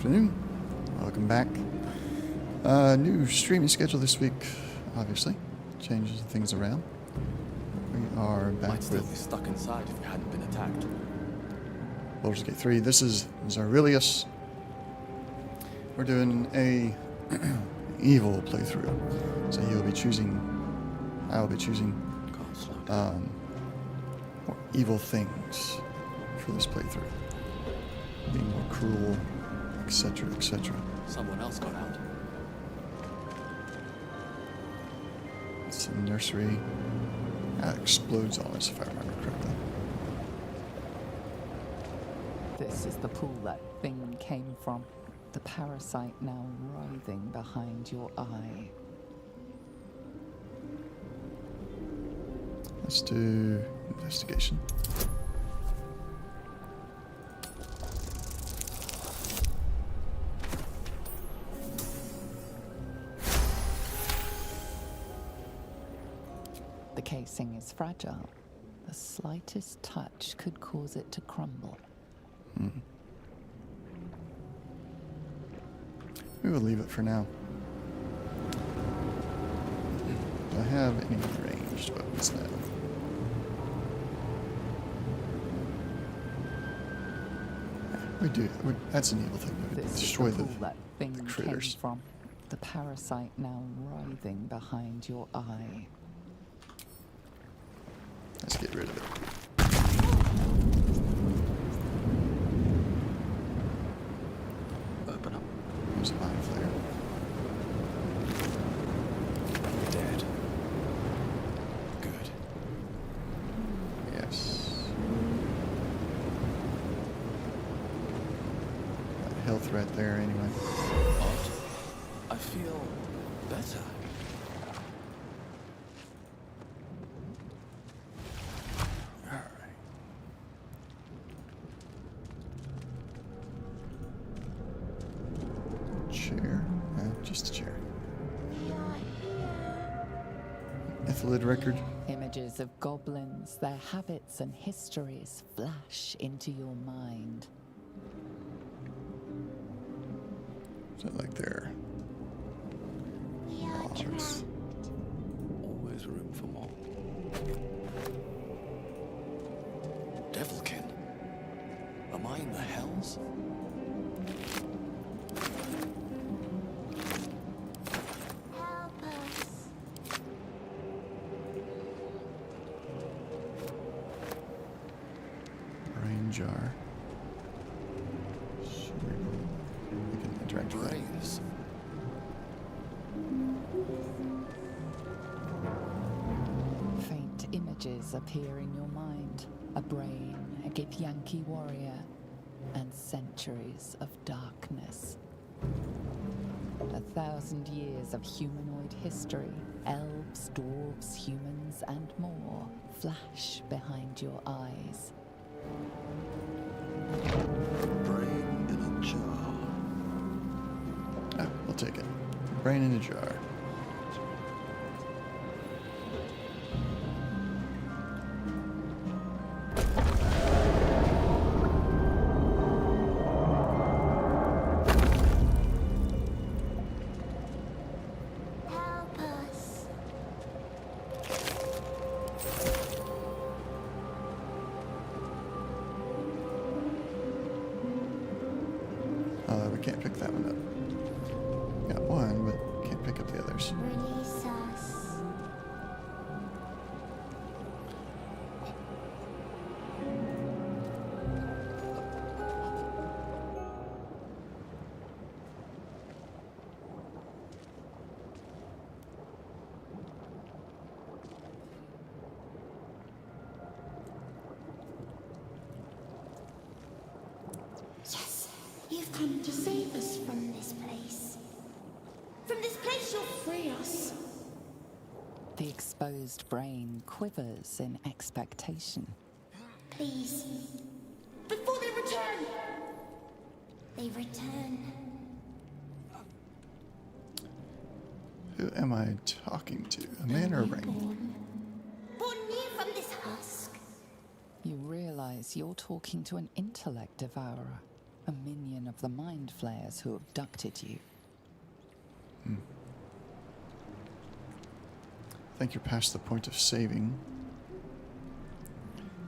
afternoon. Welcome back. New streaming schedule this week, obviously. Changes things around. We are back Might still with be stuck inside if you hadn't been attacked. Baldur's Gate 3. This is Zarilius. We're doing a evil playthrough. So I'll be choosing Can't slow down. more evil things for this playthrough. Being more cruel, etc., etc. Someone else got out. It's a nursery. That explodes on us, if I remember correctly. This is the pool that thing came from. The parasite now writhing behind your eye. Let's do investigation. The casing is fragile. The slightest touch could cause it to crumble. We will leave it for now. Do I have any ranged weapons now? We do. That's an evil thing. We This destroy is the the pool that thing came critters. from. The parasite now writhing behind your eye. Let's get rid of it. Open up. There's a mind flare. Dead. Good. Yes. Got health right there anyway. Odd. I feel better. Alright. Chair. Just a chair. Ethelid record. Images of goblins, their habits and histories flash into your mind. Is that like their logs? Always room for more. Devilkin. Am I in the hells? Help us. Brain jar. Cerebral. We can interact with that. Brains. Faint images appear in your mind. A brain, a Githyanki warrior, and centuries of darkness. 1,000 years of humanoid history, elves, dwarves, humans, and more flash behind your eyes. Brain in a jar. Ah, we'll take it. Brain in a jar. Help us. We can't pick that one up. Got one, but can't pick up the others. Release us. Yes, you've come to save us from this place. From this place, you'll free us. The exposed brain quivers in expectation. Please. Before they return. They return. Who am I talking to? A man or a ring? Born new from this husk. You realize you're talking to an intellect devourer, A minion of the Mind Flayers who abducted you. I think you're past the point of saving.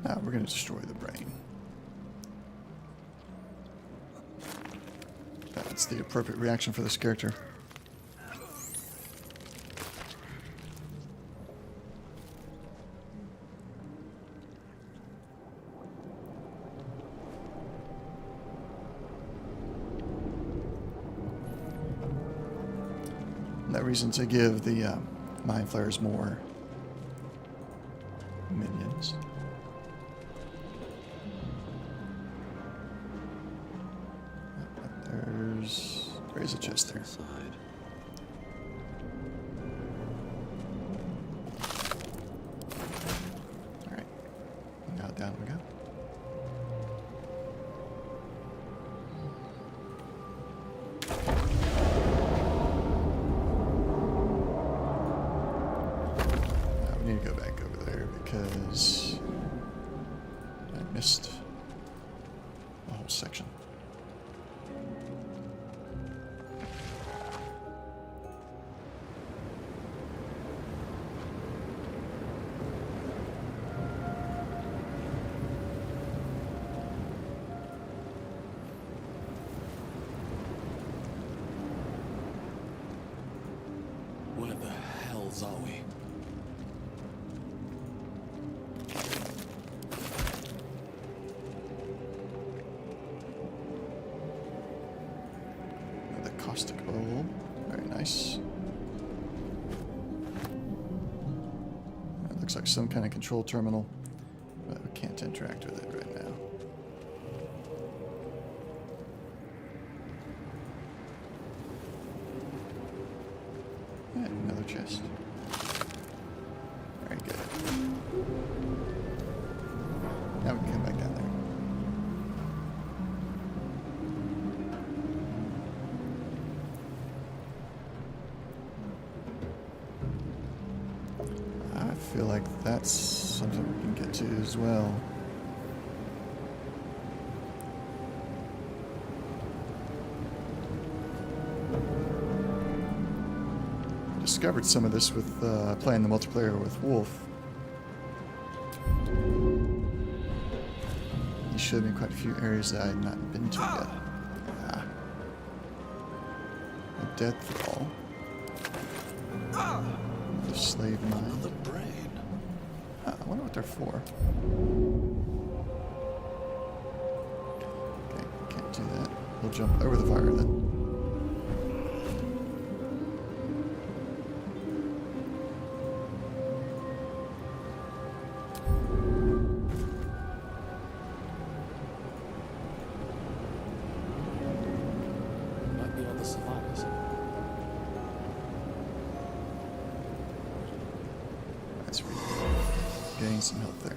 Now we're going to destroy the brain. That's the appropriate reaction for this character. No reason to give the Mind Flayers more minions. There is a chest there. Inside. Alright. Now down we go. Now we need to go back over there because I missed a whole section. Where the hells are we? The caustic bowl. Very nice. That looks like some kind of control terminal, but we can't interact with it right now. And another chest. Very good. Now we can come back down there. I feel like that's something we can get to as well. Discovered some of this with playing the multiplayer with Wolf. He showed me quite a few areas that I had not been to yet. Ah. A death thrall. Another slave mine. The brain. I wonder what they're for. Okay, can't do that. We'll jump over the fire then. Might be other survivors. That's really good. Getting some help there.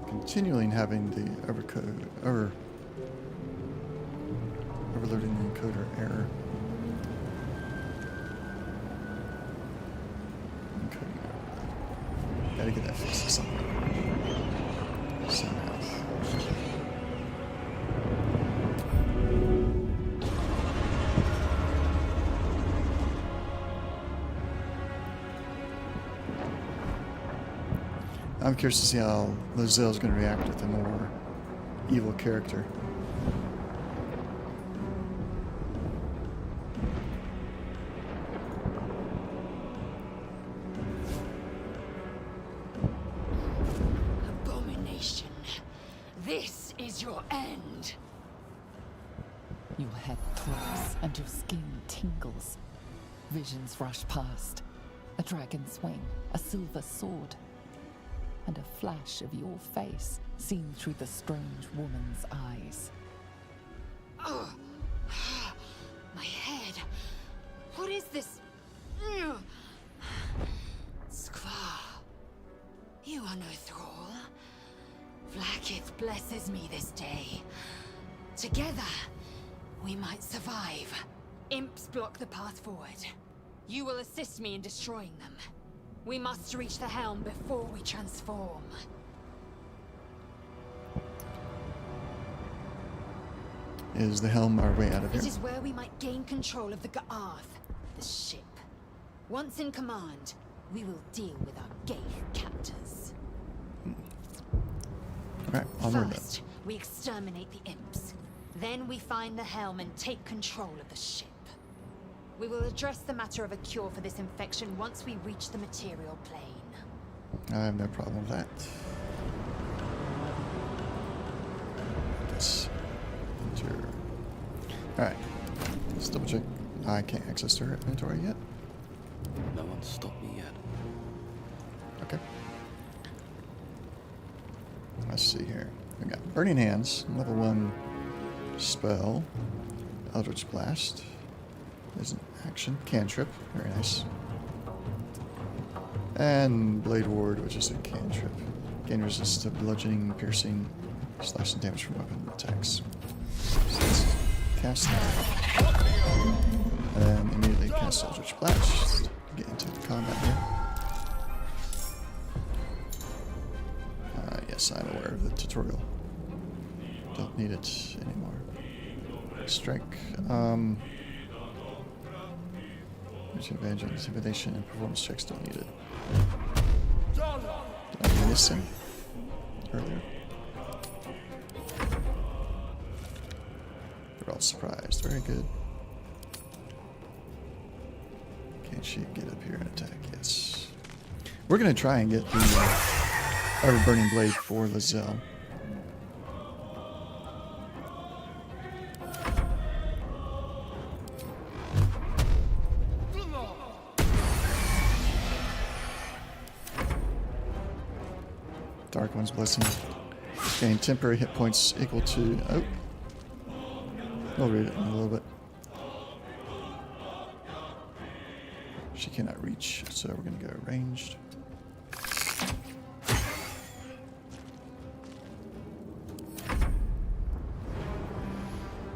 Continuing having the overloading the encoder error. Encoding error. Gotta get that fixed somehow. I'm curious to see how Lazelle's going to react with a more evil character. Abomination. This is your end. Your head throbs and your skin tingles. Visions rush past. A dragon swing, a silver sword, and a flash of your face seen through the strange woman's eyes. Oh, my head. What is this? Squaw. You are no thrall. Vlaakith blesses me this day. Together, we might survive. Imps block the path forward. You will assist me in destroying them. We must reach the helm before we transform. Is the helm our way out of here? It is where we might gain control of the Ga'arth, the ship. Once in command, we will deal with our gay captors. Alright, onward then. First, we exterminate the imps. Then we find the helm and take control of the ship. We will address the matter of a cure for this infection once we reach the material plane. I have no problem with that. Let's enter. Alright, let's double check. I can't access her inventory yet. No one's stopped me yet. Okay. Let's see here. We got Burning Hands, level 1 spell. Eldritch Blast. There's an action. Cantrip. Very nice. And Blade Ward, which is a cantrip. Gain resistance to bludgeoning, piercing, slashing damage from weapon attacks. So let's cast that. And then immediately cast Eldritch Blast. Get into the combat here. Yes, I'm aware of the tutorial. Don't need it anymore. Strike. Advantage on intimidation and performance checks, don't need it. Did I miss him earlier? They're all surprised. Very good. Can she get up here and attack? Yes. We're going to try and get the Overburning Blade for Lizelle. Dark One's Blessing. Gain temporary hit points equal to... Oh. We'll read it in a little bit. She cannot reach, so we're going to go ranged.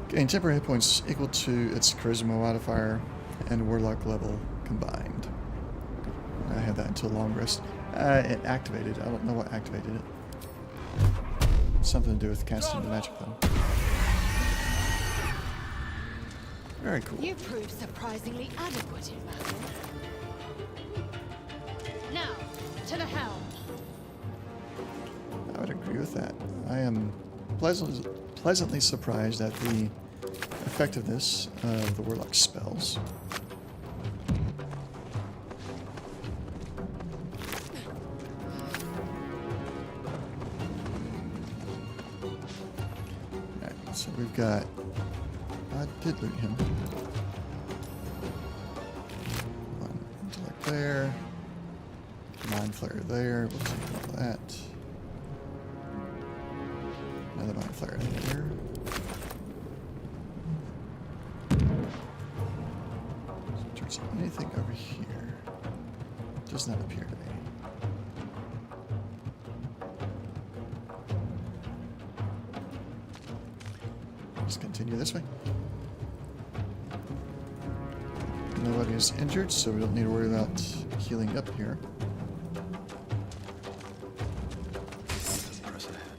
Gain temporary hit points equal to its charisma modifier and warlock level combined. I had that until long rest. It activated. I don't know what activated it. Something to do with casting the magic though. Very cool. You proved surprisingly adequate in battle. Now, to the helm. I would agree with that. I am pleasantly surprised at the effectiveness of the warlock spells. Alright, so we've got... I did loot him. One intellect there. Mind flare there. We'll take all that. Another mind flare there. Is there anything over here? Does not appear to me. Let's continue this way. Nobody is injured, so we don't need to worry about healing up here. Press ahead.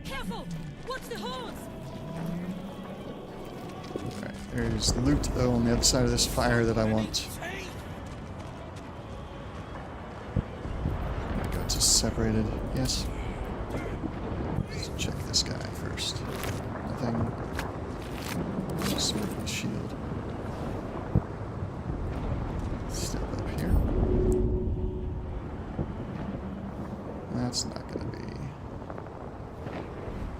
Careful! Watch the horns! Alright, there's loot though on the other side of this fire that I want. Go to separated, yes. Let's check this guy first. Nothing. Sword and shield. Step up here. That's not gonna be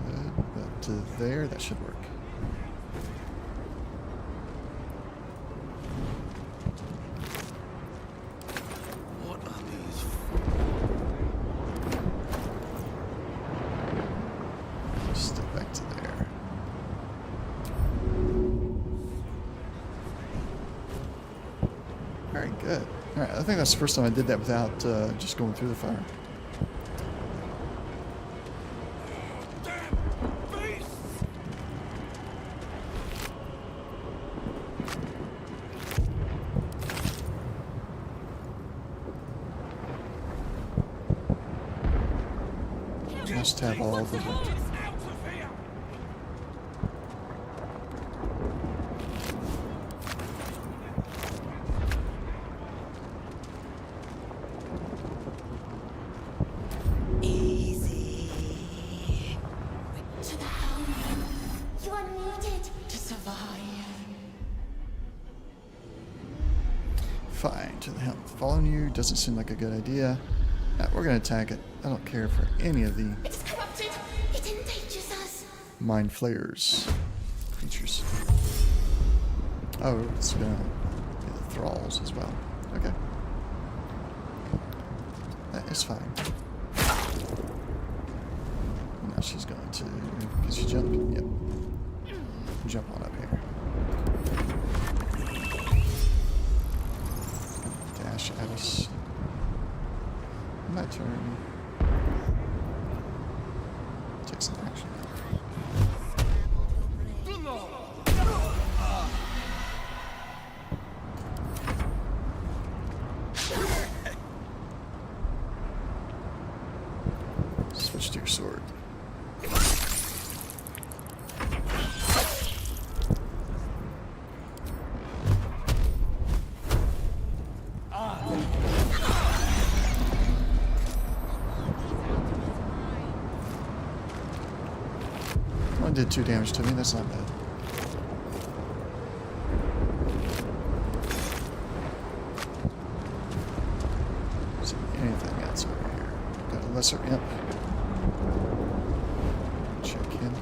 good, but to there, that should work. What are these? think that's the first time I did that without just going through the fire. Must have all of them. To the helm. You are needed to survive. Fine, to the helm. Following you doesn't seem like a good idea. We're gonna attack it. I don't care for any of the It's corrupted. It endages us. mind flayers creatures. Oh, it's gonna be the thralls as well. Okay. That is fine. Now she's going to... Can she jump? Yep. Jump on up here. Dash at us. My turn. Take some action. Switch to your sword. One did 2 damage to me, that's not bad. Is there anything else over here? Got a lesser imp. Check him.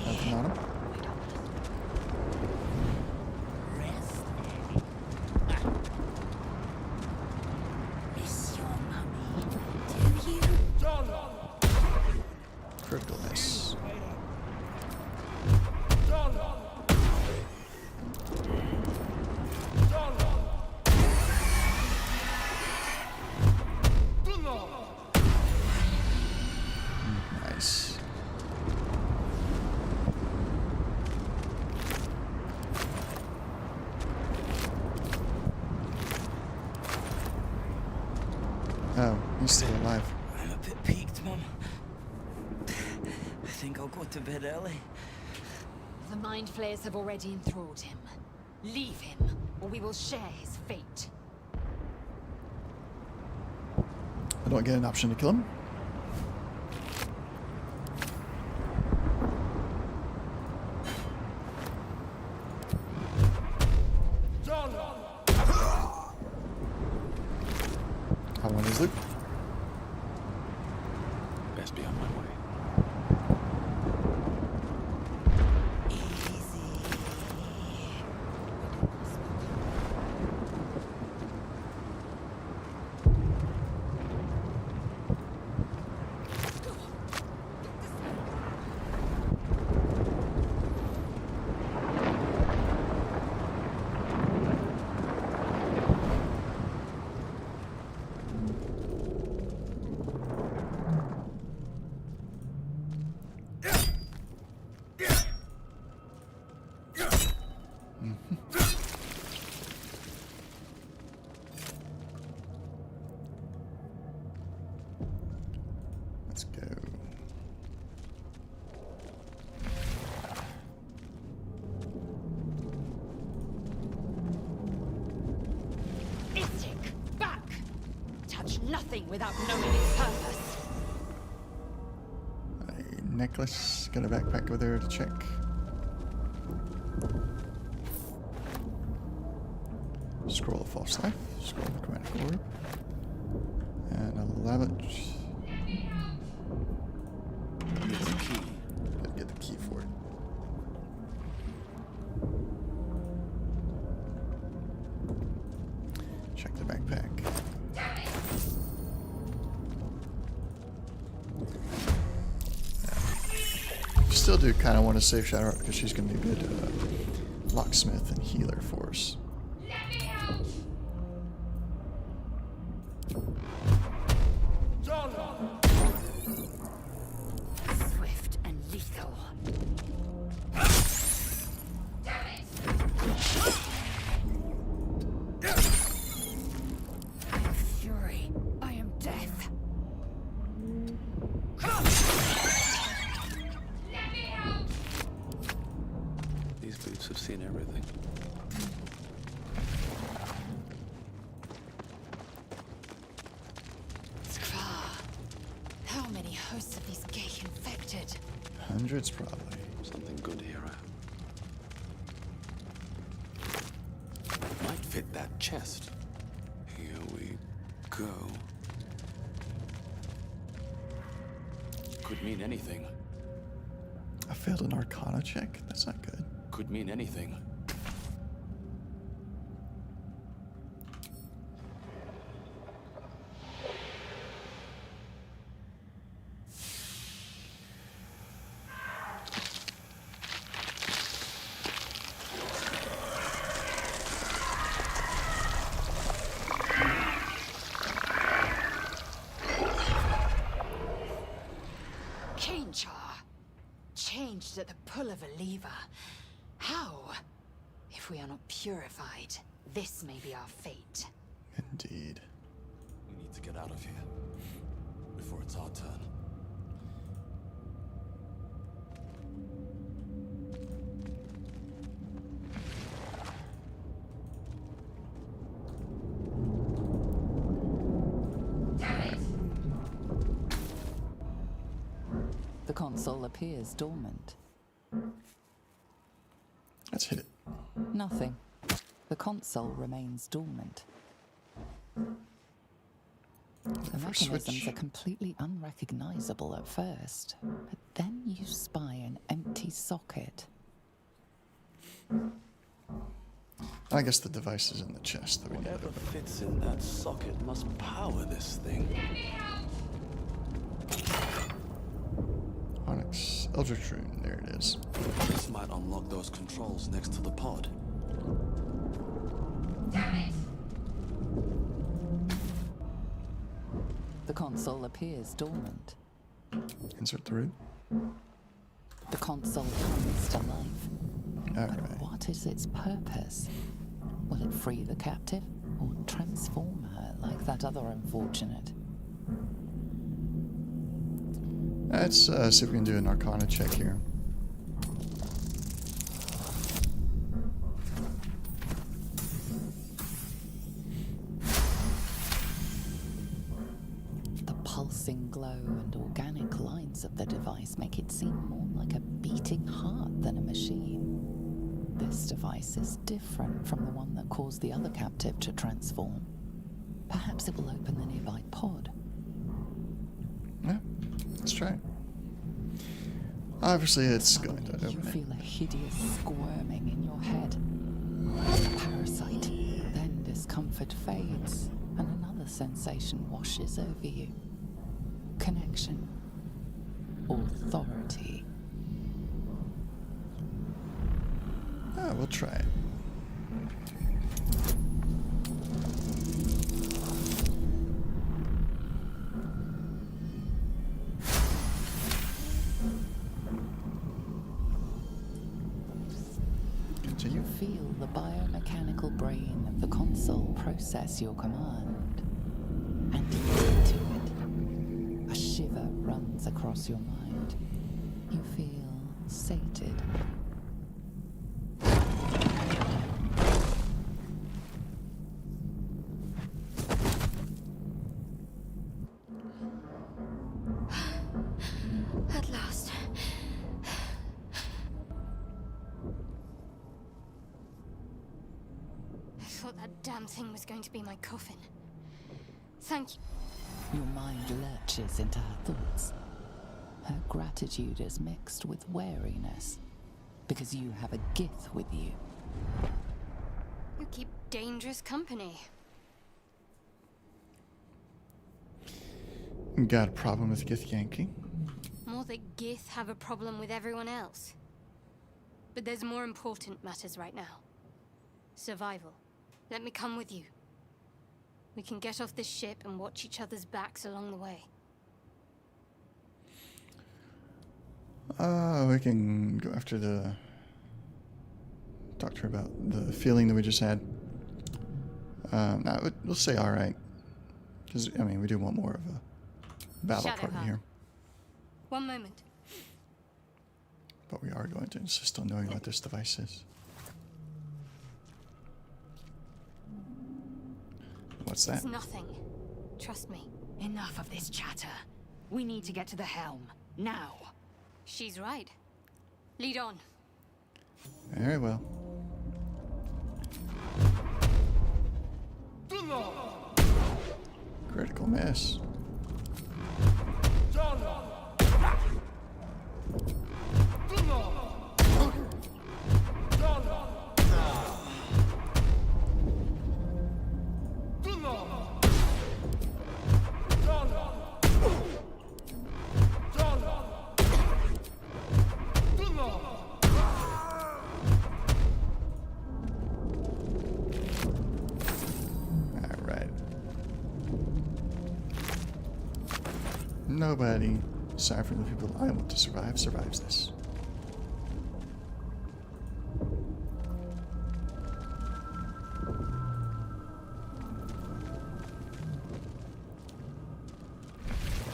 Nothing on him. Miss your mummy. Do you? Critical miss. Nice. Oh, he's still alive. I'm a bit peaked, Mum. I think I'll go to bed early. The Mind Flayers have already enthralled him. Leave him, or we will share his fate. I don't get an option to kill him. I want his loot. Best be on my way. Let's go. Istik, back! Touch nothing without knowing its purpose. A necklace. Got a backpack over there to check. Scroll of false life. Scroll of command forward. And a lavage. Here's the key. Gotta get the key for it. Check the backpack. Still do kind of want to save Shadowheart because she's going to be a good locksmith and healer for us. Hundreds, probably. Something good here. Might fit that chest. Here we go. Could mean anything. I failed an Arcana check? That's not good. Could mean anything. Changed at the pull of a lever. How? If we are not purified, this may be our fate. Indeed. We need to get out of here before it's our turn. The console appears dormant. Let's hit it. Nothing. The console remains dormant. The mechanisms are completely unrecognizable at first, but then you spy an empty socket. I guess the device is in the chest that we need to Whatever open. fits in that socket must power this thing. Onyx, Eldritch Rune, there it is. This might unlock those controls next to the pod. The console appears dormant. Insert the rune. The console comes to life. But Alright. what is its purpose? Will it free the captive or transform her like that other unfortunate? Let's see if we can do an Arcana check here. The pulsing glow and organic lines of the device make it seem more like a beating heart than a machine. This device is different from the one that caused the other captive to transform. Perhaps it will open the nearby pod. Yeah, let's try it. Obviously, it's going to You open it. feel a hideous squirming in your head. A parasite. Then discomfort fades, and another sensation washes over you. Connection. Authority. Ah, we'll try it. Continue. You feel the biomechanical brain of the console process your command. And into it. A shiver runs across your mind. You feel sated. At last. I thought that damn thing was going to be my coffin. Thank you. Your mind lurches into her thoughts. Her gratitude is mixed with wariness, because you have a Gith with you. You keep dangerous company. Got a problem with Gith Yankee? More that Gith have a problem with everyone else. But there's more important matters right now. Survival. Let me come with you. We can get off this ship and watch each other's backs along the way. We can go after the... Talk to her about the feeling that we just had. No, we'll say alright. Because, I mean, we do want more of a battle Shadow party Heart. here. One moment. But we are going to insist on knowing what this device is. What's that? It's nothing. Trust me. Enough of this chatter. We need to get to the helm. Now. She's right. Lead on. Very well. Critical miss. Nobody, aside from the people I want to survive, survives this.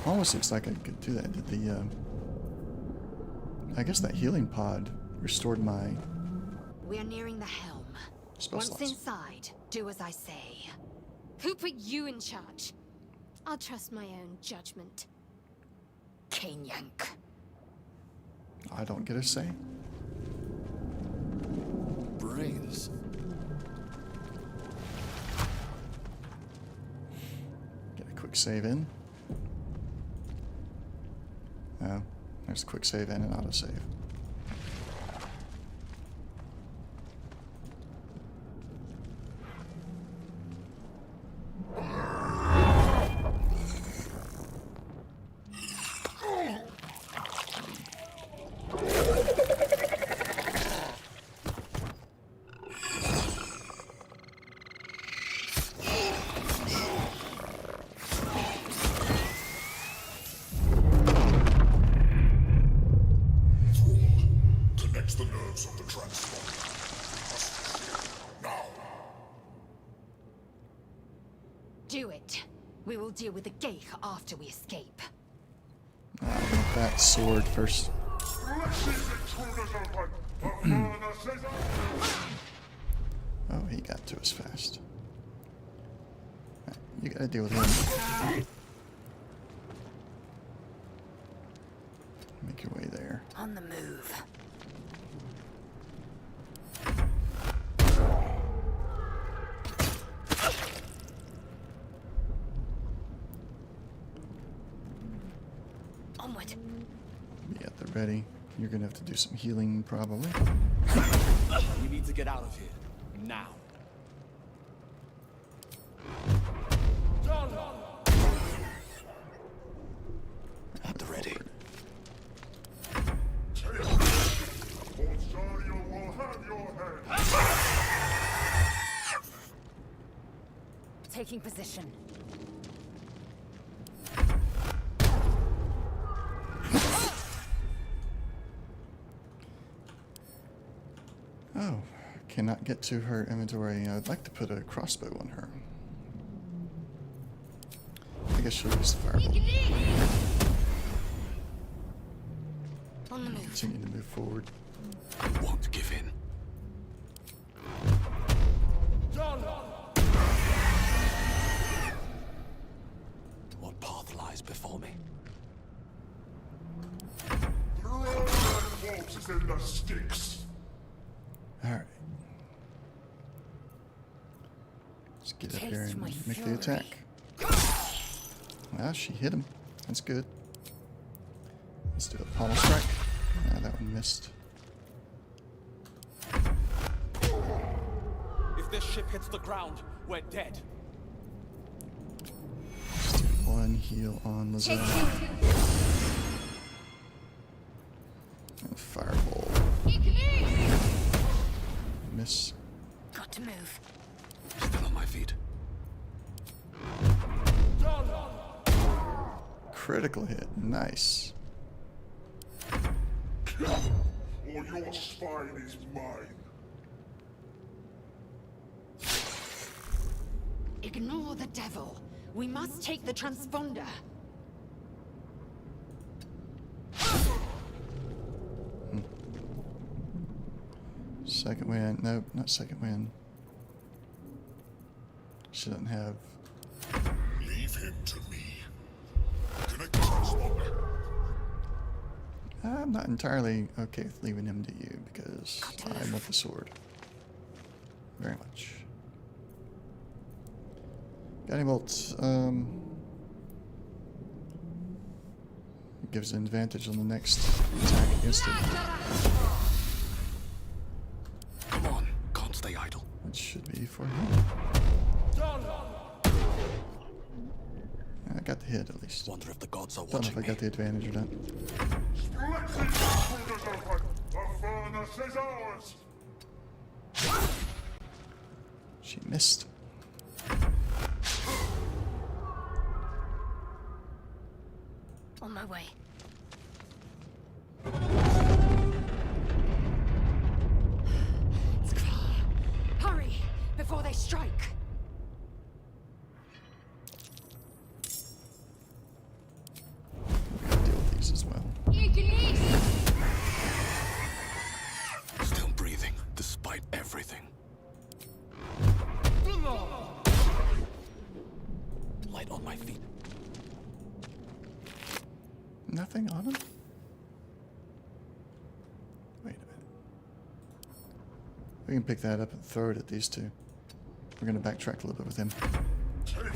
Almost looks like I could do that. Did the, I guess that healing pod restored my We're nearing the helm. spell Once slots. inside, do as I say. Who put you in charge? I'll trust my own judgment. Cane yank. I don't get a say. Brains. Get a quick save in. Oh, there's a quick save in and autosave. Connects the nerves of the transport. Now. Do it. We will deal with the Geich after we escape. That sword first. Oh, he got to us fast. Right, you gotta deal with him. Make your way there. On the move. Onward. Be at the ready. You're gonna have to do some healing, probably. We need to get out of here. Now. At the ready. Zarilius will have your head. Taking position. Oh, cannot get to her inventory. I'd like to put a crossbow on her. I guess she'll use the fireball. On the move. Continue to move forward. I won't give in. What path lies before me? Wolves is in the sticks. Alright. Let's get up here Taste and my make fury. the attack. Well, she hit him. That's good. Let's do a pommel strike. Ah, that one missed. If this ship hits the ground, we're dead. One heal on Lazar. And fireball. Miss. Got to move. Still on my feet. Critical hit. Nice. Or your spine is mine. Ignore the devil. We must take the transponder. Second wind. Nope, not second wind. She doesn't have. Leave him to me. Connect the transponder. I'm not entirely okay with leaving him to you because I want the sword. Very much. Guiding bolt. Gives an advantage on the next attack against it. Come on, can't stay idle. That should be for him. I got the hit at least. Wonder if the gods are Don't know watching if I me. got the advantage or not. Splendid! Shoulders open! The furnace is ours! She missed. On my way. Hurry! Before they strike! We gotta deal with these as well. Still breathing, despite everything. Light on my feet. Nothing on him? Wait a minute. We can pick that up and throw it at these two. We're gonna backtrack a little bit with him. Take it!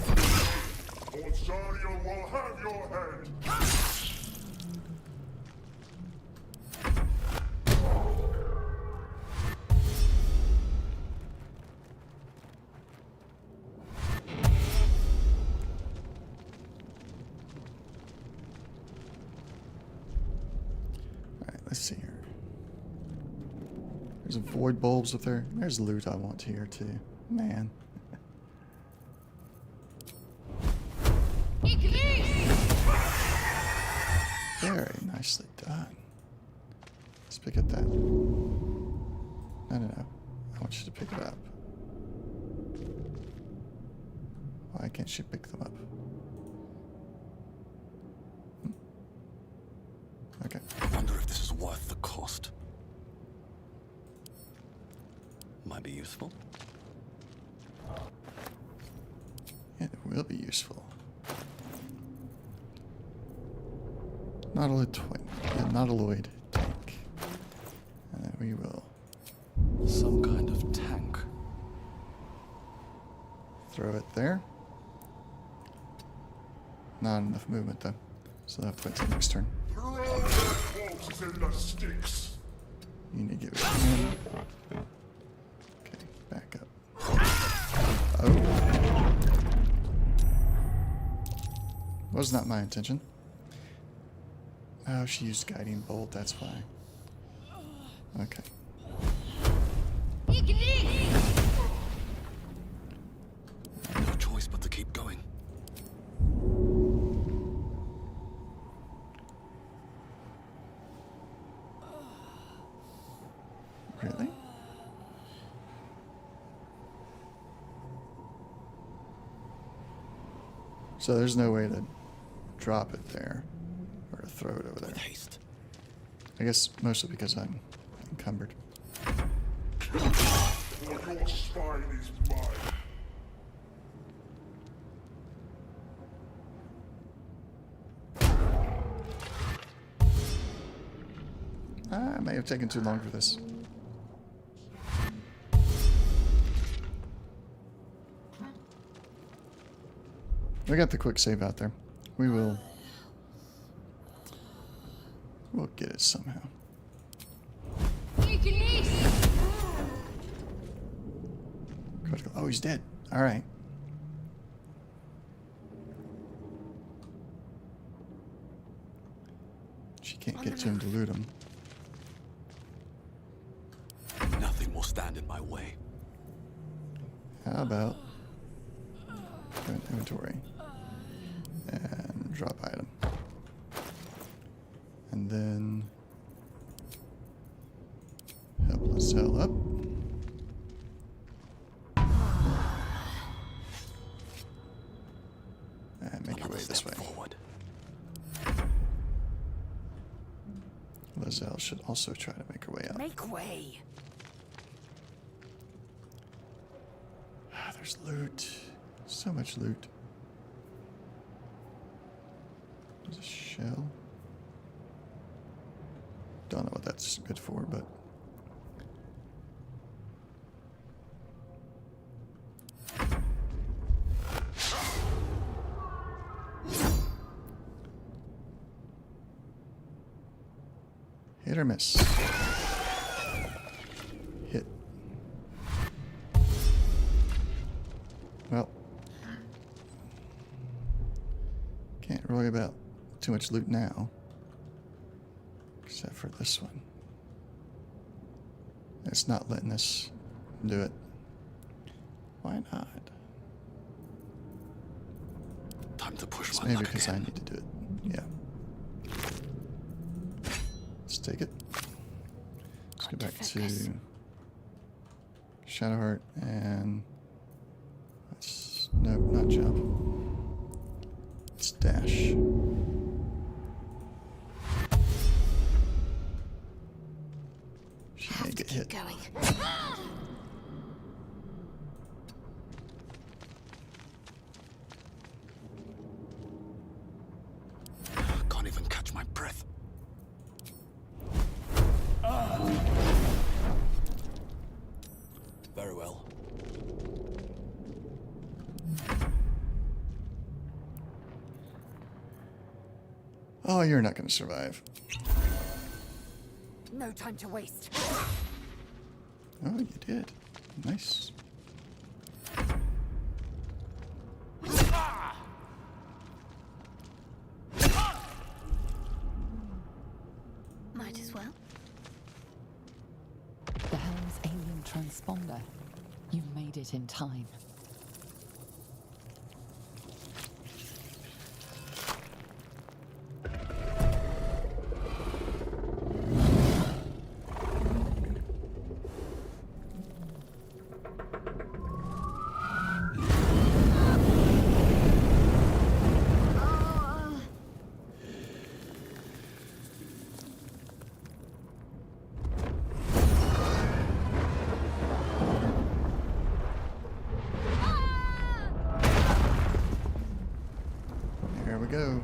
Or Zarilius will have your head! Alright, let's see here. There's void bulbs up there. There's loot I want here too. Man. Very nicely done. Let's pick up that. No. I want you to pick it up. Why can't she pick them up? Okay. I wonder if this is worth the cost. Might be useful. Yeah, it will be useful. Nautiloid tank. And then we will Some kind of tank. throw it there. Not enough movement though. So I'll have to wait till next turn. Throw their corpses in the sticks! You need to get rid of him. Okay, back up. Oh. Was not my intention. Oh, she used guiding bolt, that's why. Okay. No choice but to keep going. Really? So there's no way to drop it there or to throw it over there. With haste. I guess mostly because I'm encumbered. Or your spine is mine! I may have taken too long for this. We got the quick save out there. We'll get it somehow. Critical. Oh, he's dead. All right. She can't get to him to loot him. Nothing will stand in my way. How about go in inventory and drop item, and then help Lizelle up. And make your way Another this step way. forward. Lizelle should also try to make her way up. Make way! Ah, there's loot. So much loot. There's a shell. Don't know what that's good for, but... Hit or miss? Hit. Well, can't worry about too much loot now, except for this one. It's not letting us do it. Why not? Time to push It's my maybe luck because I again. need to do it. Yeah. Let's take it. Let's go back to Shadowheart and let's no, not jump. Let's dash. She may get hit. Going. Can't even catch my breath. Very well. Oh, you're not going to survive. No time to waste. Oh, you did. Nice. Might as well. The Helm's alien transponder. You made it in time. There we go.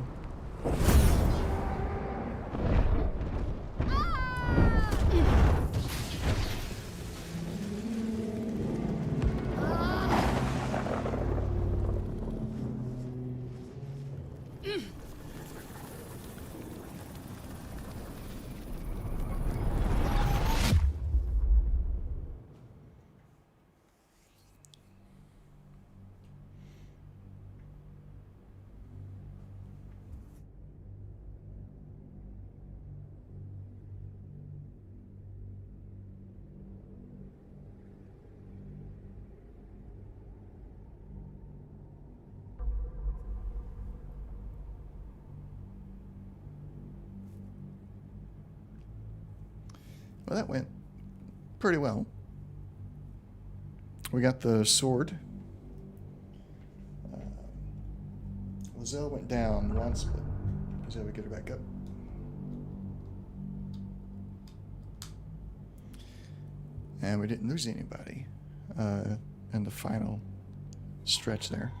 Well, that went pretty well. We got the sword. Lizelle went down once, but is that we get her back up? And we didn't lose anybody in the final stretch there.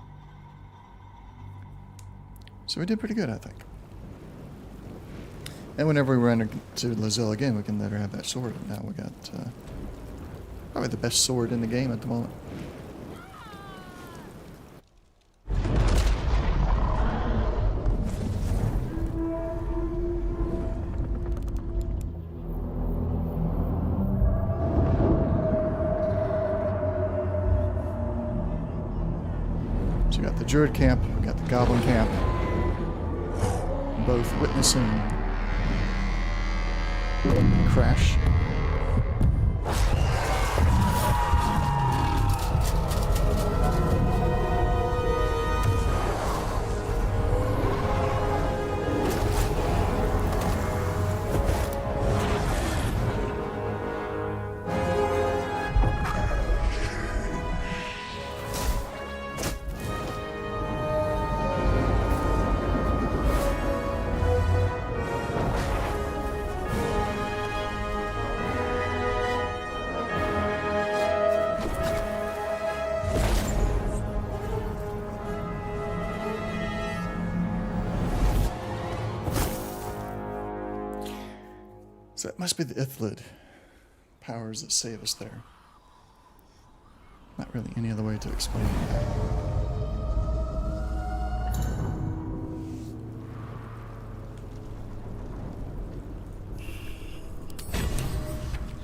So we did pretty good, I think. And whenever we run into Lizelle again, we can let her have that sword. And now we got probably the best sword in the game at the moment. So we got the Druid camp, we got the Goblin camp, both witnessing crash. So that must be the Ithlid powers that save us there. Not really any other way to explain that.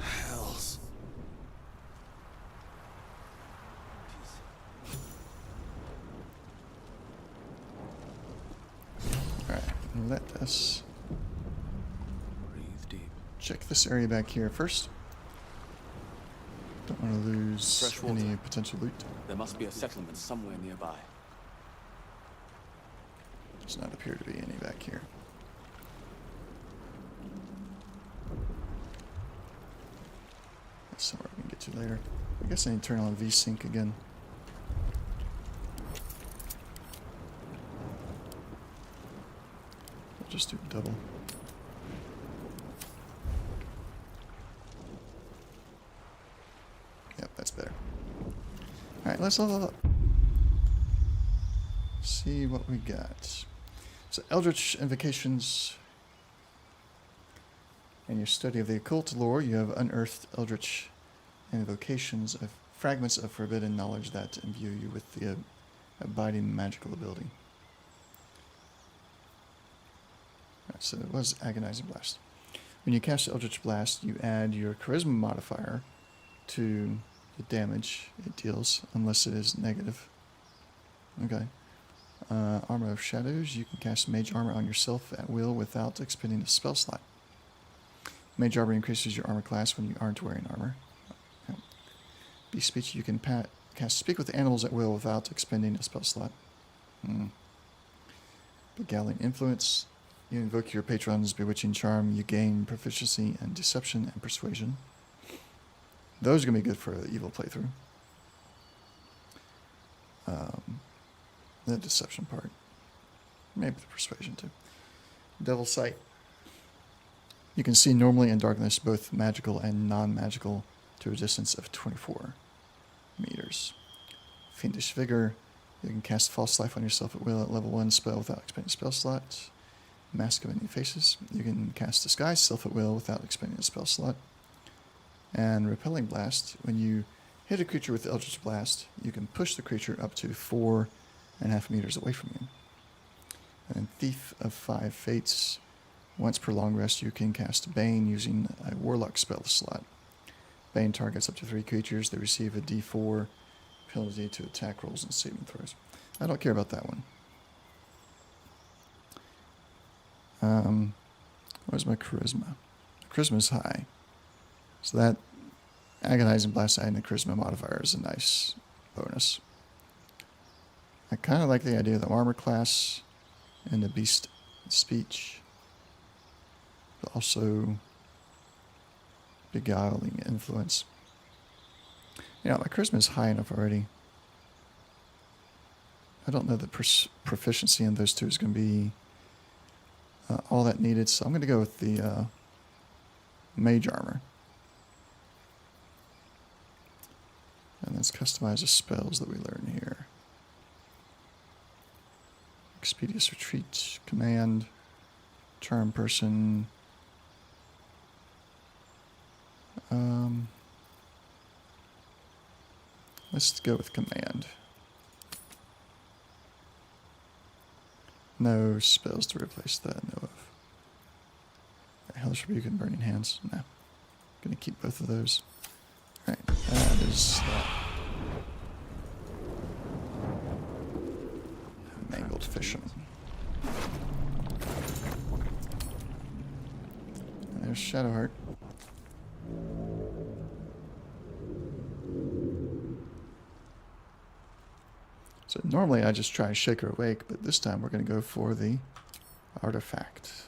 Hells. Alright, let us Breathe deep. check this area back here first. Don't want to lose Fresh any water. potential loot. There must be a settlement somewhere nearby. Does not appear to be any back here. That's somewhere we can get to later. I guess I need to turn on VSync again. I'll just do double. Yep, that's better. Alright, let's level up. See what we got. So, Eldritch Invocations. In your study of the occult lore, you have unearthed Eldritch Invocations of fragments of forbidden knowledge that imbue you with the abiding magical ability. Alright, so it was Agonizing Blast. When you cast Eldritch Blast, you add your Charisma modifier to the damage it deals, unless it is negative. Okay. Armor of Shadows. You can cast Mage Armor on yourself at will without expending a spell slot. Mage Armor increases your armor class when you aren't wearing armor. Yep. Beast Speech. You can cast Speak with Animals at will without expending a spell slot. Beguiling Influence. You invoke your patron's Bewitching Charm. You gain proficiency in Deception and Persuasion. Those are going to be good for the evil playthrough. The deception part. Maybe the persuasion too. Devil's Sight. You can see normally in darkness, both magical and non-magical, to a distance of 24 meters. Fiendish Vigor. You can cast False Life on yourself at will at level 1 spell without expending spell slots. Mask of Many Faces. You can cast Disguise Self at will without expending a spell slot. And Repelling Blast. When you hit a creature with Eldritch Blast, you can push the creature up to 4.5 meters away from you. And Thief of Five Fates. Once per long rest, you can cast Bane using a Warlock spell slot. Bane targets up to 3 creatures. They receive a D4 penalty to attack rolls and saving throws. I don't care about that one. Where's my Charisma? Charisma's high. So that Agonizing Blast adding the Charisma modifier is a nice bonus. I kind of like the idea of the armor class and the Beast Speech. But also Beguiling Influence. Yeah, my Charisma is high enough already. I don't know that proficiency in those two is going to be all that needed, so I'm going to go with the Mage Armor. And let's customize the spells that we learn here. Expeditious Retreat, Command, Charm Person. Let's go with Command. No spells to replace that, no of. Hellish Rebuke and Burning Hands, no. Gonna keep both of those. Alright, that is that. Mangled Fisherman. And there's Shadowheart. So normally I just try to shake her awake, but this time we're going to go for the artifact.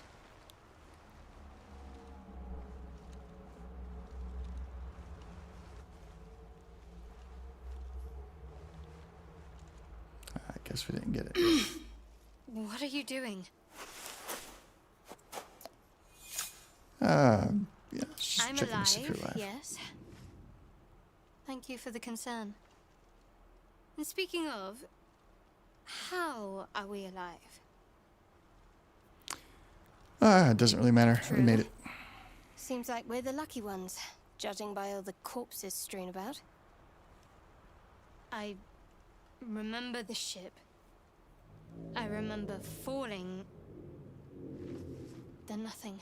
I guess we didn't get it. What are you doing? Yeah, just I'm checking to see if you're alive. yes. Thank you for the concern. And speaking of, how are we alive? It doesn't really matter. We True. made it. Seems like we're the lucky ones, judging by all the corpses strewn about. I remember the ship. I remember falling. Then nothing.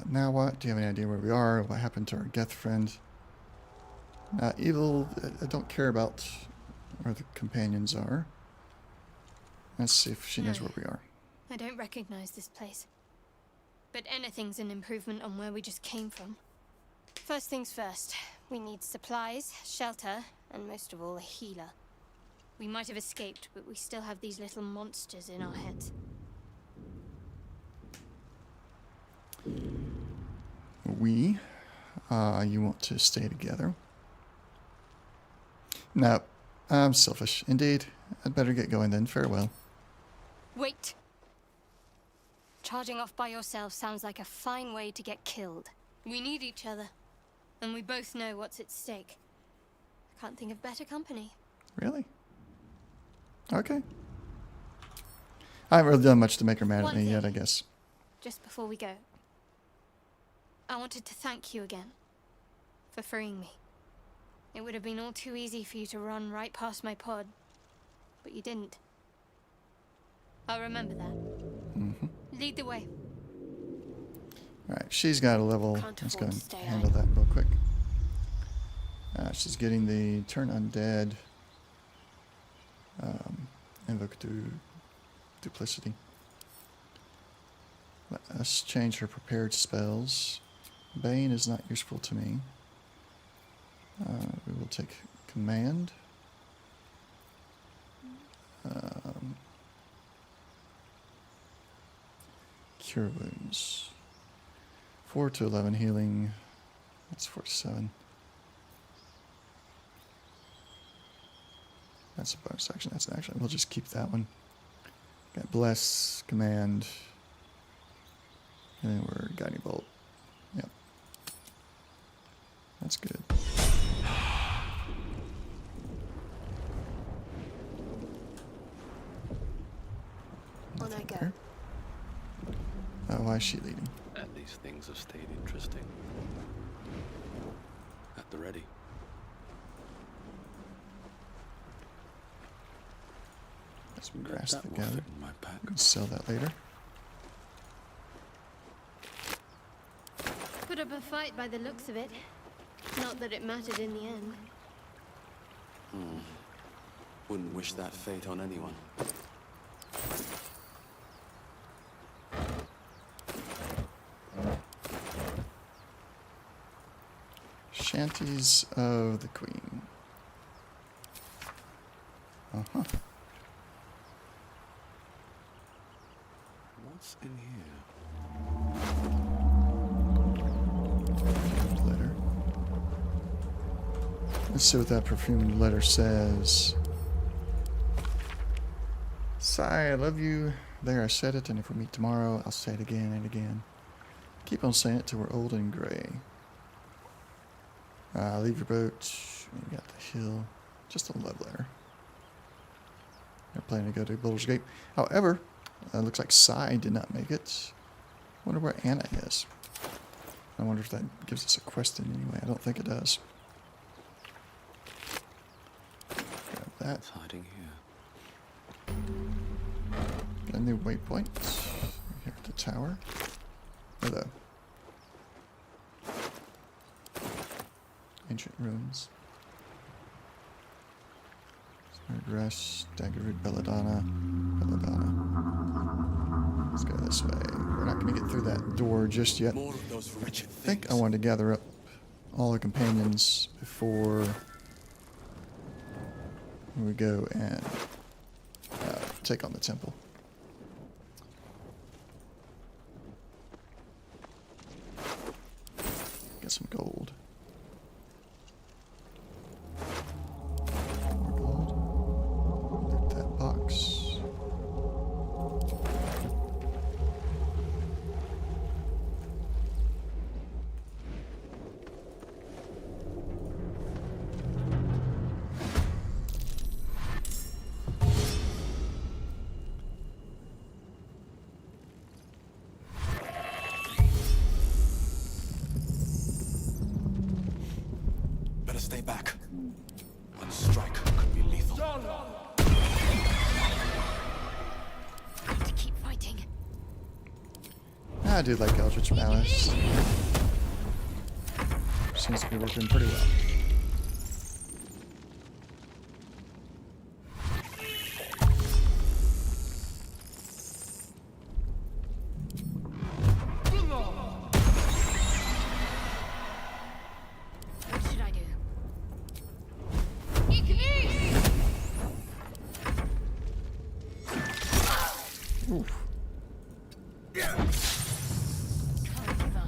Now what? Do you have any idea where we are? What happened to our Geth friend? Evil, I don't care about where the companions are. Let's see if she knows No. where we are. I don't recognize this place. But anything's an improvement on where we just came from. First things first, we need supplies, shelter, and most of all, a healer. We might have escaped, but we still have these little monsters in our heads. You want to stay together? No, I'm selfish. Indeed. I'd better get going then. Farewell. Wait! Charging off by yourself sounds like a fine way to get killed. We need each other, and we both know what's at stake. I can't think of better company. Really? Okay. I haven't really done much to make her mad at One me yet, I thing. guess. Just before we go, I wanted to thank you again for freeing me. It would have been all too easy for you to run right past my pod, but you didn't. I'll remember that. Mm-hmm. Lead the way. Alright, she's got a level. Can't Let's go afford and to stay handle that real quick. She's getting the turn undead. Invoke duplicity. Let us change her prepared spells. Bane is not useful to me. We will take command. Cure wounds. 4 to 11 healing. That's 47. That's a bonus action. That's an action. We'll just keep that one. Got bless, command, and then we're guiding bolt. Yep. That's good. On I go. There. Why is she leading? At least things have stayed interesting. At the ready. Got some grass That to will gather. fit in my pack. Can sell that later. Put up a fight by the looks of it. Not that it mattered in the end. Wouldn't wish that fate on anyone. Shanties of the Queen. Uh-huh. What's in here? Letter. Let's see what that perfumed letter says. Sigh, I love you. There, I said it, and if we meet tomorrow, I'll say it again and again. Keep on saying it till we're old and gray. Leave your boat. We got the hill. Just a love letter. They're planning to go to Boulder's Gate. However, looks like Sai did not make it. Wonder where Anna is. I wonder if that gives us a quest in any way. I don't think it does. Grab that. It's hiding here. A new waypoint. Here at the tower. Hello. Ancient ruins. Rest, Daggerwood, Belladonna. Let's go this way. We're not going to get through that door just yet. More of those wretched I think I things. wanted to gather up all the companions before we go and take on the temple. Get some gold. More gold. Loot that box. I do like Eldritch Malice. Seems to be working pretty well. What should I do? Oof. Can't give up.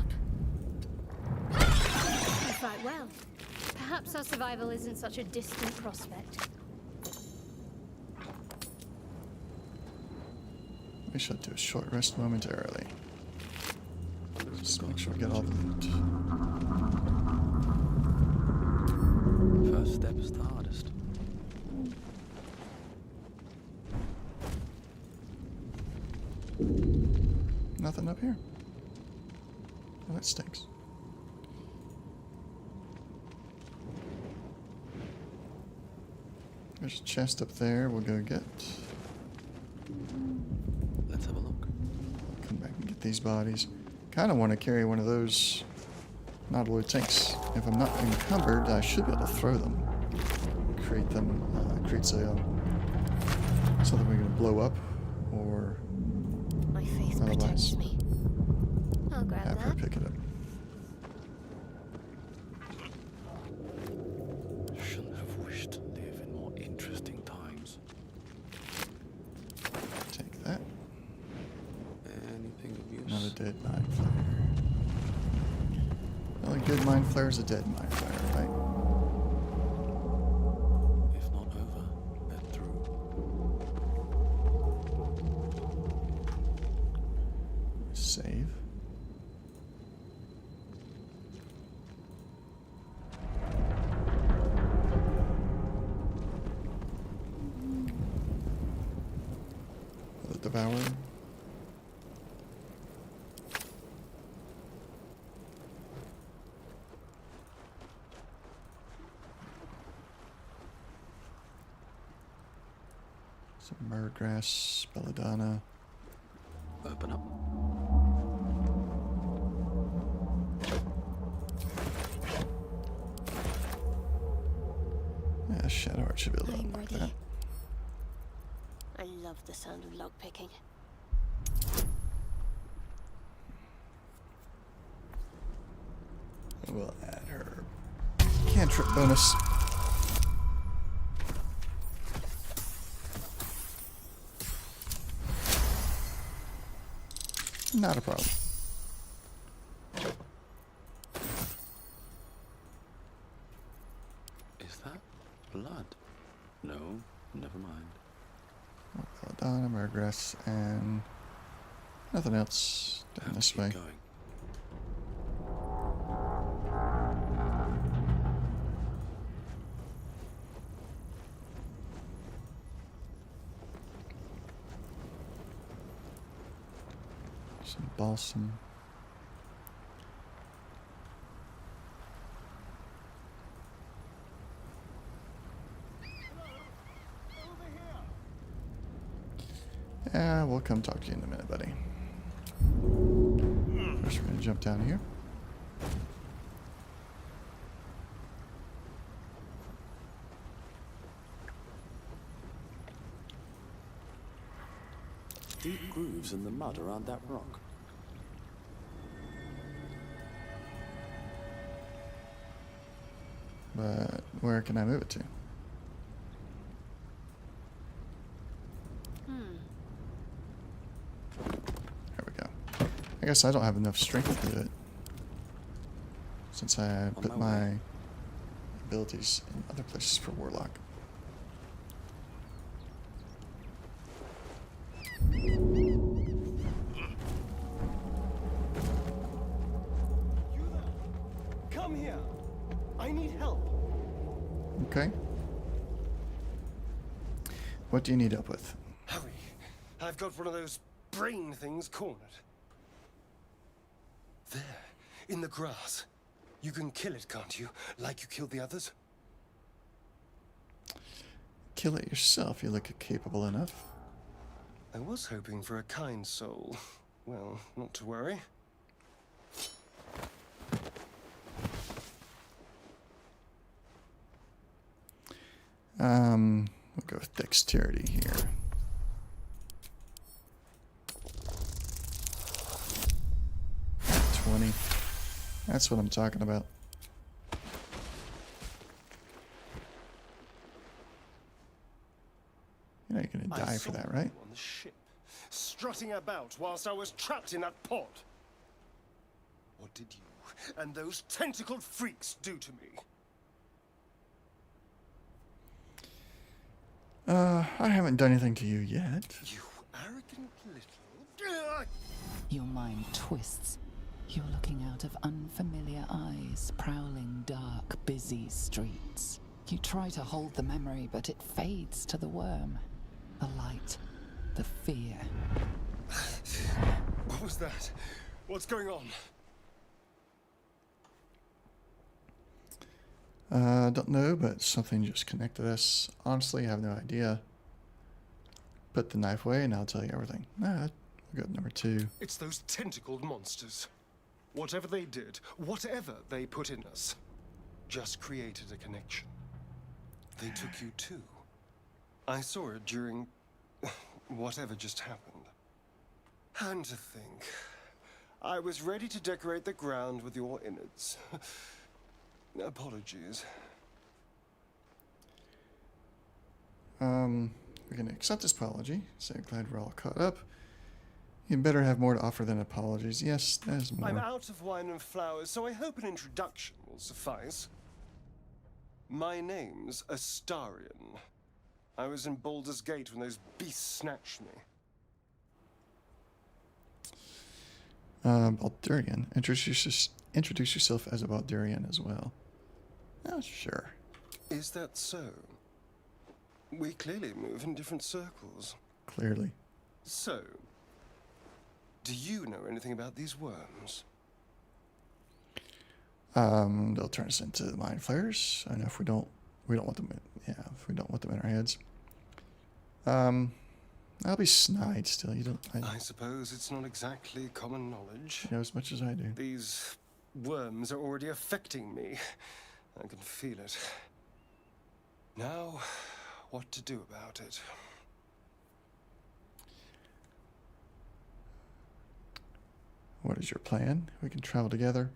You fight well. Perhaps our survival isn't such a distant prospect. We should do a short rest momentarily. Just make sure we get all the loot. First step is the hardest. Nothing up here. Oh, that stinks. There's a chest up there we'll go get. Let's have a look. Come back and get these bodies. Kind of want to carry one of those non-alloy tanks. If I'm not encumbered, I should be able to throw them. Create them, creates a, something we're going to blow up, or My faith otherwise protects me. I'll grab have her that. pick it up. Shouldn't have wished to live in more interesting times. Take that. Anything of use? Another dead mind flare. The only good mind flare is a dead mind flare, right? If not over, then through. Save. The Devourer. Some Murgrass, Belladonna. Open up. Yeah, Shadowheart should be able to I'm unlock ready. that. I love the sound of lockpicking. We'll add her cantrip bonus. Not a problem. Is that blood? No, never mind. Belladonna, Murgrass, and nothing else down Have to this keep way. going. Some balsam. Yeah, we'll come talk to you in a minute, buddy. First, we're gonna jump down here. Deep grooves in the mud around that rock. But where can I move it to? There we go. I guess I don't have enough strength to do it, since I put my way. my abilities in other places for Warlock. Come here. I need help. Okay. What do you need help with? Hurry. I've got one of those brain things cornered. There, in the grass. You can kill it, can't you? Like you killed the others? Kill it yourself. You look capable enough. I was hoping for a kind soul. Well, not to worry. We'll go with dexterity here. 20. That's what I'm talking about. You know you're gonna die for that, right? On the ship, strutting about whilst I was trapped in that pod. What did you and those tentacled freaks do to me? I haven't done anything to you yet. You arrogant little... Your mind twists. You're looking out of unfamiliar eyes, prowling dark, busy streets. You try to hold the memory, but it fades to the worm. The light, the fear. What was that? What's going on? Don't know, but something just connected us. Honestly, I have no idea. Put the knife away and I'll tell you everything. We'll go to number 2. It's those tentacled monsters. Whatever they did, whatever they put in us, just created a connection. They took you too. I saw it during whatever just happened. And to think, I was ready to decorate the ground with your innards. Apologies. We're gonna accept this apology. So glad we're all caught up. You better have more to offer than apologies. Yes, there's more. I'm out of wine and flowers, so I hope an introduction will suffice. My name's Astarion. I was in Baldur's Gate when those beasts snatched me. Baldurian. Introduce yourself as a Baldurian as well. Oh, sure. Is that so? We clearly move in different circles. Clearly. So, do you know anything about these worms? They'll turn us into mind flayers. I know if we don't want them in, if we don't want them in our heads. I'll be snide still. I suppose it's not exactly common knowledge. You know as much as I do. These worms are already affecting me. I can feel it. Now, what to do about it? What is your plan? We can travel together.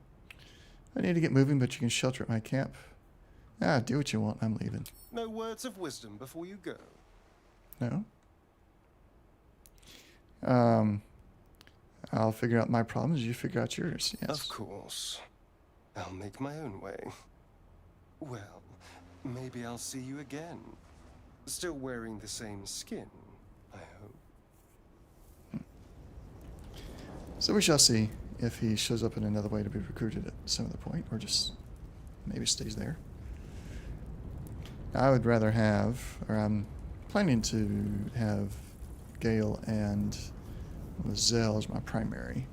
I need to get moving, but you can shelter at my camp. Do what you want. I'm leaving. No words of wisdom before you go? No? I'll figure out my problems. You figure out yours. Yes. Of course. I'll make my own way. Well, maybe I'll see you again. Still wearing the same skin, I hope. So we shall see if he shows up in another way to be recruited at some other point, or just maybe stays there. I would rather have, or I'm planning to have Gale and Lizelle as my primary.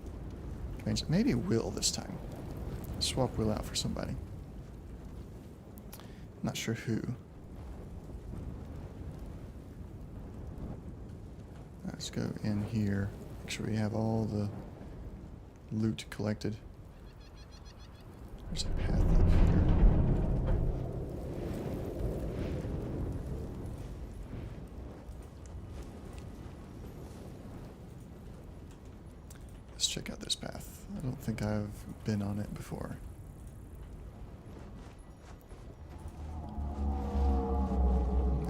Maybe Will this time. Swap Will out for somebody. Not sure who. Let's go in here. Make sure we have all the loot collected. There's a path up here. Let's check out this path. I don't think I've been on it before.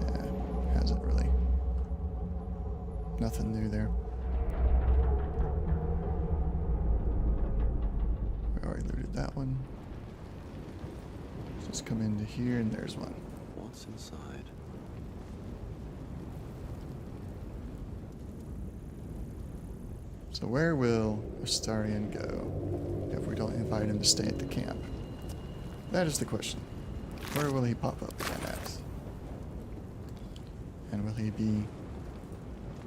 Yeah, hasn't really. Nothing new there. We already looted that one. Let's come into here and there's one. What's inside? So where will Astarion go if we don't invite him to stay at the camp? That is the question. Where will he pop up again at? And will he be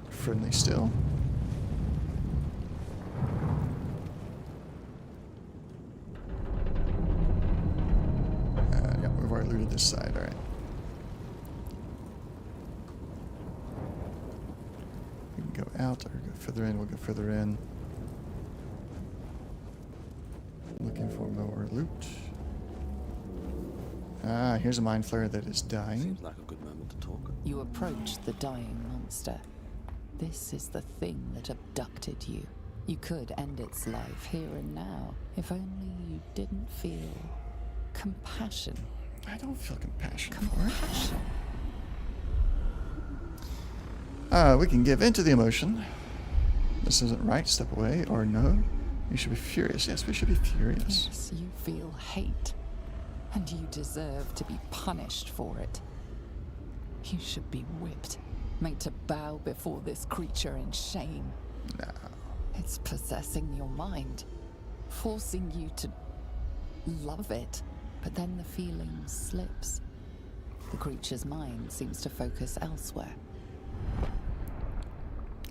friendly still? Yeah, we've already looted this side, alright. We can go out or go further in. We'll go further in. Looking for more loot. Ah, here's a mind flare that is dying. Seems like a good moment to talk. You approach the dying monster. This is the thing that abducted you. You could end its life here and now, if only you didn't feel compassion. I don't feel compassion for it. Compassion? We can give in to the emotion. This isn't right, step away, or no. You should be furious. Yes, we should be furious. Yes, you feel hate, and you deserve to be punished for it. You should be whipped, made to bow before this creature in shame. No. It's possessing your mind, forcing you to love it, but then the feeling slips. The creature's mind seems to focus elsewhere.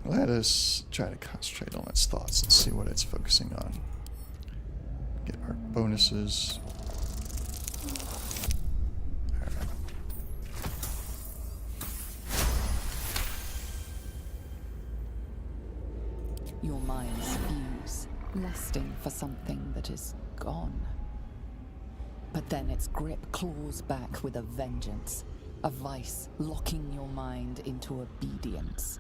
Let us try to concentrate on its thoughts and see what it's focusing on. Get our bonuses. Alright. Your minds fuse, lusting for something that is gone. But then its grip claws back with a vengeance, a vice locking your mind into obedience.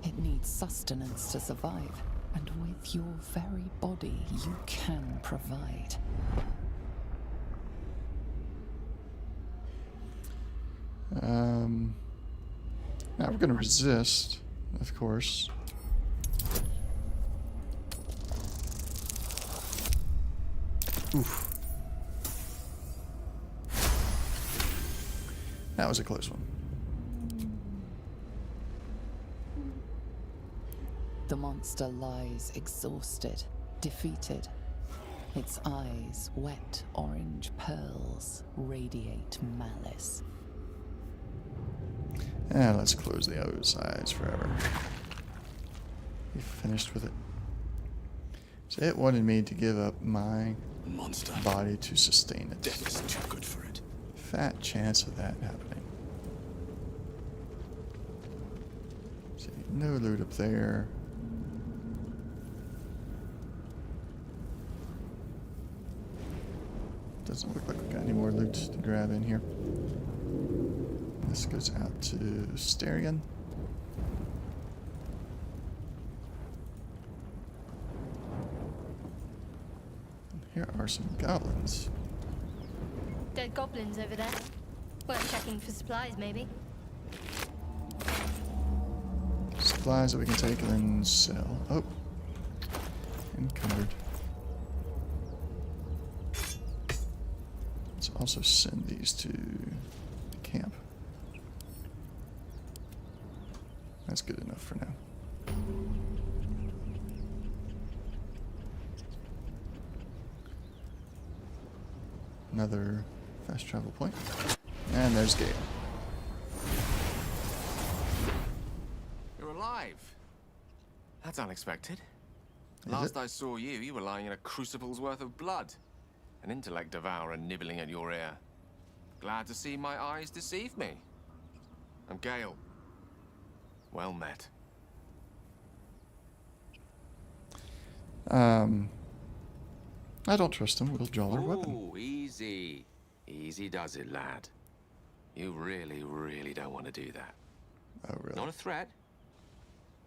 It needs sustenance to survive, and with your very body you can provide. Now we're going to resist, of course. Oof. That was a close one. The monster lies exhausted, defeated. Its eyes, wet orange pearls, radiate malice. And let's close those eyes forever. We finished with it. So it wanted me to give up my Monster. body to sustain it. Death is too good for it. Fat chance of that happening. See, no loot up there. Doesn't look like we got any more loot to grab in here. This goes out to Styrian. Here are some goblins. Dead goblins over there. Worth checking for supplies, maybe. Supplies that we can take and then sell. Oh. Encumbered. Let's also send these to the camp. That's good enough for now. Another fast travel point. And there's Gale. You're alive. That's unexpected. Is Last it? I saw you, you were lying in a crucible's worth of blood. An intellect devourer nibbling at your ear. Glad to see my eyes deceive me. I'm Gale. Well met. I don't trust him. We'll draw our weapon. Ooh, easy. Easy does it, lad. You really, really don't want to do that. Oh, really? Not a threat.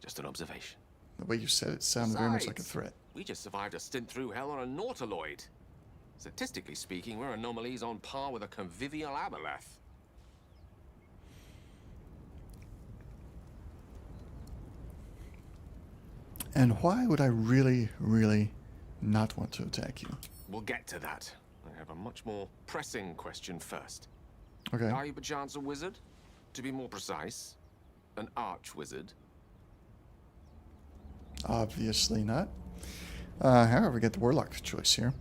Just an observation. The way you said it sounded very much like a Besides, threat. We just survived a stint through hell on a nautiloid. Statistically speaking, we're anomalies on par with a convivial aboleth. And why would I really, really not want to attack you? We'll get to that. I have a much more pressing question first. Okay. Are you perchance a wizard? To be more precise, an arch-wizard? Obviously not. However, get the warlock choice here.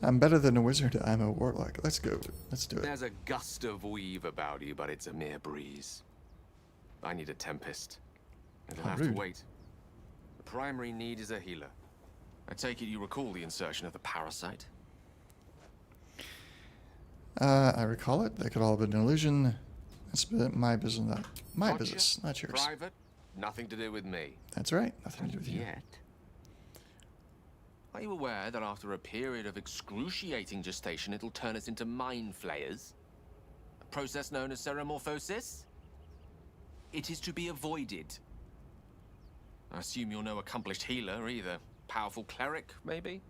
I'm better than a wizard. I'm a warlock. Let's go. Let's do it. There's a gust of weave about you, but it's a mere breeze. I need a tempest. It'll How have rude. to wait. The primary need is a healer. I take it you recall the insertion of the parasite? I recall it. That could all have been an illusion. That's my business, not my Gotcha. business, not yours. Private, nothing to do with me. That's right. Nothing to do with you. Yet. Are you aware that after a period of excruciating gestation, it'll turn us into mind flayers? A process known as ceremorphosis? It is to be avoided. I assume you're no accomplished healer either. Powerful cleric, maybe?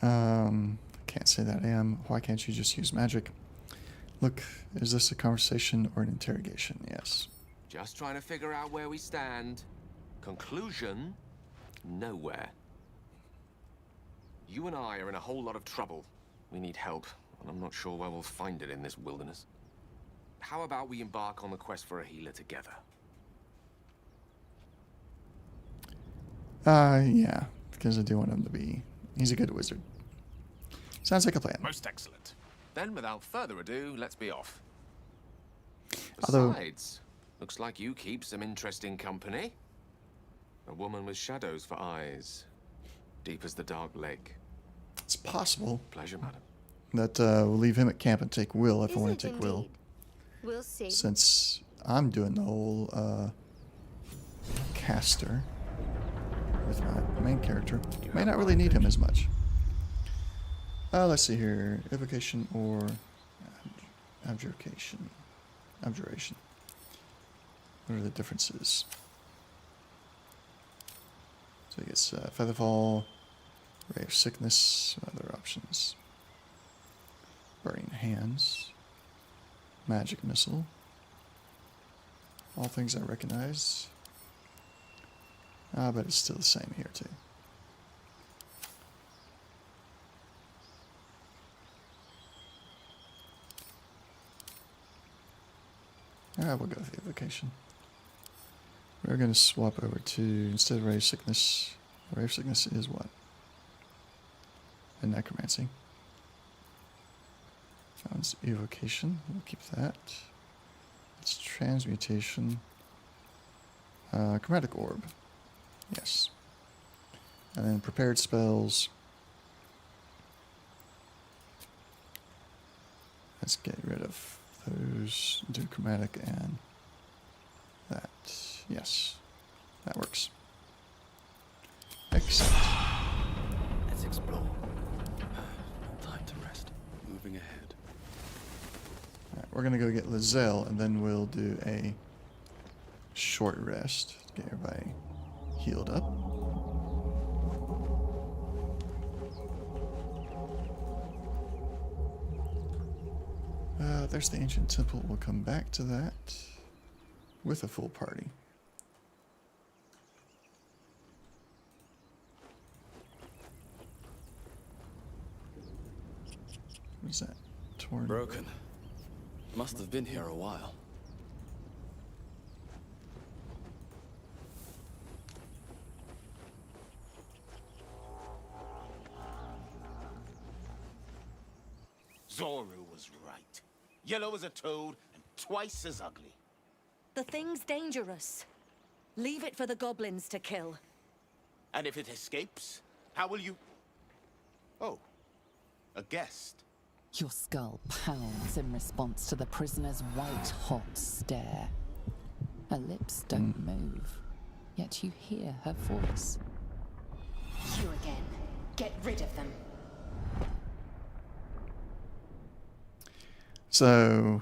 Can't say that I am. Why can't you just use magic? Look, is this a conversation or an interrogation? Yes. Just trying to figure out where we stand. Conclusion? Nowhere. You and I are in a whole lot of trouble. We need help, and I'm not sure where we'll find it in this wilderness. How about we embark on the quest for a healer together? Yeah, because I do want him to be... He's a good wizard. Sounds like a plan. Most excellent. Then, without further ado, let's be off. Although- Besides, looks like you keep some interesting company. A woman with shadows for eyes, deep as the dark lake. It's possible Pleasure, madam. that we'll leave him at camp and take Will if I Is want it to take Will. indeed? We'll see. Since I'm doing the whole caster with my main character. May not really need him as much. Let's see here. Evocation or abjuration. Abjuration. What are the differences? So he gets Featherfall, Ray of Sickness, other options. Burning Hands, Magic Missile. All things I recognize. But it's still the same here too. We'll go with the evocation. We're going to swap over to, instead of Ray of Sickness, Ray of Sickness is what? A Necromancy. That one's Evocation, we'll keep that. It's Transmutation. Chromatic Orb. Yes. And then Prepared Spells. Let's get rid of those. Do Chromatic and that. Yes. That works. Excellent. Let's explore. Time to rest. Moving ahead. Alright, we're gonna go get Lizelle and then we'll do a short rest to get everybody healed up. There's the ancient temple. We'll come back to that with a full party. What is that? Torn. Broken. Must have been here a while. Zoru was right. Yellow as a toad and twice as ugly. The thing's dangerous. Leave it for the goblins to kill. And if it escapes, how will you... Oh, a guest. Your skull pounds in response to the prisoner's white-hot stare. Her lips don't move, yet you hear her voice. You again. Get rid of them. So,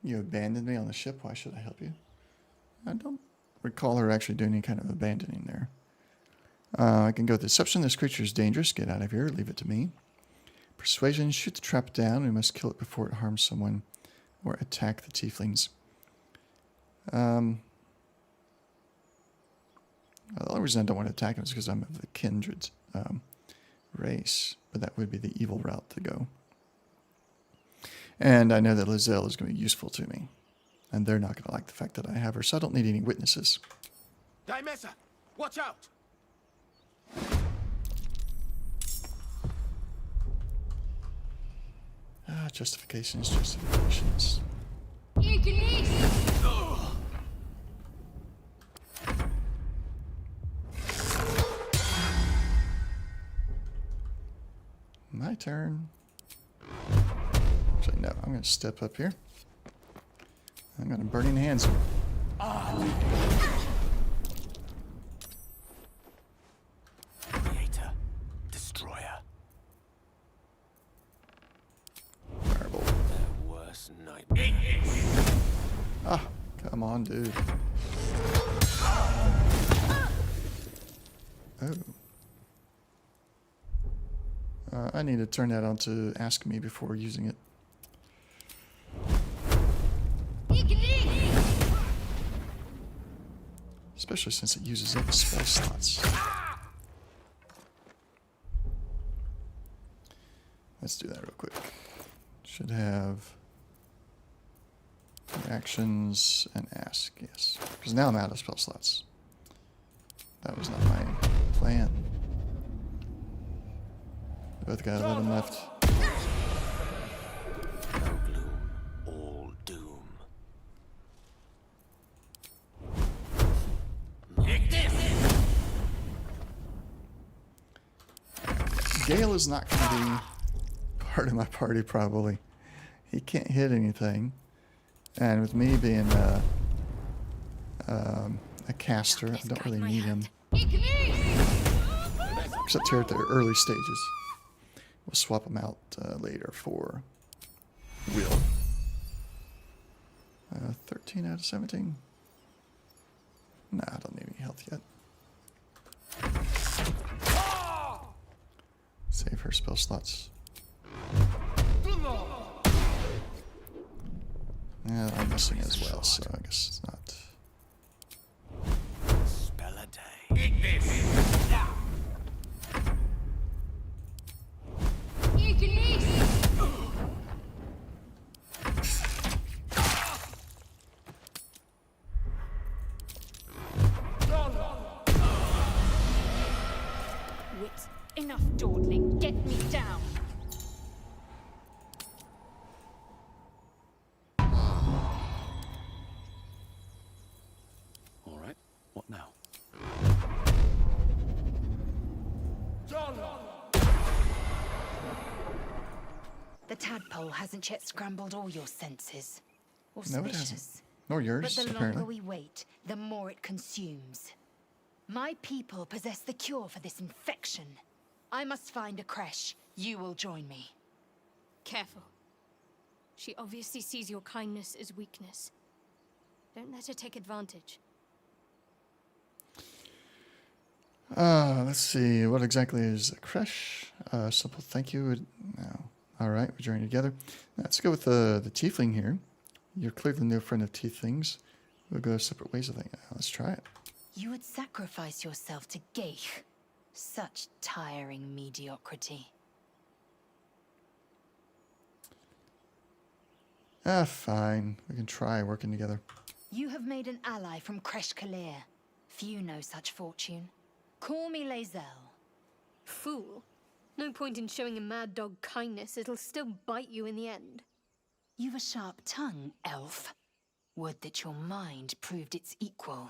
you abandoned me on the ship. Why should I help you? I don't recall her actually doing any kind of abandoning there. I can go with Deception. This creature is dangerous. Get out of here. Leave it to me. Persuasion. Shoot the trap down. We must kill it before it harms someone or attack the tieflings. The only reason I don't want to attack him is because I'm of the kindred race. But that would be the evil route to go. And I know that Lizelle is going to be useful to me. And they're not going to like the fact that I have her, so I don't need any witnesses. Dimesa, watch out! Justifications, justifications. My turn. Actually, no, I'm going to step up here. I'm going to Burning Hands him. Ah, come on, dude. Oh. I need to turn that on to ask me before using it. Especially since it uses up the spell slots. Let's do that real quick. Should have actions and ask, yes. Because now I'm out of spell slots. That was not my plan. Both got 11 left. No gloom, all doom. Gale is not going to be part of my party, probably. He can't hit anything. And with me being a caster, I don't really need him. Except here at the early stages. We'll swap him out later for Will. 13 out of 17. Nah, I don't need any health yet. Save her spell slots. Yeah, I'm missing as well, so I guess it's not. Spell a day. Wit, enough dawdling. Get me down. All right, what now? The tadpole hasn't yet scrambled all your senses. No, it hasn't. Nor yours, But the apparently. longer we wait, the more it consumes. My people possess the cure for this infection. I must find a creche. You will join me. Careful. She obviously sees your kindness as weakness. Don't let her take advantage. Let's see. What exactly is a creche? Simple thank you. No. All right, we're joining together. Let's go with the tiefling here. You're clearly no friend of tieflings. We'll go separate ways, I think. Let's try it. You would sacrifice yourself to Geich. Such tiring mediocrity. Fine. We can try working together. You have made an ally from Kresh Kalir. Few know such fortune. Call me Lae'zel. Fool. No point in showing a mad dog kindness. It'll still bite you in the end. You've a sharp tongue, elf. Would that your mind proved its equal.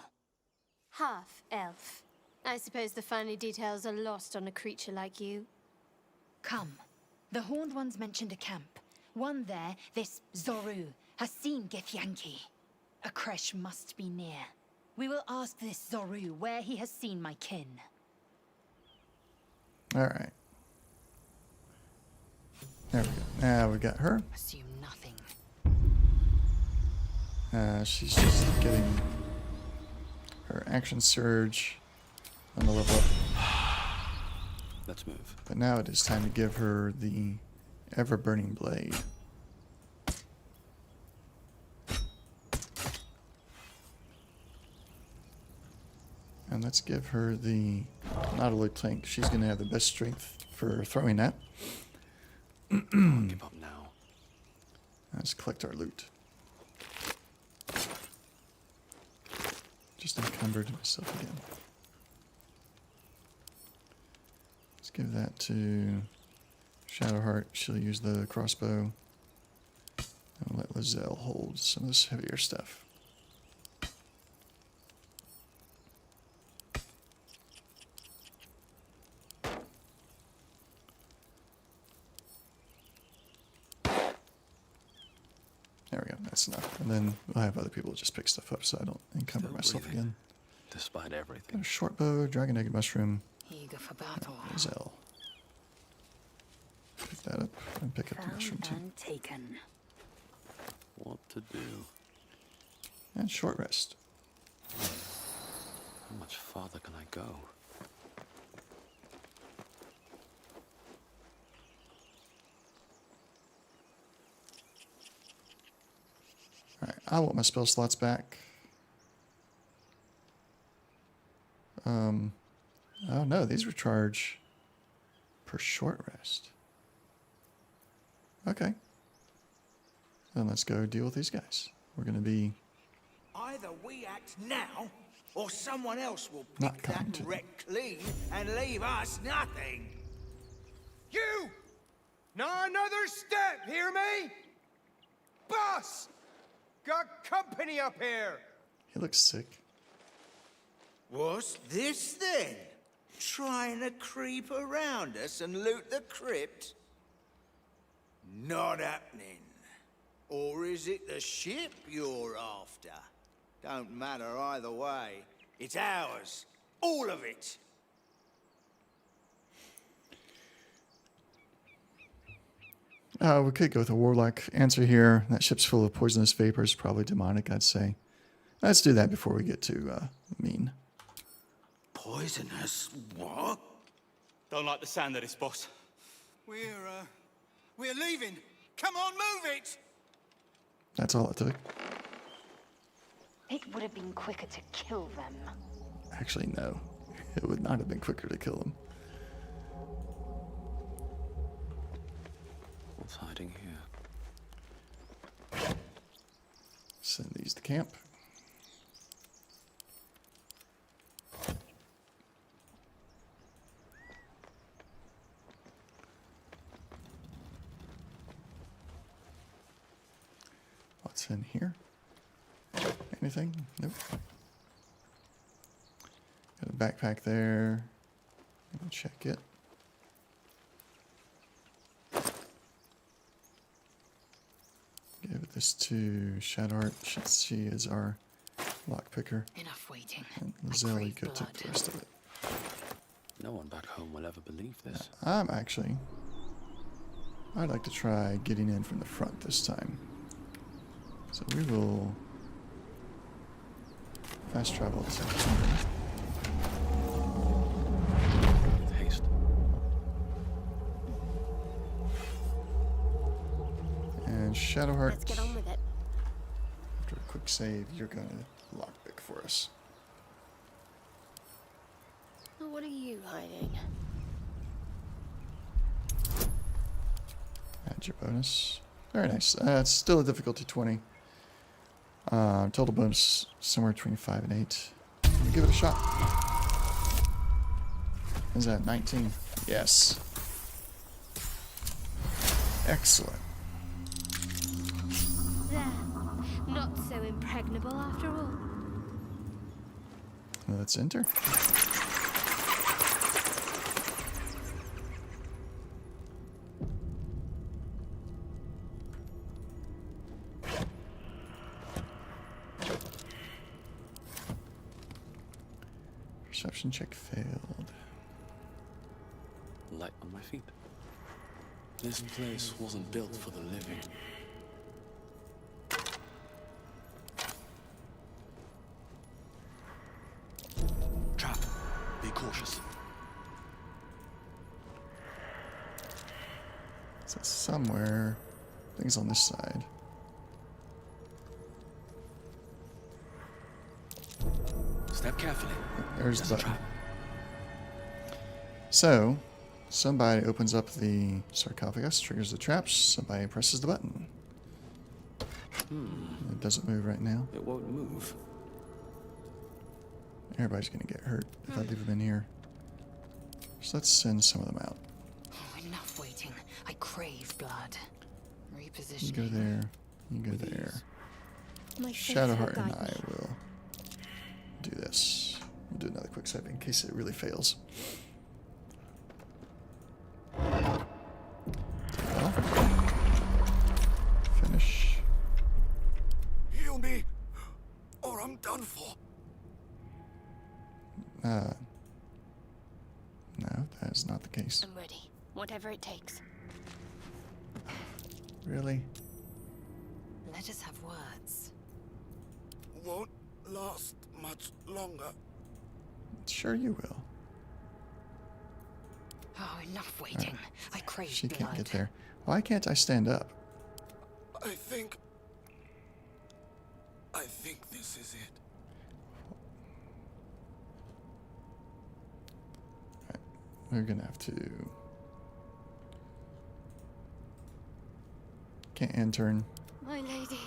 Half elf. I suppose the finer details are lost on a creature like you. Come. The Horned Ones mentioned a camp. One there, this Zoru, has seen Githyanki. A creche must be near. We will ask this Zoru where he has seen my kin. All right. There we go. Now we got her. Assume nothing. She's just getting her action surge on the level up. Let's move. But now it is time to give her the ever-burning blade. And let's give her the Nautilus plank. She's going to have the best strength for throwing that. Give up now. Let's collect our loot. Just encumbered myself again. Let's give that to Shadowheart. She'll use the crossbow. And let Lae'zel hold some of this heavier stuff. There we go, that's enough. And then we'll have other people just pick stuff up so I don't encumber Still myself breathing, again. Despite Got everything. a short bow, dragon egg mushroom, Eager for battle. Lae'zel. Pick that up and pick up the mushroom too. And taken. What to do? And short rest. How much farther can I go? Alright, I want my spell slots back. Oh no, these recharge per short rest. Okay. Then let's go deal with these guys. We're gonna be Either we act now, or someone else will Not pick that coming to them. wreck clean and leave us nothing. You! Not another step, hear me? Boss! Got company up here! he looks sick. What's this then? Trying to creep around us and loot the crypt? Not happening. Or is it the ship you're after? Don't matter either way. It's ours. All of it. We could go with a Warlock answer here. That ship's full of poisonous vapors, probably demonic, I'd say. Let's do that before we get to mean. Poisonous? What? Don't like the sound of this, boss. We're leaving. Come on, move it! That's all it took. It would have been quicker to kill them. Actually, no. It would not have been quicker to kill them. What's hiding here? Send these to camp. What's in here? Anything? Nope. Got a backpack there. Let me check it. Give this to Shadart. She is our lockpicker. Enough waiting. And I Zelly crave could take the blood. rest of it. No one back home will ever believe this. I'd like to try getting in from the front this time. So we will fast travel to September. With haste. And Shadowheart, Let's get on with it. after a quick save, you're going to lockpick for us. Oh, what are you hiding? Add your bonus. Very nice. It's still a difficulty 20. Total bonus somewhere between 5 and 8. We'll give it a shot. Is that 19? Yes. Excellent. There. Not so impregnable after all. Let's enter. Perception check failed. Light on my feet. This place wasn't built for the living. Trap. Be cautious. So somewhere, things on this side. Step carefully. There's There's the a button. trap. So, somebody opens up the sarcophagus, triggers the traps, somebody presses the button. It doesn't move right now. It won't move. Everybody's gonna get hurt if I leave them in here. So let's send some of them out. Oh, enough waiting. I crave blood. You Repositioning. go there, you go there. My faithful Shadowheart and guide I me. will do this. We'll do another quick save in case it really fails. Well, finish. Heal me, or I'm done for. No, that is not the case. I'm ready. Whatever it takes. Really? Let us have words. Won't last much longer. Sure you will. Oh, enough waiting. I crave She blood. can't get there. Why can't I stand up? I think this is it. Right. We're gonna have to... Can't turn. My lady.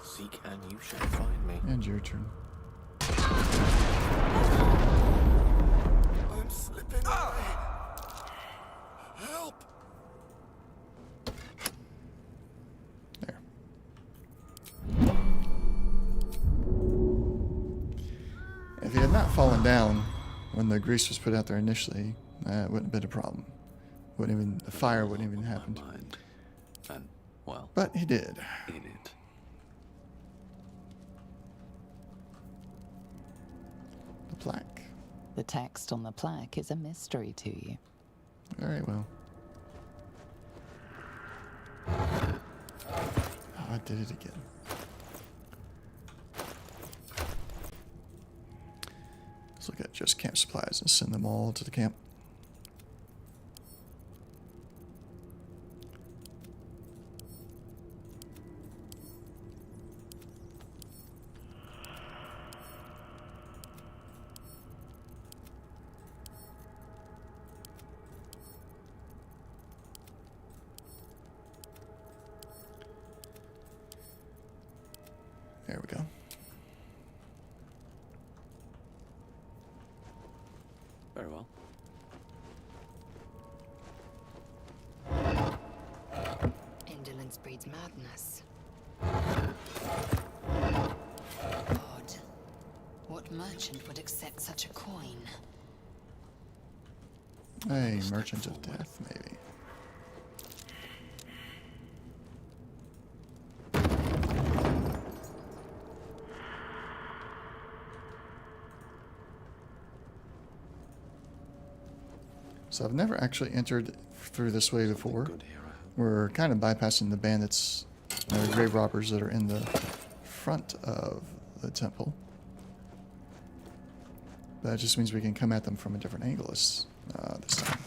Seek and you shall find me. And your turn. I'm slipping away. Help! There. If he had not fallen down when the grease was put out there initially, that wouldn't have been a problem. Wouldn't even, the fire wouldn't even happened. And, well, But he did. in it. The plaque. The text on the plaque is a mystery to you. Very well. Oh, I did it again. Let's look at just camp supplies and send them all to the camp. There we go. Very well. Indolence breeds madness. Odd. What merchant would accept such a coin? Hey, Merchant of Death, maybe. So I've never actually entered through this way before. We're kind of bypassing the bandits, grave robbers that are in the front of the temple. That just means we can come at them from a different angle this time.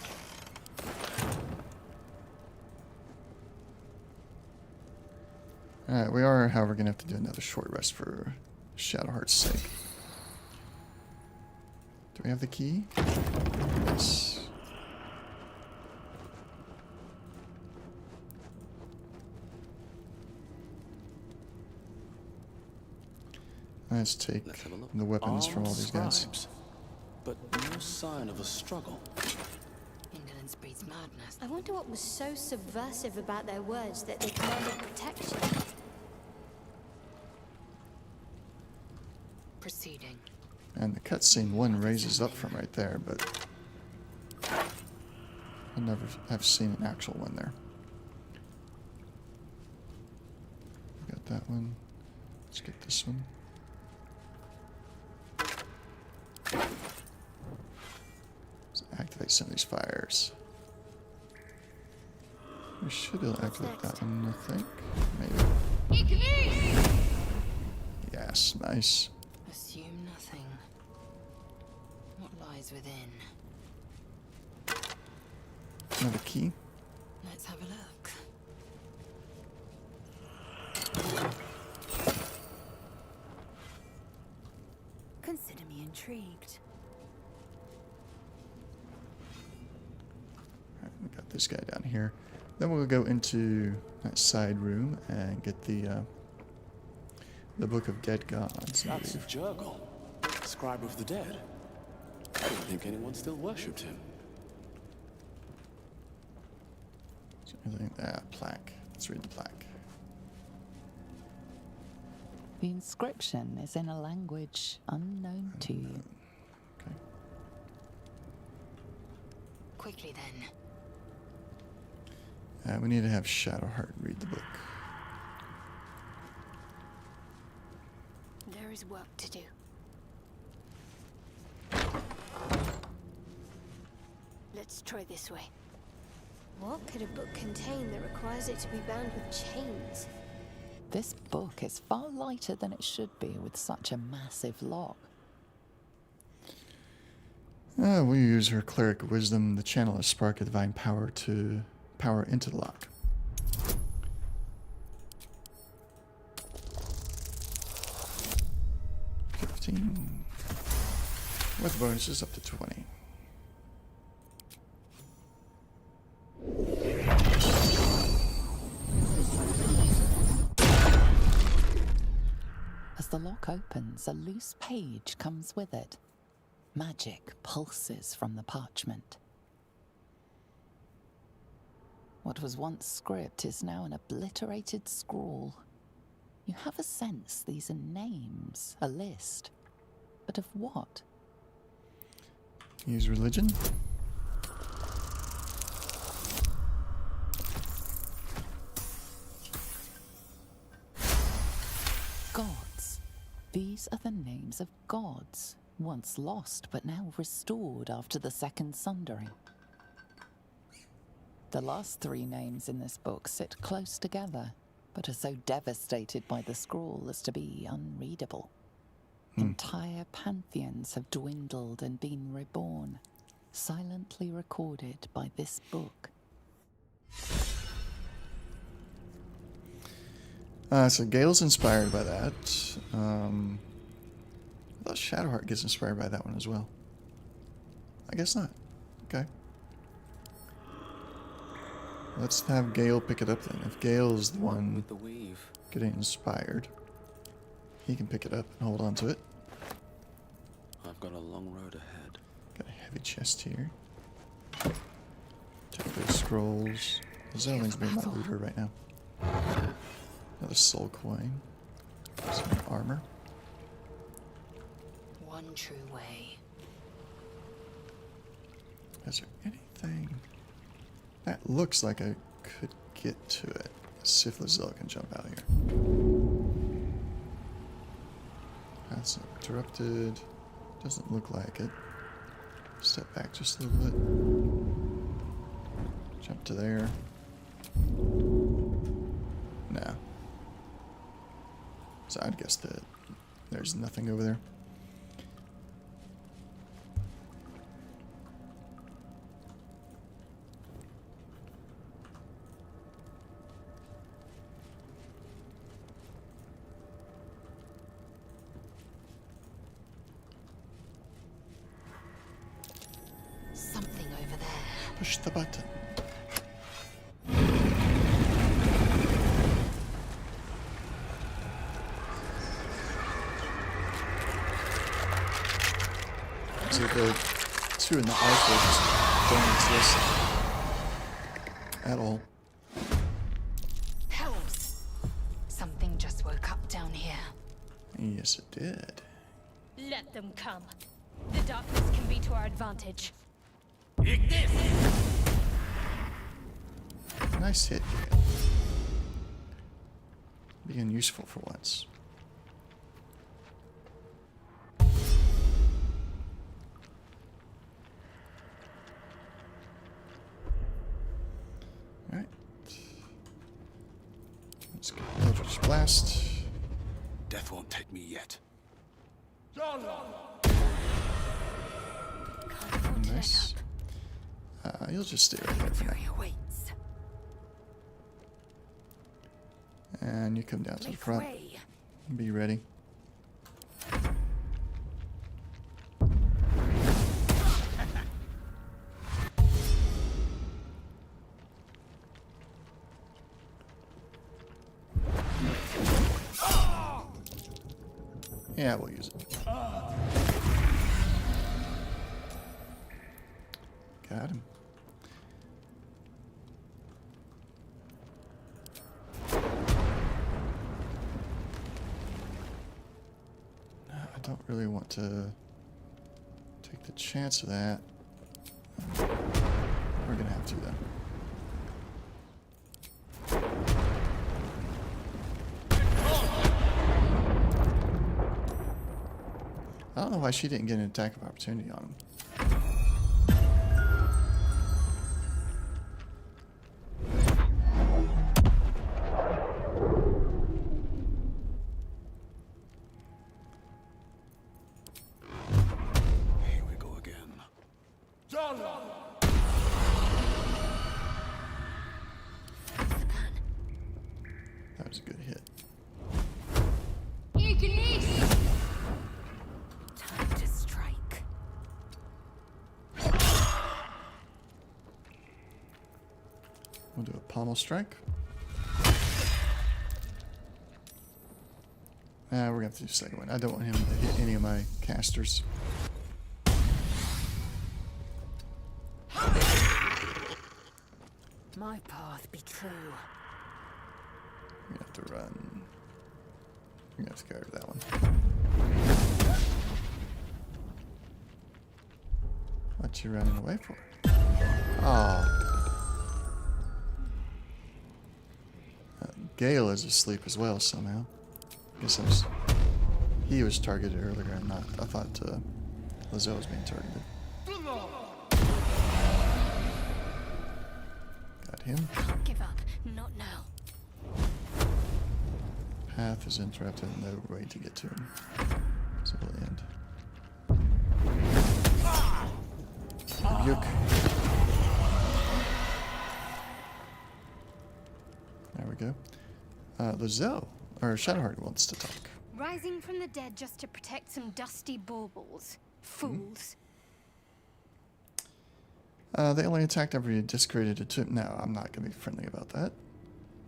Alright, we are, however, going to have to do another short rest for Shadowheart's sake. Do we have the key? Yes. Let's take the weapons from all these guys. Scribes, but no sign of a struggle. Indolence breeds madness. I wonder what was so subversive about their words that they commanded protection. Proceeding. And the cutscene one raises up from right there, but I never have seen an actual one there. Got that one. Let's get this one. Let's activate some of these fires. We should be able to activate that one, I think. Maybe. Yes, nice. Assume nothing. What lies within? Another key. Let's have a look. Consider me intrigued. Alright, we got this guy down here. Then we'll go into that side room and get the Book of Dead Gods, I That's believe. Jurgle, scribe of the dead. I don't think anyone still worshipped him. Plaque. Let's read the plaque. The inscription is in a language unknown to you. Okay. Quickly then. We need to have Shadowheart read the book. There is work to do. Let's try this way. What could a book contain that requires it to be bound with chains? This book is far lighter than it should be with such a massive lock. We use her cleric wisdom to channel a spark of divine power to power into the lock. With bonuses up to 20. As the lock opens, a loose page comes with it. Magic pulses from the parchment. What was once script is now an obliterated scrawl. You have a sense these are names, a list. But of what? Use religion. Gods. These are the names of gods, once lost but now restored after the Second Sundering. The last three names in this book sit close together, but are so devastated by the scroll as to be unreadable. Entire pantheons have dwindled and been reborn, silently recorded by this book. So Gale's inspired by that. I thought Shadowheart gets inspired by that one as well. I guess not. Okay. Let's have Gale pick it up then. If Gale is the one with the weave getting inspired, he can pick it up and hold on to it. I've got a long road ahead. Got a heavy chest here. Take those scrolls. The Zelling's being my looter right now. Another soul coin. Some armor. One true way. Is there anything that looks like I could get to it? Let's see if Lizelle can jump out here. That's interrupted. Doesn't look like it. Step back just a little bit. Jump to there. No. So I'd guess that there's nothing over there. Something over there. Push the button. So the two in the archway just don't exist at all. Helms! Something just woke up down here. Yes, it did. Let them come. The darkness can be to our advantage. Nice hit, Gale. Being useful for once. Alright. Let's get Eldritch Blast. Death won't take me yet. Nice. You'll just stay right there for now. Awaits. And you come down to the front. Be ready. Yeah, we'll use it. Got him. I don't really want to take the chance of that. We're gonna have to then. I don't know why she didn't get an attack of opportunity on him. That was a good hit. Time to strike. We'll do a pommel strike. We're gonna have to do the second one. I don't want him to hit any of my casters. My path be true. We're gonna have to run. We're gonna have to go over that one. What you running away for? Oh. Gale is asleep as well somehow. I guess he was targeted earlier and not. I thought Lizelle was being targeted. Got him. Can't give up. Not now. Path is interrupted. No way to get to him. So we'll end. Rebuke. There we go. Lizelle, or Shadowheart wants to talk. Rising from the dead just to protect some dusty baubles. Fools. They only attacked after you discredited a tomb. No, I'm not going to be friendly about that.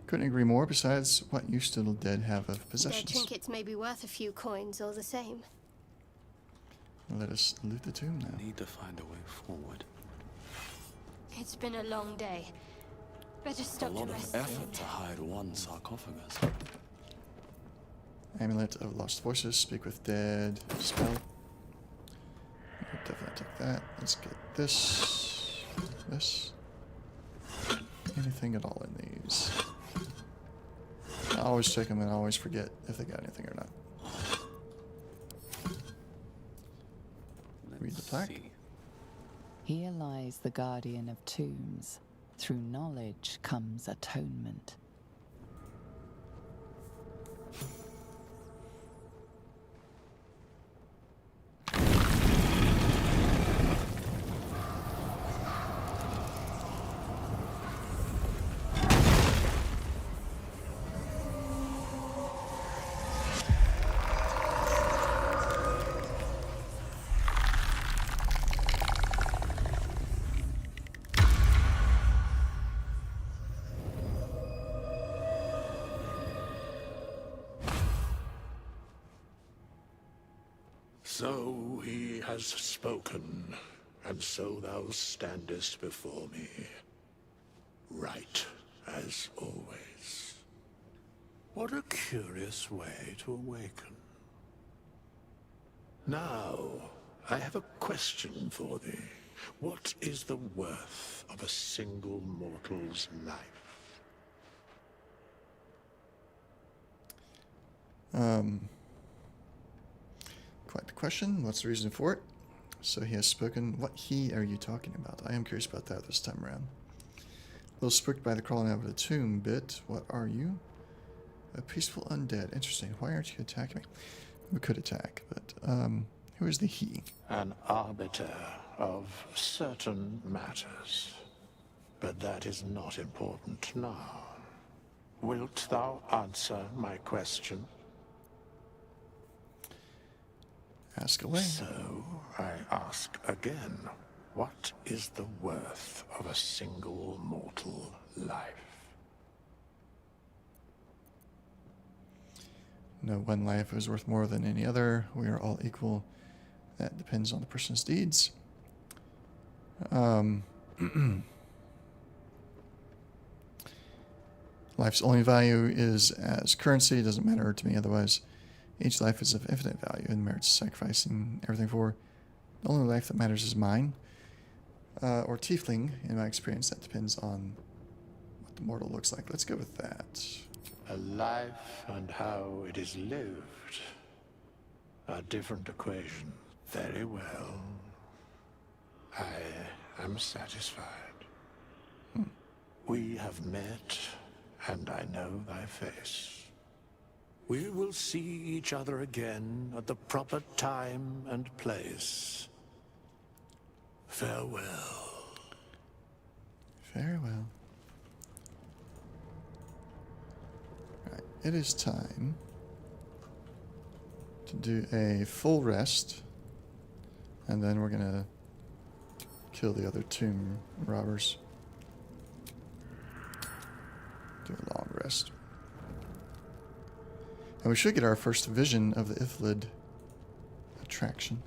Couldn't agree more. Besides, what use do the dead have of Their possessions? trinkets may be worth a few coins all the same. Let us loot the tomb now. Need to find a way forward. It's been a long day. Better A stop lot to of rest effort soon. to hide one sarcophagus. Amulet of Lost Voices. Speak with dead. Spell. We'll definitely take that. Let's get this. This. Anything at all in these. I always check them and I always forget if they got anything or not. Read the plaque. See. Here lies the guardian of tombs. Through knowledge comes atonement. So he has spoken, and so thou standest before me. Right, as always. What a curious way to awaken. Now, I have a question for thee. What is the worth of a single mortal's life? Quite the question. What's the reason for it? So he has spoken. What he are you talking about? I am curious about that this time around. A little spooked by the crawling out of the tomb bit. What are you? A peaceful undead. Interesting. Why aren't you attacking me? We could attack, but who is the he? An arbiter of certain matters. But that is not important now. Wilt thou answer my question? Ask away. So, I ask again, what is the worth of a single mortal life? No one life is worth more than any other. We are all equal. That depends on the person's deeds. Life's only value is as currency. It doesn't matter to me otherwise. Each life is of infinite value and merits sacrificing everything for. The only life that matters is mine. Or tiefling, in my experience. That depends on what the mortal looks like. Let's go with that. A life and how it is lived are different equations. Very well. I am satisfied. We have met, and I know thy face. We will see each other again at the proper time and place. Farewell. Farewell. Alright, it is time to do a full rest. And then we're gonna kill the other tomb robbers. Do a long rest. And we should get our first vision of the Ithlid attraction.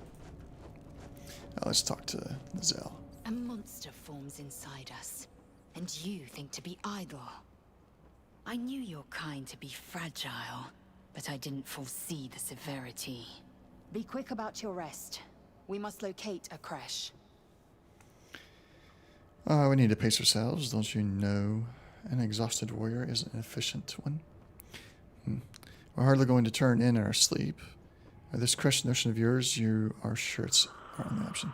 Now let's talk to Zell. A monster forms inside us, and you think to be idle. I knew your kind to be fragile, but I didn't foresee the severity. Be quick about your rest. We must locate a crash. We need to pace ourselves. Don't you know an exhausted warrior is an efficient one? We're hardly going to turn in our sleep. This crushed notion of yours, you are sure it's our only option.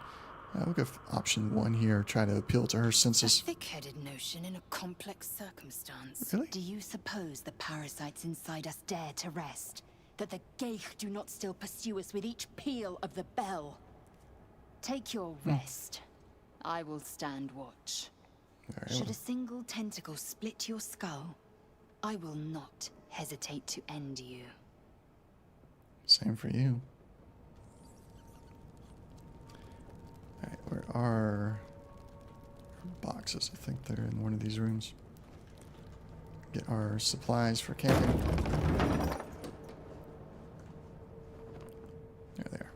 We'll go for option 1 here. Try to appeal to her senses. A thick-headed notion in a complex circumstance. Really? Do you suppose the parasites inside us dare to rest? That the Geich do not still pursue us with each peal of the bell? Take your rest. I will stand watch. Should a single tentacle split your skull, I will not hesitate to end you. Same for you. Alright, where are our boxes? I think they're in one of these rooms. Get our supplies for camping. There they are.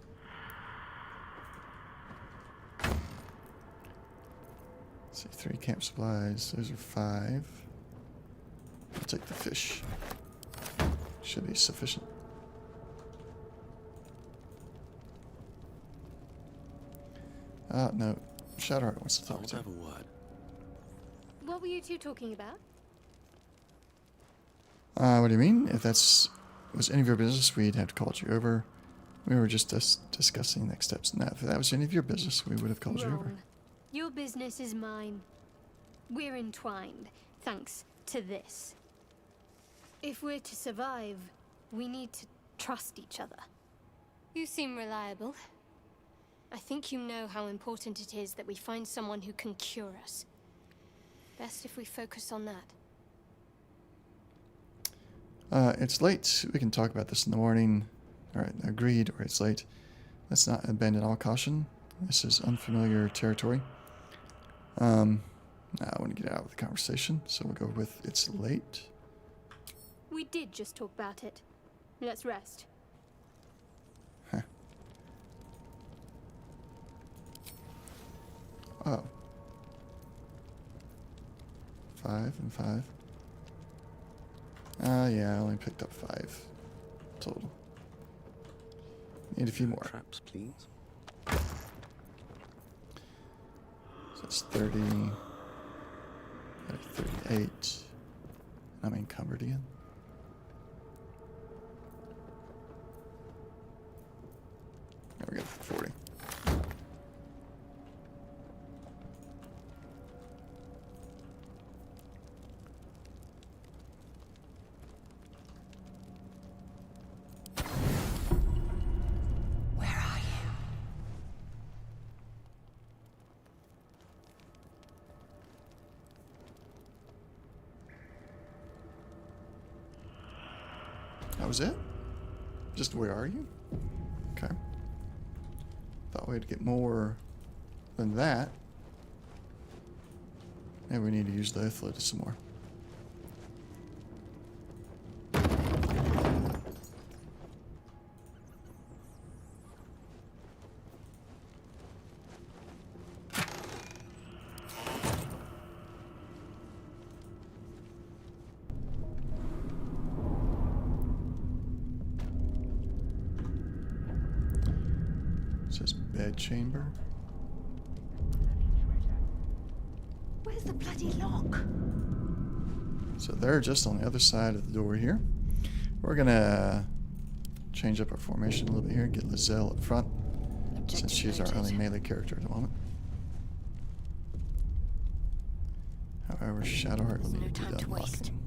Let's see, 3 camp supplies. Those are 5. I'll take the fish. Should be sufficient. No. Shadowheart wants to talk to Have a word. What were you two talking about? What do you mean? If that's was any of your business, we'd have called you over. We were just discussing next steps. Now, if that was any of your business, we would have called you over. Wrong. Your business is mine. We're entwined, thanks to this. If we're to survive, we need to trust each other. You seem reliable. I think you know how important it is that we find someone who can cure us. Best if we focus on that. It's late. We can talk about this in the morning. Alright, agreed, or it's late. Let's not abandon all caution. This is unfamiliar territory. I want to get out of the conversation, so we'll go with it's late. We did just talk about it. Let's rest. Oh. 5 and 5. Yeah, I only picked up 5 total. Need a few more. Traps, please. So it's 30. 38. I'm encumbered again. There we go, 40. That was it? Just where are you? Okay. Thought we'd get more than that. Maybe we need to use the Ithlid some more. It says bed chamber. Where's the bloody lock? So they're just on the other side of the door here. We're gonna change up our formation a little bit here. Get Lizelle up front, since she's our only melee character at the moment. However, Shadowheart will need to be done locking.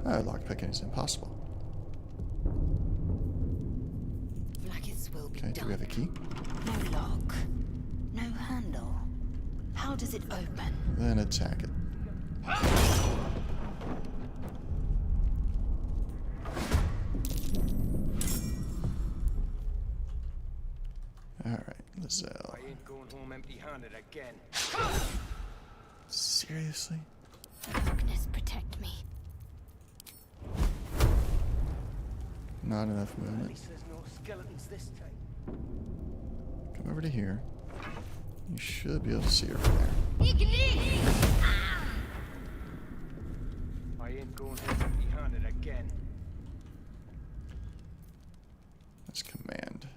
Lockpicking is impossible. Like its will be Okay, do we have a key? No lock. No handle. How does it open? Then attack it. Alright, Lizelle. I ain't going home empty-handed again. Seriously? Darkness, protect me. Not enough At movement. least there's no skeletons this time. Come over to here. You should be able to see her from there. I ain't going home empty-handed again. That's command.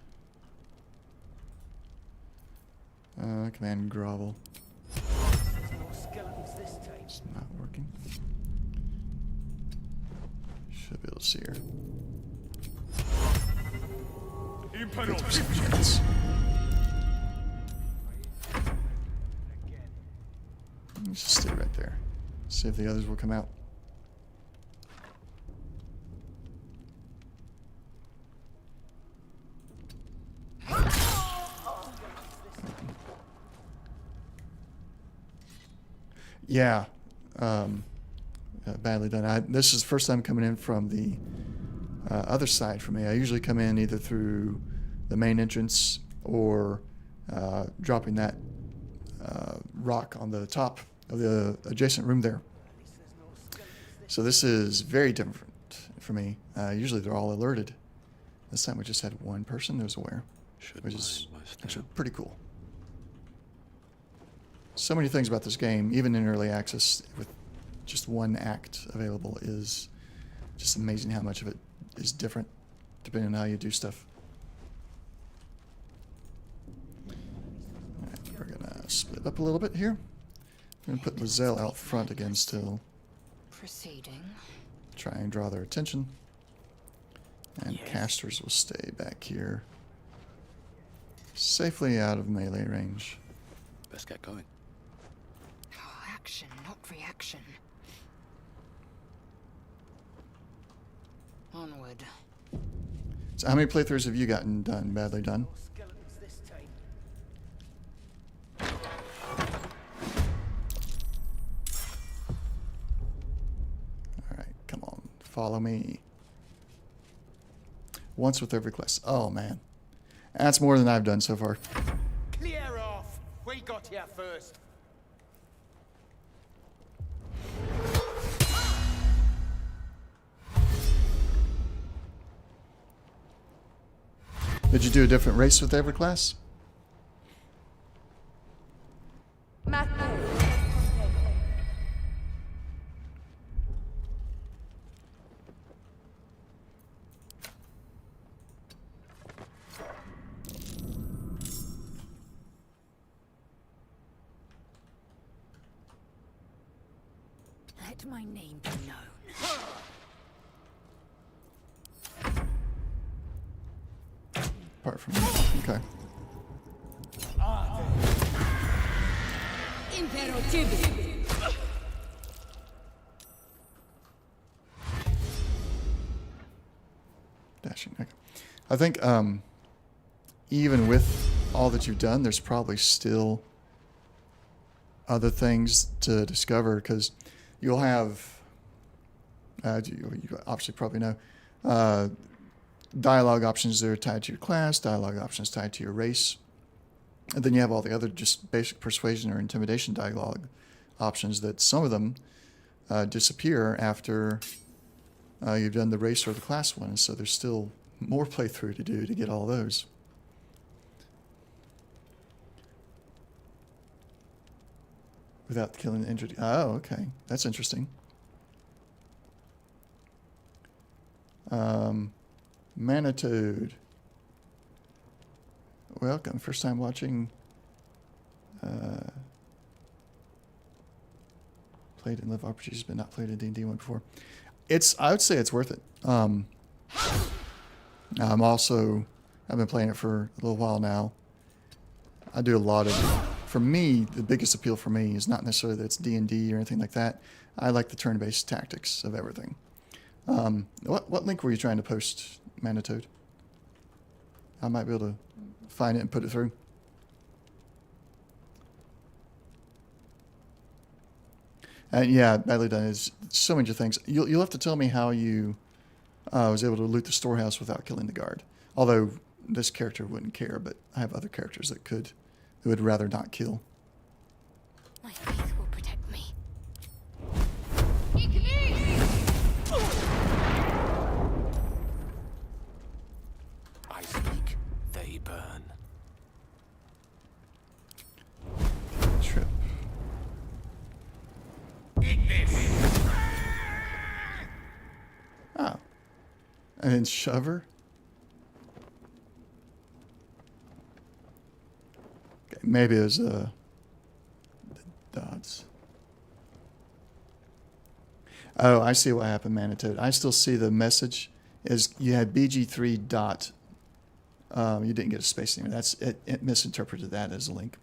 Command grovel. There's no skeletons this time. It's not working. Should be able to see her. 50% chance. You just stay right there. See if the others will come out. Yeah, badly done. This is the first time coming in from the other side for me. I usually come in either through the main entrance or dropping that rock on the top of the adjacent room there. So this is very different for me. Usually they're all alerted. This time we just had one person that was aware, which is actually pretty cool. So many things about this game, even in early access, with just one act available, is just amazing how much of it is different depending on how you do stuff. Alright, we're gonna split up a little bit here. I'm gonna put Lizelle out front again still. Proceeding. Try and draw their attention. And casters will stay back here. Safely out of melee range. Best get going. Oh, action, not reaction. Onward. So how many playthroughs have you gotten done, badly done? Skeletons this time. Alright, come on. Follow me. Once with every quest. Oh, man. That's more than I've done so far. Clear off! We got here first. Did you do a different race with every class? Let my name be known. Apart from okay. Dashing. Okay. I think even with all that you've done, there's probably still other things to discover, because you'll have you obviously probably know dialogue options that are tied to your class, dialogue options tied to your race, and then you have all the other just basic persuasion or intimidation dialogue options that some of them disappear after you've done the race or the class one, and so there's still more playthrough to do to get all those. Without killing the injured. Oh, okay. That's interesting. Manitoad. Welcome. First time watching. Played in Live RPGs, but not played a D&D one before. I would say it's worth it. I've been playing it for a little while now. I do a lot of, for me, the biggest appeal for me is not necessarily that it's D&D or anything like that. I like the turn-based tactics of everything. What link were you trying to post, Manitoad? I might be able to find it and put it through. And yeah, badly done. Is so many things. You'll have to tell me how you was able to loot the storehouse without killing the guard. Although this character wouldn't care, but I have other characters that could, who would rather not kill. My faith will protect me. I speak, they burn. Trip. Oh. And then shove her? Okay, maybe it was the dots. Oh, I see what happened, Manitoad. I still see the message is you had BG3 dot. You didn't get a space name. That's it misinterpreted that as a link.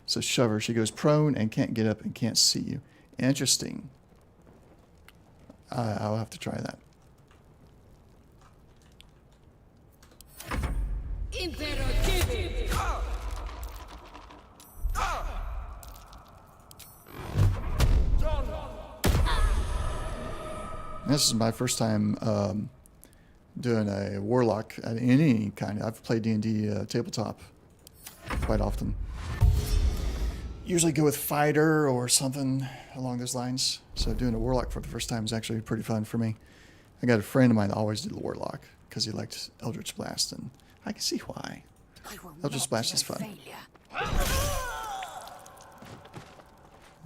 So shove her. She goes prone and can't get up and can't see you. Interesting. I'll have to try that. This is my first time doing a Warlock at any kind. I've played D&D tabletop quite often. Usually go with Fighter or something along those lines. So doing a Warlock for the first time is actually pretty fun for me. I got a friend of mine that always did the Warlock because he liked Eldritch Blast, and I can see why. Eldritch Blast is fun.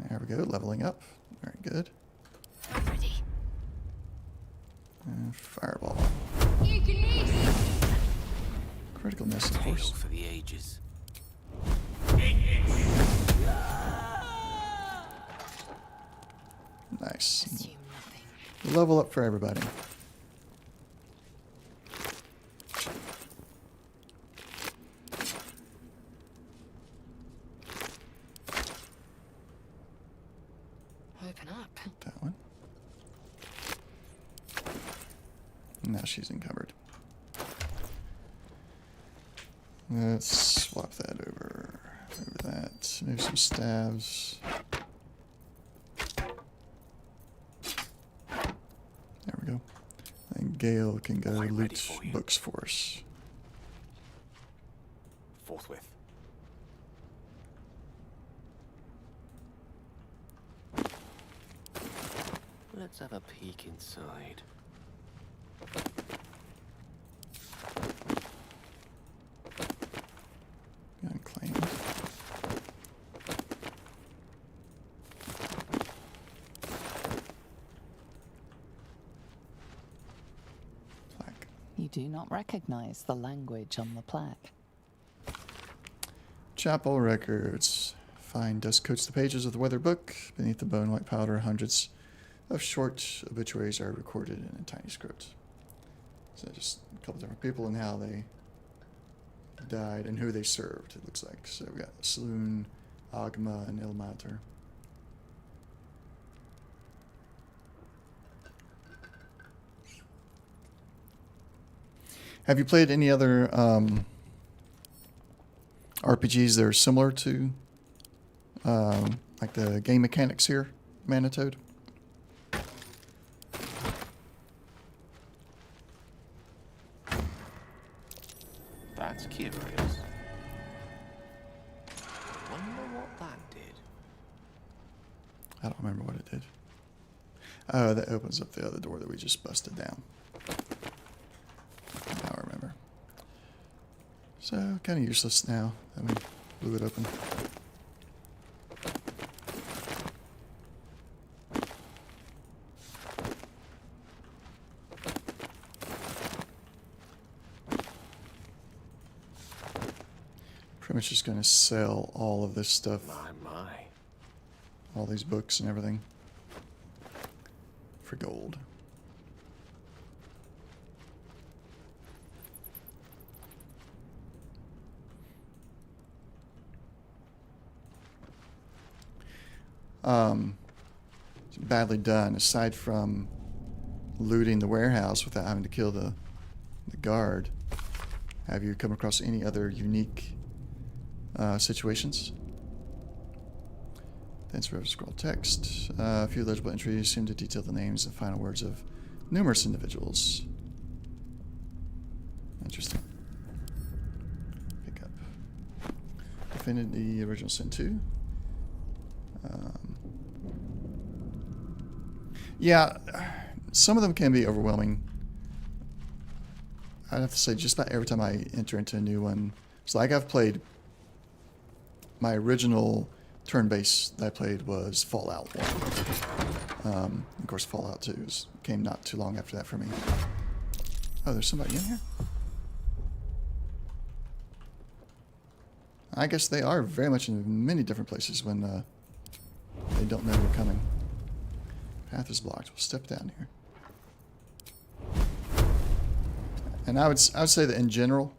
There we go, leveling up. Very good. And fireball. Critical miss, of course. For the ages. Nice. Level up for everybody. Open up. That one. Now she's encumbered. Let's swap that over that. Maybe some staves. There we go. And Gale can go loot books for us. Forthwith. Let's have a peek inside. Unclaimed. Plaque. You do not recognize the language on the plaque. Chapel records. Fine dust coats the pages of the weather book. Beneath the bone white powder, hundreds of short obituaries are recorded in a tiny script. So just a couple different people and how they died and who they served, it looks like. So we got Saloon, Agma, and Ilmater. Have you played any other RPGs that are similar to like the game mechanics here, Manitoad? That's curious. Wonder what that did. I don't remember what it did. Oh, that opens up the other door that we just busted down. Now I remember. So, kind of useless now that we blew it open. Pretty much just going to sell all of this stuff. My. All these books and everything. For gold. It's badly done. Aside from looting the warehouse without having to kill the guard, have you come across any other unique situations? Thanks for scroll text. A few legible entries seem to detail the names and final words of numerous individuals. Interesting. Pick up. Defended the original sin 2. Yeah, some of them can be overwhelming. I'd have to say just about every time I enter into a new one. It's like I've played my original turn-based that I played was Fallout 1. Of course, Fallout 2 came not too long after that for me. Oh, there's somebody in here? I guess they are very much in many different places when they don't know we're coming. Path is blocked. We'll step down here. And I would say that in general,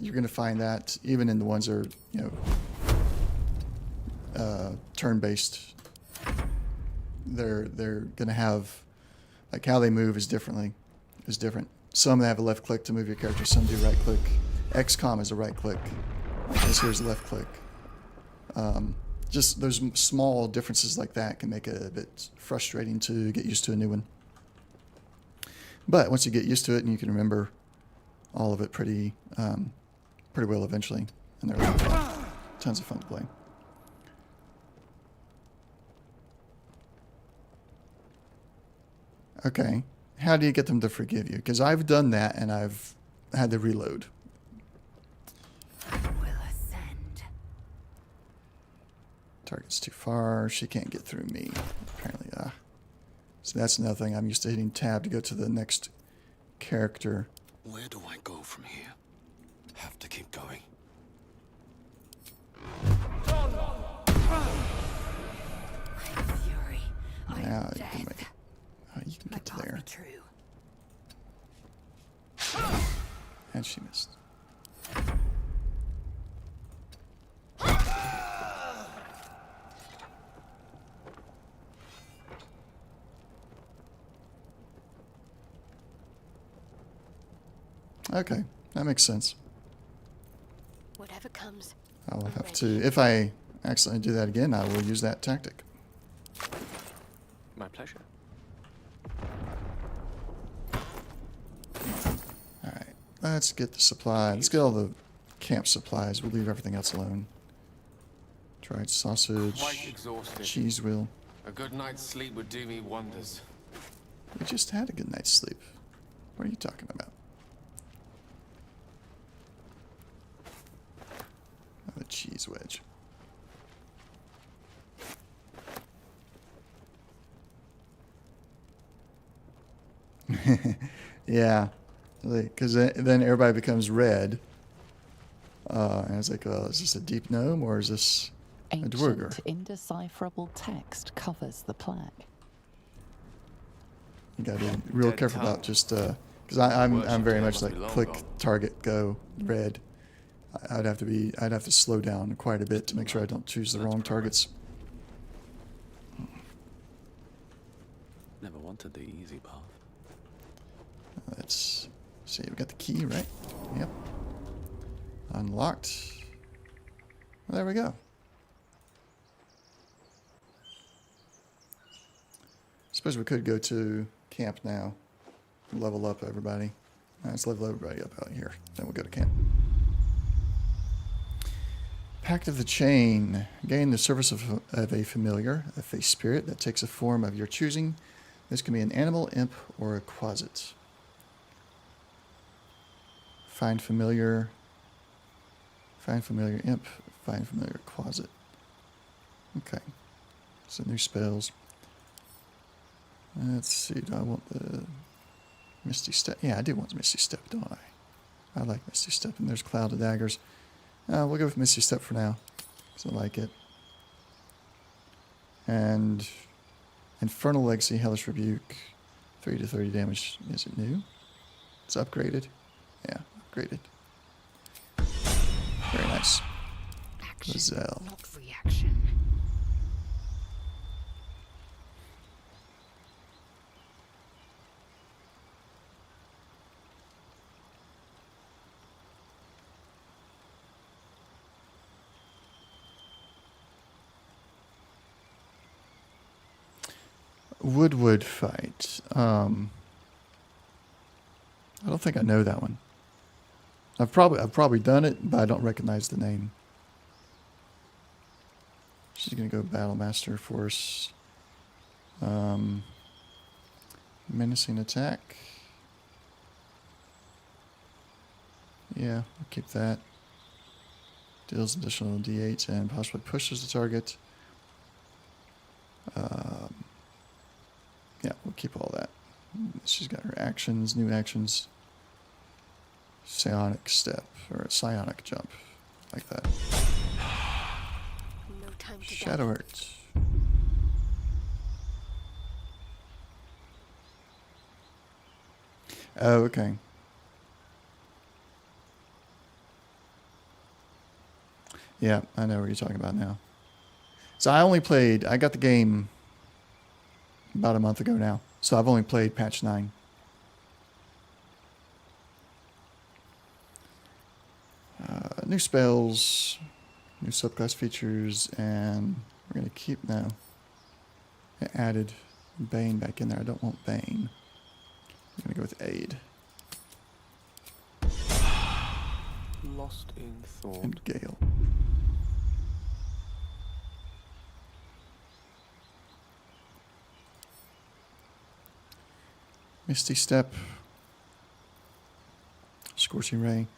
you're going to find that even in the ones that are, you know, turn-based, they're going to have, like, how they move is different. Some have a left click to move your character. Some do right click. XCOM is a right click. This here's left click. Just those small differences like that can make it a bit frustrating to get used to a new one. But once you get used to it and you can remember all of it pretty well eventually, and they're tons of fun to play. Okay, how do you get them to forgive you? Because I've done that and I've had to reload. Target's too far. She can't get through me, apparently. So that's another thing. I'm used to hitting tab to go to the next character. Where do I go from here? Have to keep going. Fury. Now you can make it. Oh, you can get to there. And she missed. Okay, that makes sense. Whatever comes. I'll have to, if I accidentally do that again, I will use that tactic. My pleasure. Alright, let's get the supply. Let's get all the camp supplies. We'll leave everything else alone. Dried sausage, Quite exhausted. cheese wheel. A good night's sleep would do me wonders. We just had a good night's sleep. What are you talking about? Oh, the cheese wedge. Yeah, because then everybody becomes red. And it's like, well, is this a deep gnome or is this a dwarger? Ancient, indecipherable text covers the plaque. You gotta be real careful about just because I'm very much like click, target, go, red. I'd have to slow down quite a bit to make sure I don't choose the wrong targets. Never wanted the easy path. Let's see, we got the key, right? Yep. Unlocked. Well, there we go. Suppose we could go to camp now. Level up everybody. Let's level everybody up out here. Then we'll go to camp. Pact of the Chain. Gain the service of a familiar, a face spirit that takes a form of your choosing. This can be an animal, imp, or a quasit. Find familiar imp, find familiar quasit. Okay. So new spells. Let's see, do I want the Misty Step? Yeah, I do want Misty Step, don't I? I like Misty Step, and there's Cloud of Daggers. We'll go with Misty Step for now, because I like it. And Infernal Legacy, Hellish Rebuke, 3 to 30 damage. Is it new? It's upgraded. Yeah, upgraded. Very nice. Action, Lizelle. not reaction. Woodwood fight. I don't think I know that one. I've probably done it, but I don't recognize the name. She's gonna go Battle Master Force. Menacing attack. Yeah, I'll keep that. Deals additional D8 and possibly pushes the target. Yeah, we'll keep all that. She's got her actions, new actions. Psionic step, or a psionic jump, like that. No time to Shadow Art. Oh, okay. Yeah, I know what you're talking about now. So I got the game about a month ago now. So I've only played patch 9. New spells, new subclass features, and we're going to keep now. I added Bane back in there. I don't want Bane. I'm going to go with Aid. Lost in thought. And Gale. Misty Step. Scorching Ray.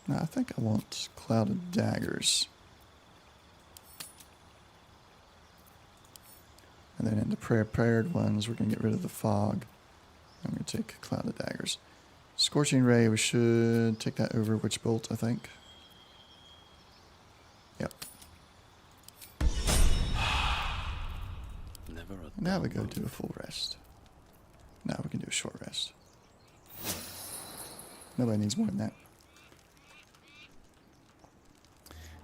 No, I think I want Clouded Daggers. And then in the prepared ones, we're going to get rid of the Fog. I'm going to take Clouded Daggers. Scorching Ray, we should take that over Witch Bolt, I think. Yep. Now we go do a full rest. Now we can do a short rest. Nobody needs more than that.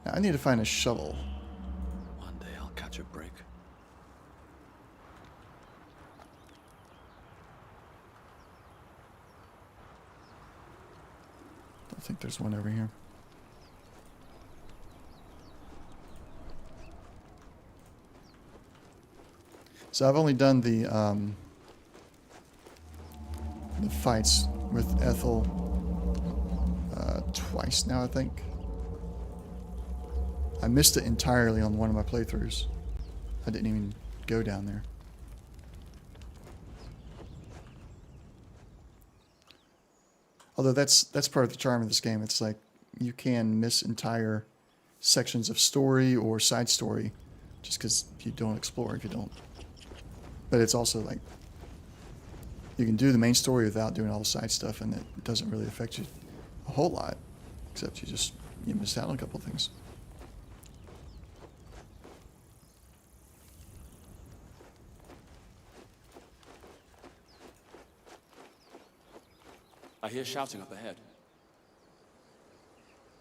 Now I need to find a shovel. One day I'll catch a break. I think there's one over here. So I've only done the fights with Ethel twice now, I think. I missed it entirely on one of my playthroughs. I didn't even go down there. Although that's part of the charm of this game. It's like you can miss entire sections of story or side story just because you don't explore if you don't. But it's also like you can do the main story without doing all the side stuff, and it doesn't really affect you a whole lot, except you missed out on a couple of things. I hear shouting up ahead.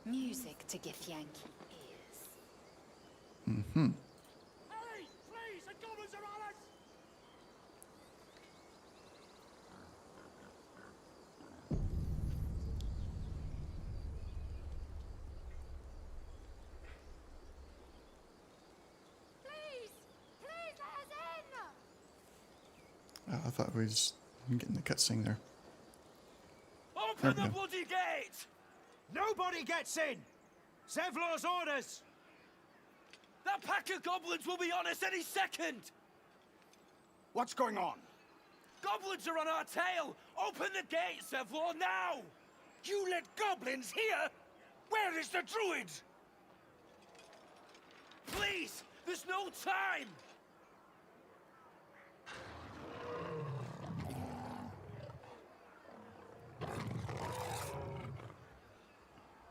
Music to Githyanki ears. Mm-hmm. Hurry! Please! The goblins are on us! Please! Please let us in! I thought we was getting the cutscene there. Open the bloody gate! Nobody gets in! Zevlor's orders! That pack of goblins will be on us any second! What's going on? Goblins are on our tail! Open the gate, Zevlor, now! You let goblins here? Where is the druid? Please! There's no time!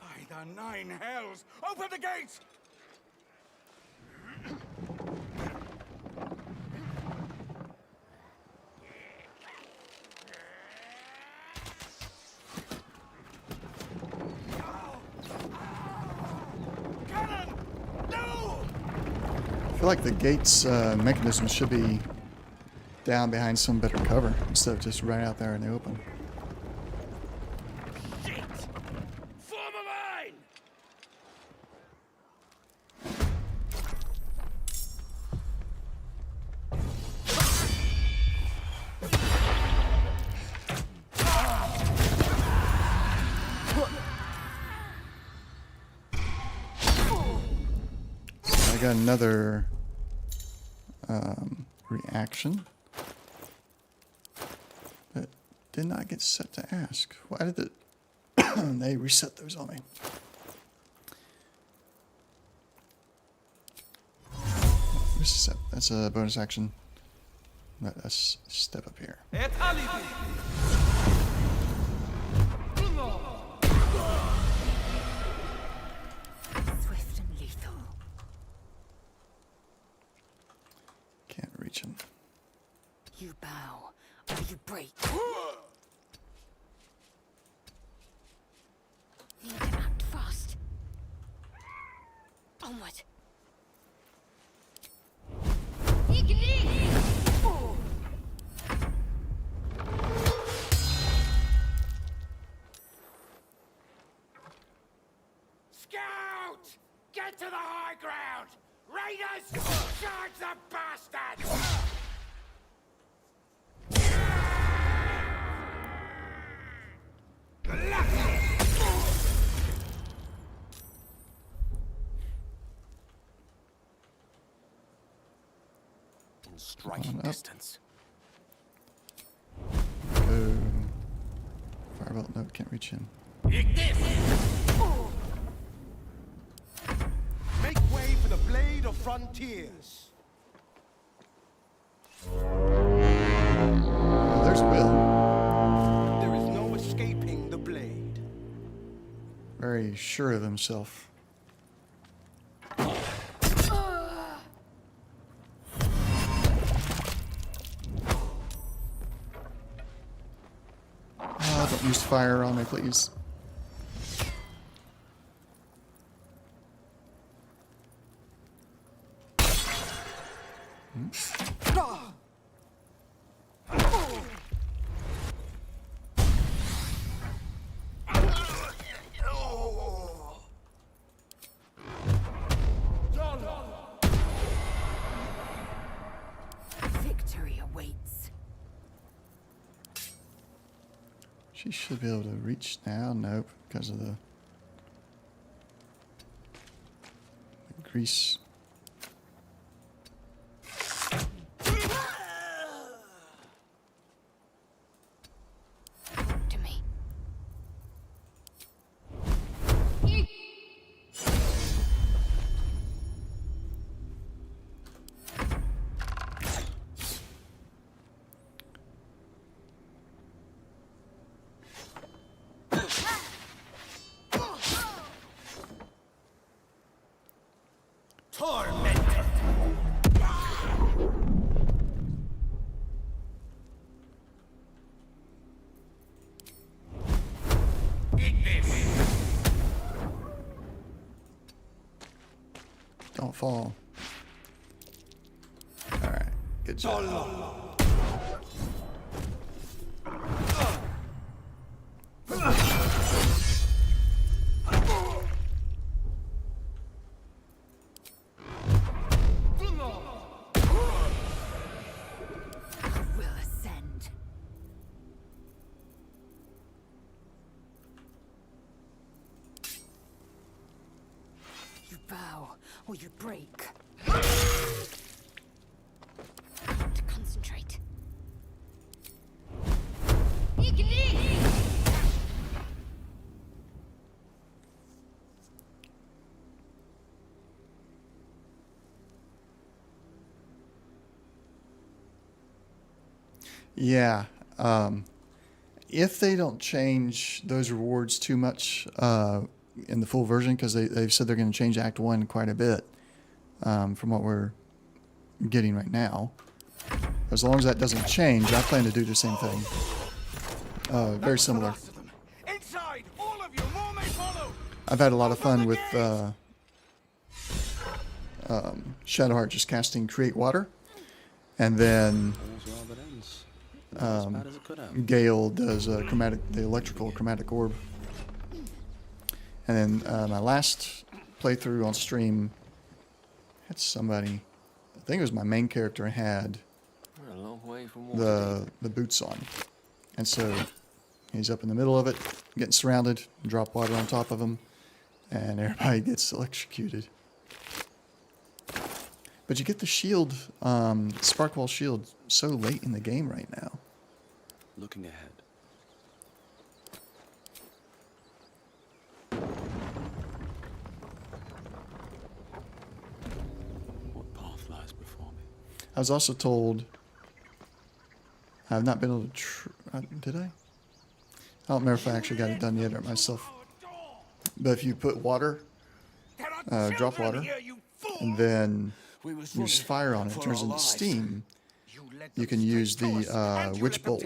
By the 9 hells! Open the gate! Cannon! No! I feel like the gate's mechanism should be down behind some better cover instead of just right out there in the open. Shit! Form a mine! got another reaction, but did not get set to ask. Why did it? They reset those on me. Reset. That's a bonus action. Let us step up here. Swift and lethal. Can't reach him. You bow, or you break. Need to act fast. Onward. Scout! Get to the high ground! Raiders! Charge the bastards! In striking distance. Go. Firebolt. No, can't reach him. Make way for the Blade of Frontiers. Oh, there's Will. There is no escaping the Blade. Very sure of himself. Oh, don't use fire on me, please. Victory awaits. She should be able to reach now. Nope, because of the grease. To me. Tormented! Eat this! Don't fall. Alright, good job. Will ascend. You bow, or you break. To concentrate. Yeah. If they don't change those rewards too much in the full version, because they've said they're going to change Act 1 quite a bit from what we're getting right now. As long as that doesn't change, I plan to do the same thing. Very similar. Inside! All of you! More may follow! I've had a lot of fun with Shadowheart just casting Create Water. And then Gale does the electrical chromatic orb. And then my last playthrough on stream had somebody, I think it was my main character, had We're a long way from the boots on. And so he's up in the middle of it, getting surrounded, drop water on top of him, and everybody gets electrocuted. But you get the shield, Sparkwall shield, so late in the game right now. Looking ahead. What path lies before me? I was also told I've not been able to. Did I? I don't remember if I actually got it done yet or myself. But if you put water, drop water, and then use fire on it, it turns into steam. You can use the witch bolt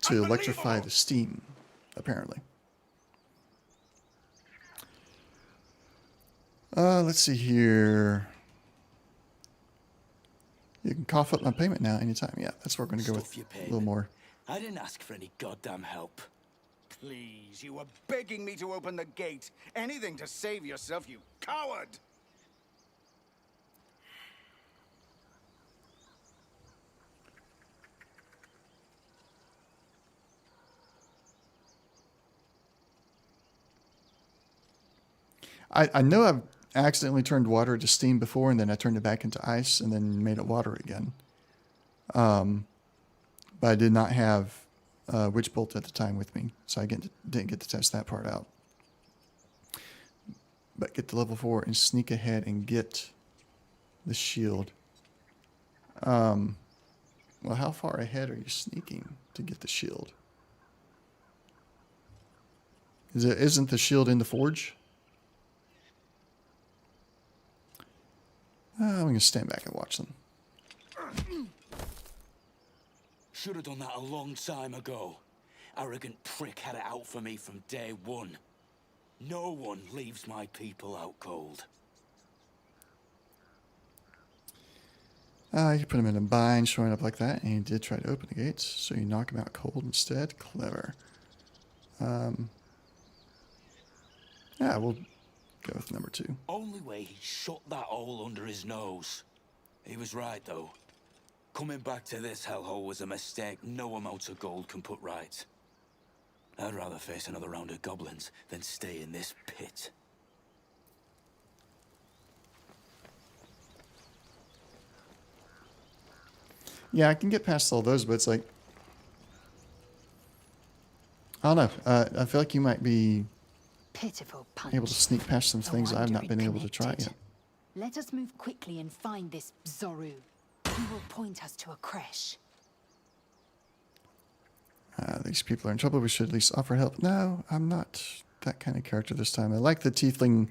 to electrify the steam, apparently. Let's see here. You can cough up my payment now anytime. Yeah, that's where we're going to go with a little more. I didn't ask for any goddamn help. Please, you were begging me to open the gate. Anything to save yourself, you coward! I know I've accidentally turned water to steam before, and then I turned it back into ice, and then made it water again. But I did not have Witch Bolt at the time with me, so I didn't get to test that part out. But get to level 4 and sneak ahead and get the shield. Well, how far ahead are you sneaking to get the shield? Isn't the shield in the forge? I'm going to stand back and watch them. Should have done that a long time ago. Arrogant prick had it out for me from day one. No one leaves my people out cold. You put him in a bind, showing up like that, and he did try to open the gates, so you knock him out cold instead. Clever. Yeah, we'll go with number 2. Only way he shut that hole under his nose. He was right, though. Coming back to this hellhole was a mistake no amount of gold can put right. I'd rather face another round of goblins than stay in this pit. Yeah, I can get past all those, but it's like, I don't know. I feel like you might be Pitiful punch. able to sneak past some things I've not been able to try yet. Let us move quickly and find this Zoru. He will point us to a creche. These people are in trouble. We should at least offer help. No, I'm not that kind of character this time. I like the tiefling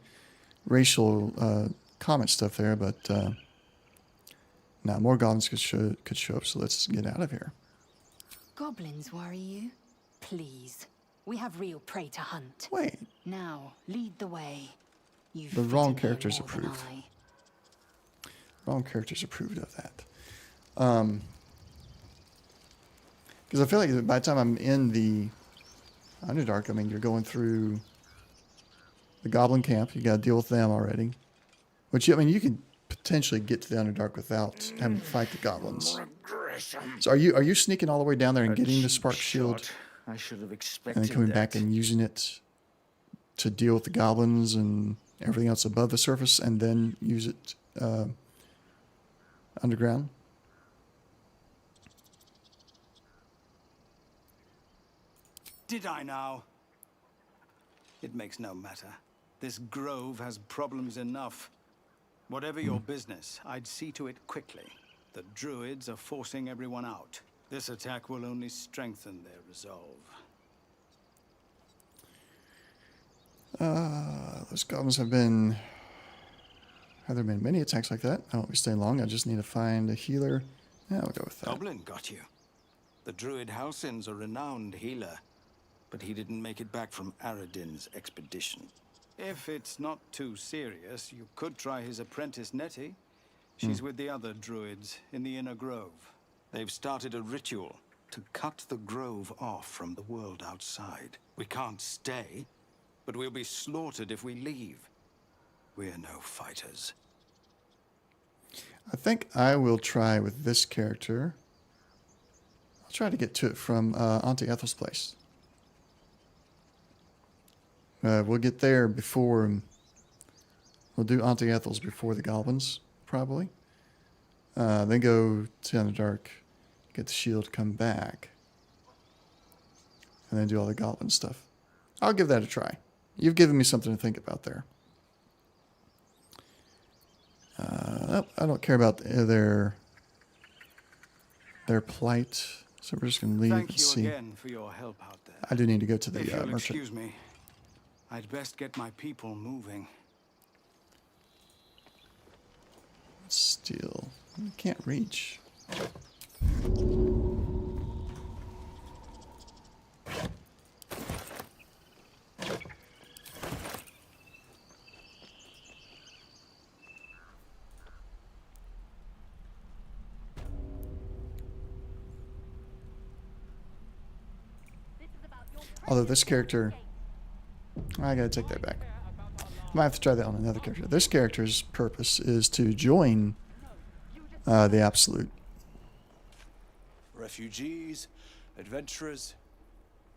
racial comment stuff there, but now more goblins could show up, so let's get out of here. Goblins worry you? Please. We have real prey to hunt. Wait. Now, lead the way. You The fit wrong in here characters more than approve. I. Wrong characters approved of that. Because I feel like by the time I'm in the Underdark, I mean, you're going through the Goblin camp. You got to deal with them already. Which, I mean, you could potentially get to the Underdark without having to fight the goblins. So are you sneaking all the way down there and getting the Spark Shield? I should have expected And then coming that. back and using it to deal with the goblins and everything else above the surface, and then use it underground? Did I now? It makes no matter. This grove has problems enough. Whatever your business, I'd see to it quickly. The druids are forcing everyone out. This attack will only strengthen their resolve. Those goblins have been... Have there been many attacks like that? I won't be staying long. I just need to find a healer. Yeah, we'll go with that. Goblin got you. The druid Halsin's a renowned healer, but he didn't make it back from Aradin's expedition. If it's not too serious, you could try his apprentice Nettie. She's with the other druids in the inner grove. They've started a ritual to cut the grove off from the world outside. We can't stay, but we'll be slaughtered if we leave. We're no fighters. I think I will try with this character. I'll try to get to it from Auntie Ethel's place. We'll get there before... We'll do Auntie Ethel's before the goblins, probably. Then go to Underdark, get the shield, come back, and then do all the goblin stuff. I'll give that a try. You've given me something to think about there. I don't care about their plight, so we're just going to leave and see. Thank you again for your help out there. I do need to go to the If you'll merchant. excuse me, I'd best get my people moving. Steel. You can't reach. Although this character, I gotta take that back. I might have to try that on another character. This character's purpose is to join the Absolute. Refugees, adventurers,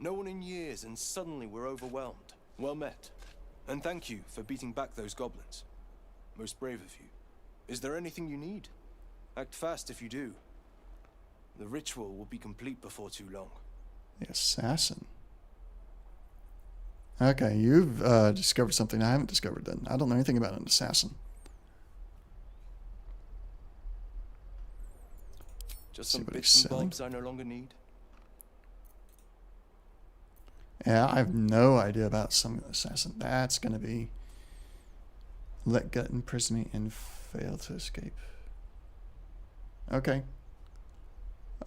no one in years, and suddenly we're overwhelmed. Well met. And thank you for beating back those goblins. Most brave of you. Is there anything you need? Act fast if you do. The ritual will be complete before too long. The assassin. Okay, you've discovered something I haven't discovered then. I don't know anything about an assassin. Just some bits and bobs I no longer need. Yeah, I have no idea about some assassin. That's going to be let gut imprison me and fail to escape. Okay.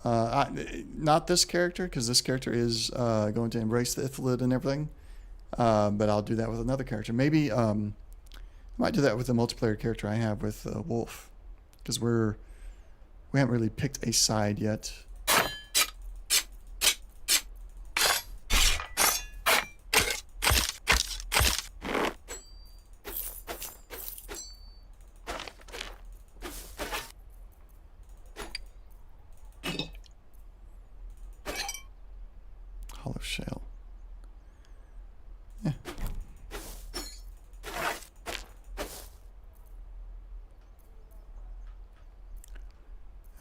Not this character, because this character is going to embrace the Ithilid and everything. But I'll do that with another character. Maybe I might do that with the multiplayer character I have with Wolf, because we haven't really picked a side yet. Hollow shell. Yeah.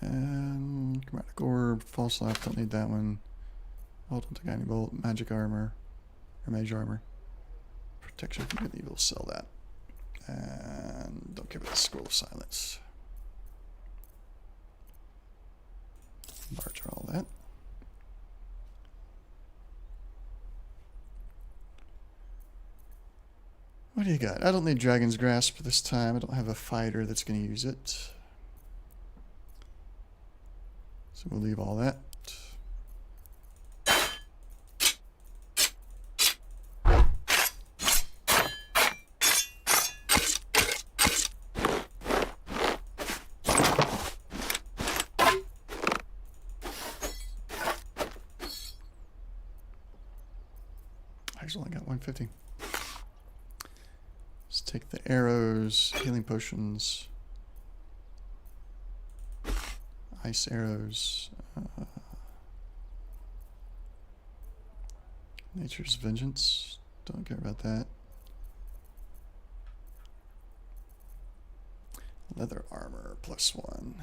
And chromatic orb, false life, don't need that one. Hold on to guiding bolt, magic armor, or mage armor. Protection from good evil, sell that. And don't care about the scroll of silence. Barter all that. What do you got? I don't need Dragon's Grasp this time. I don't have a fighter that's going to use it. So we'll leave all that. I just only got 150. Let's take the arrows, healing potions, ice arrows, nature's vengeance, don't care about that. Leather armor +1.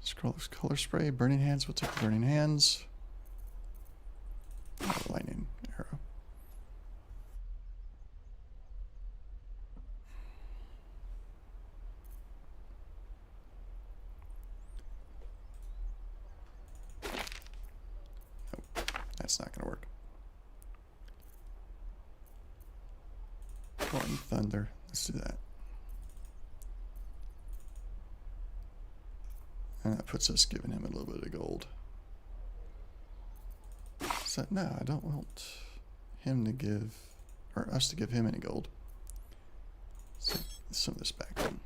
Scroller's color spray, burning hands. We'll take the burning hands. Oh, lightning arrow. Nope, that's not going to work. Thorn thunder. Let's do that. And that puts us giving him a little bit of gold. So, no, I don't want him to give, or us to give him any gold. So, some of this back on.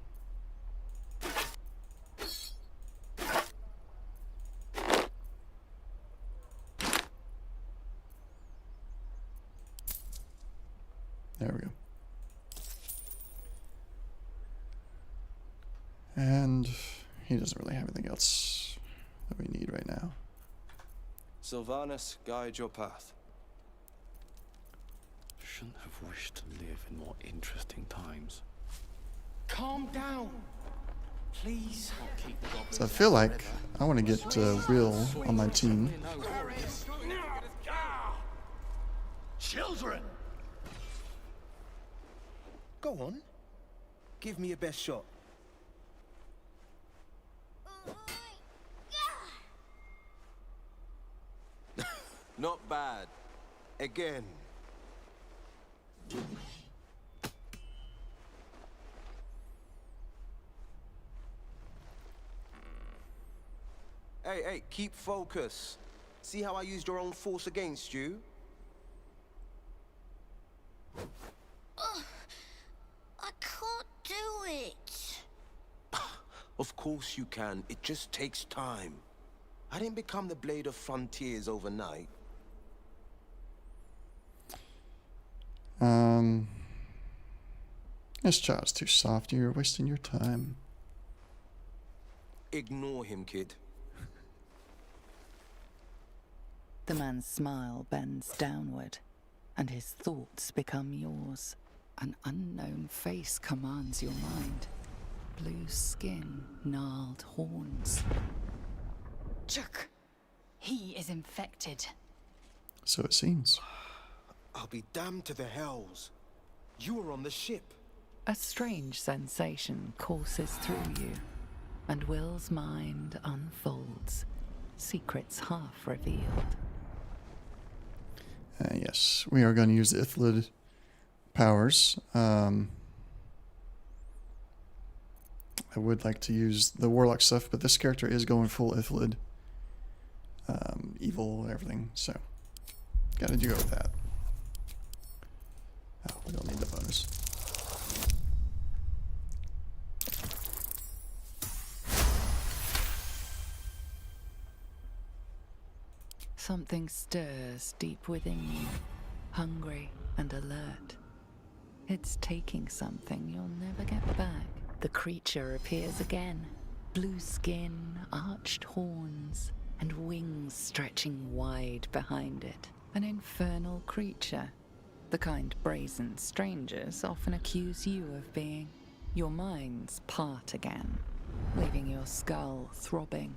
There we go. And he doesn't really have anything else that we need right now. Sylvanus, guide your path. Shouldn't have wished to live in more interesting times. Calm down. Please. So I feel like I want to get Will on my team. Children! Go on. Give me your best shot. Not bad. Again. Hey, keep focus. See how I used your own force against you? I can't do it. Of course you can. It just takes time. I didn't become the Blade of Frontiers overnight. This child's too soft. You're wasting your time. Ignore him, kid. The man's smile bends downward, and his thoughts become yours. An unknown face commands your mind. Blue skin, gnarled horns. Jerk. He is infected. So it seems. I'll be damned to the hells. You were on the ship. A strange sensation courses through you, and Will's mind unfolds, secrets half revealed. Yes, we are going to use the Ithlid powers. I would like to use the Warlock stuff, but this character is going full Ithlid. Evil, everything, so gotta do go with that. Oh, we don't need the bonus. Something stirs deep within you, hungry and alert. It's taking something you'll never get back. The creature appears again. Blue skin, arched horns, and wings stretching wide behind it. An infernal creature. The kind brazen strangers often accuse you of being. Your minds part again, leaving your skull throbbing.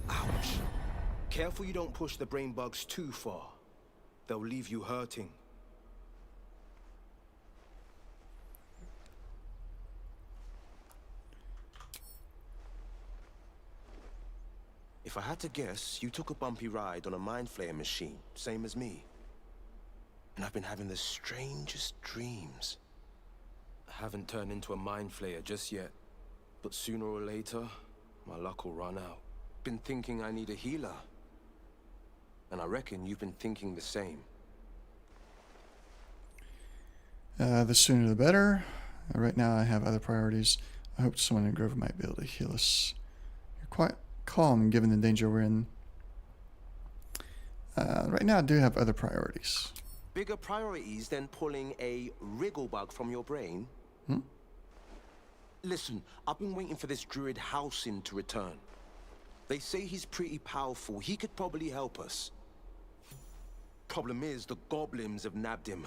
Ouch. Careful you don't push the brain bugs too far. They'll leave you hurting. If I had to guess, you took a bumpy ride on a mind flayer machine, same as me. And I've been having the strangest dreams. I haven't turned into a mind flayer just yet. But sooner or later, my luck will run out. Been thinking I need a healer. And I reckon you've been thinking the same. The sooner the better. Right now I have other priorities. I hope someone in Grove might be able to heal us. You're quite calm given the danger we're in. Right now I do have other priorities. Bigger priorities than pulling a wriggle bug from your brain? Listen, I've been waiting for this druid Howson to return. They say he's pretty powerful. He could probably help us. Problem is, the goblins have nabbed him.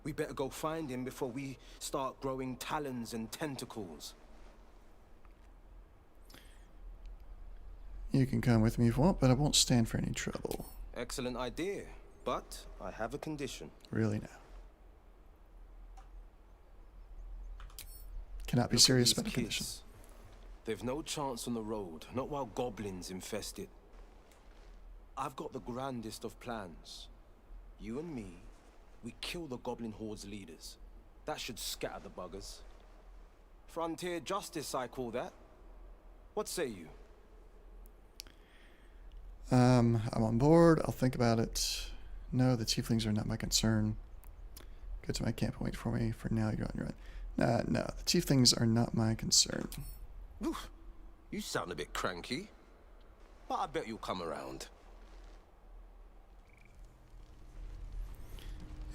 We better go find him before we start growing talons and tentacles. You can come with me if you want, but I won't stand for any trouble. Excellent idea, but I have a condition. Really now. Cannot be Look at serious these about the condition. kids. They've no chance on the road, not while goblins infest it. I've got the grandest of plans. You and me, we kill the goblin horde's leaders. That should scatter the buggers. Frontier justice, I call that. What say you? I'm on board. I'll think about it. No, the tieflings are not my concern. Go to my camp and wait for me. For now, you're on your own. No, the tieflings are not my concern. Oof, you sound a bit cranky. But I bet you'll come around.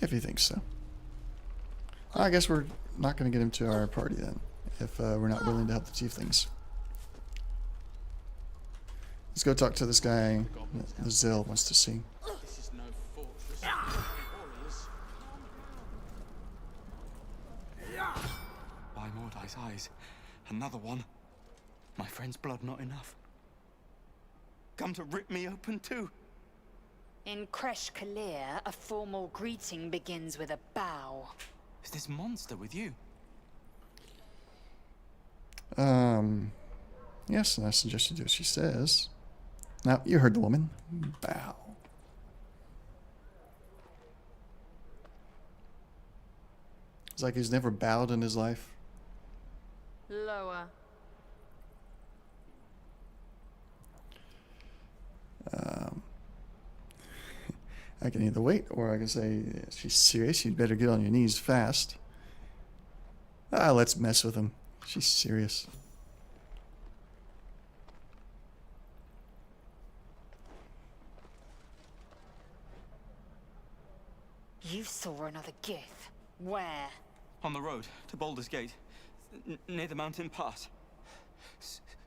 If you think so. I guess we're not going to get him to our party then, if we're not willing to help the tieflings. Let's go talk to this guy the Zill wants to see. This is no fortress. By Mordai's eyes, another one. My friend's blood not enough. Come to rip me open too. In Kresh Kalir, a formal greeting begins with a bow. Is this monster with you? Yes, and I suggest you do as she says. Now, you heard the woman. Bow. It's like he's never bowed in his life. Lower. I can either wait, or I can say, she's serious, you'd better get on your knees fast. Let's mess with him. She's serious. You saw another Gith. Where? On the road to Baldur's Gate, near the mountain pass.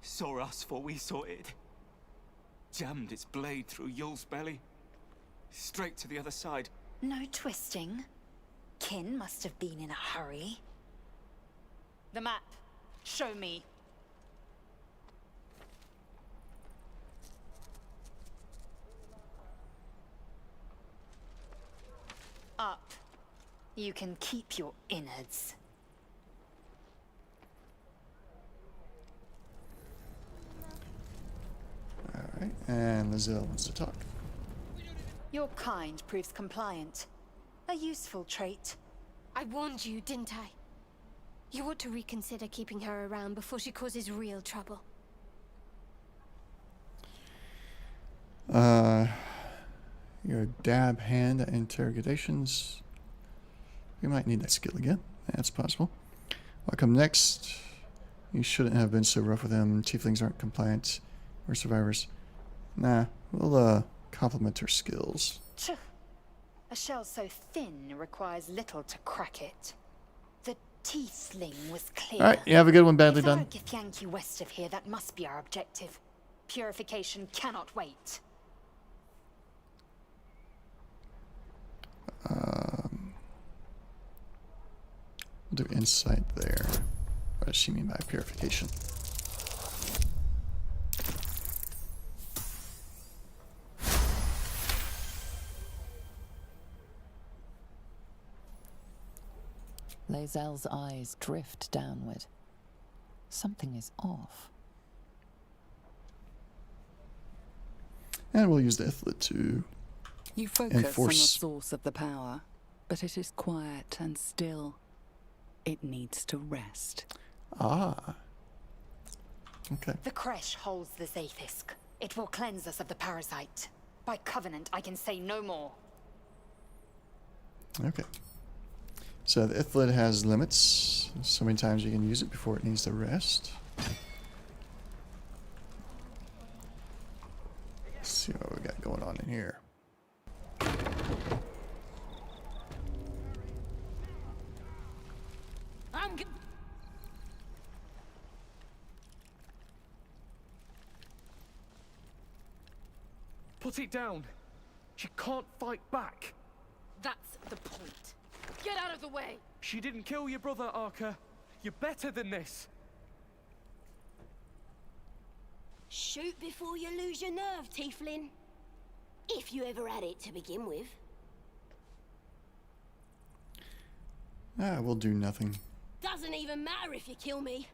Saw us for we saw it. Jammed its blade through Yul's belly. Straight to the other side. No twisting. Kin must have been in a hurry. The map. Show me. Up. You can keep your innards. Alright, and the Zill wants to talk. Your kind proves compliant. A useful trait. I warned you, didn't I? You ought to reconsider keeping her around before she causes real trouble. You're a dab hand at interrogations. We might need that skill again. That's possible. What come next? You shouldn't have been so rough with them. Tieflings aren't compliant. We're survivors. Nah, we'll compliment her skills. A shell so thin requires little to crack it. The tiefling was clear. Alright, you have a good one, badly done. If there are Githyanki west of here, that must be our objective. Purification cannot wait. We'll do insight there. What does she mean by purification? Lae'zel's eyes drift downward. Something is off. And we'll use the Ithlit to You focus on the enforce. source of the power, but it is quiet and still. It needs to rest. Ah. Okay. The Kresh holds the Zaithisk. It will cleanse us of the parasite. By covenant, I can say no more. Okay. So the Ithlit has limits. So many times you can use it before it needs to rest. Let's see what we got going on in here. Put it down. She can't fight back. That's the point. Get out of the way! She didn't kill your brother, Arca. You're better than this. Shoot before you lose your nerve, Tiefling. If you ever had it to begin with. We'll do nothing. Doesn't even matter if you kill me.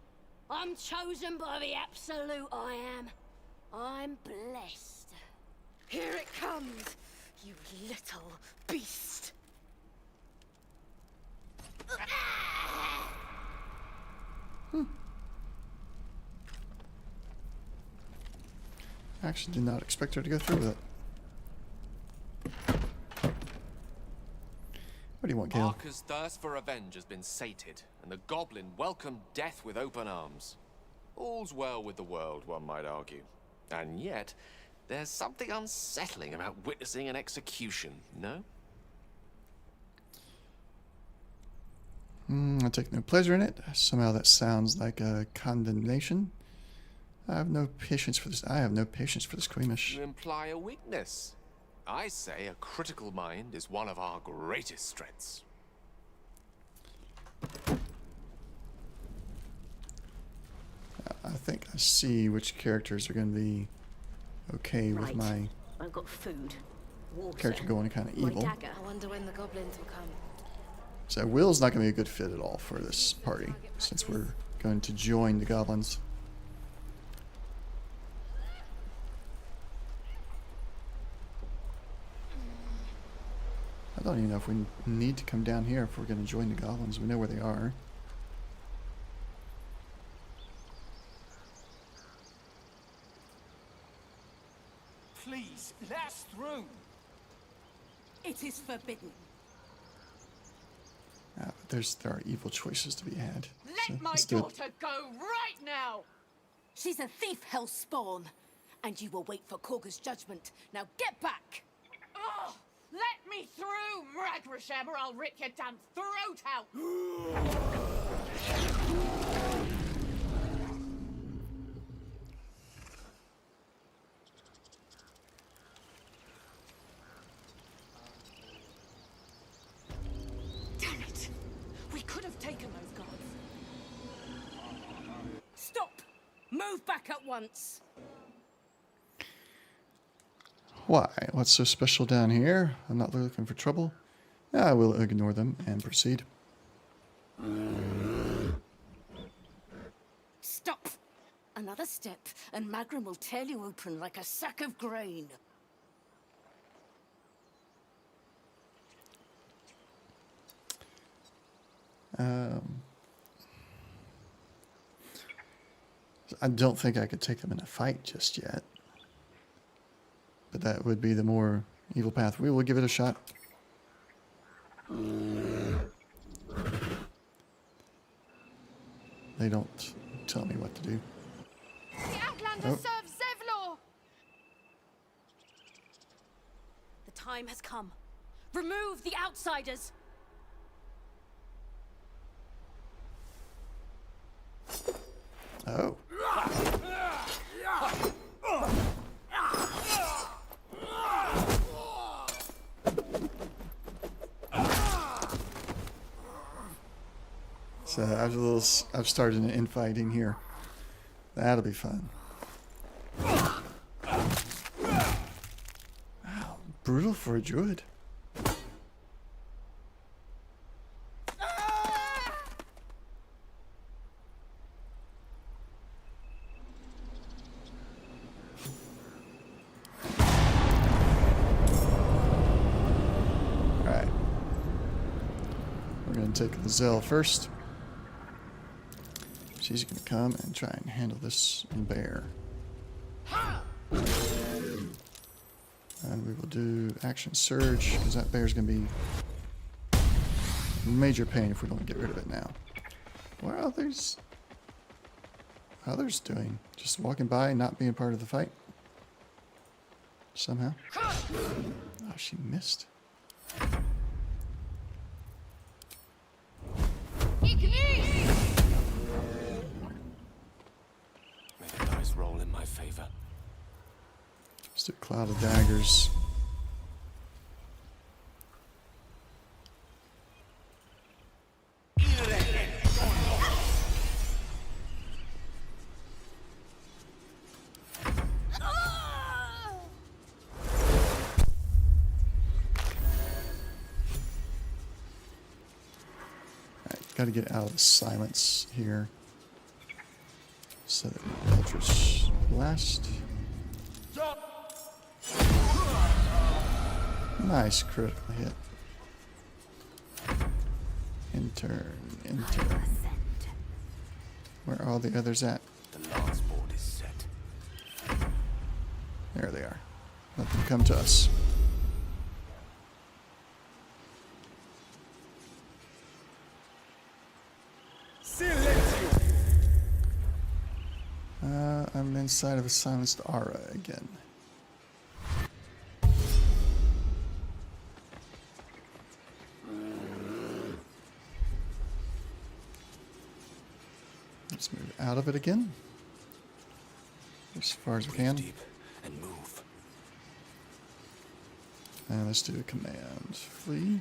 I'm chosen by the Absolute I am. I'm blessed. Here it comes, you little beast. I actually did not expect her to go through with it. What do you want, Gale? Arca's thirst for revenge has been sated, and the goblin welcomed death with open arms. All's well with the world, one might argue. And yet, there's something unsettling about witnessing an execution, no? I take no pleasure in it. Somehow that sounds like a condemnation. I have no patience for this. I have no patience for this squeamish. You imply a weakness. I say a critical mind is one of our greatest strengths. I think I see which characters are going to be okay with my I've got food. Water. character going kind of evil. I wonder when the goblins will come. So Will's not going to be a good fit at all for this party, since we're going to join the goblins. I don't even know if we need to come down here if we're going to join the goblins. We know where they are. Please, let us through. It is forbidden. But there are evil choices to be had. So Let my let's do it. daughter go right now! She's a thief, hellspawn. And you will wait for Korga's judgment. Now get back! Oh, let me through, Mragrasham, or I'll rip your damn throat out! Damn it! We could have taken those guards. Stop! Move back at once! Why? What's so special down here? I'm not looking for trouble. I will ignore them and proceed. Stop! Another step, and Magrum will tear you open like a sack of grain. I don't think I could take them in a fight just yet. But that would be the more evil path. We will give it a shot. They don't tell me what to do. The Outlander Oh. serves Zevlor! The time has come. Remove the outsiders! Oh. So I've started an infighting here. That'll be fun. Wow, brutal for a druid. Alright. We're going to take the Zell first. She's going to come and try and handle this bear. And we will do action surge, because that bear's going to be in major pain if we don't get rid of it now. What are others doing? Just walking by, not being part of the fight? Somehow? Oh, she missed. May the dice roll in my favor. Just a cloud of daggers. Got to get out of the silence here. So that Eldritch Blast. Nice critical hit. Intern. Where are all the others at? The last board is set. There they are. Let them come to us. I'm inside of a silenced aura again. Let's move out of it again. as far as we can. Deep and move. And let's do a command. Flee.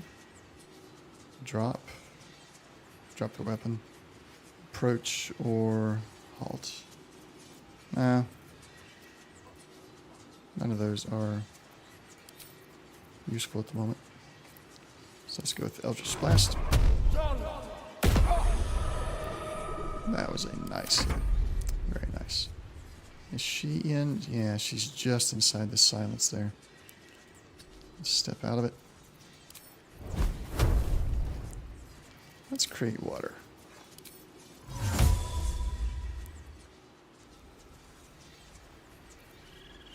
Drop. Drop the weapon. Approach or halt. Nah. None of those are useful at the moment. So let's go with Eldritch Blast. That was a nice hit. Very nice. Is she in? Yeah, she's just inside the silence there. Let's step out of it. Let's create water.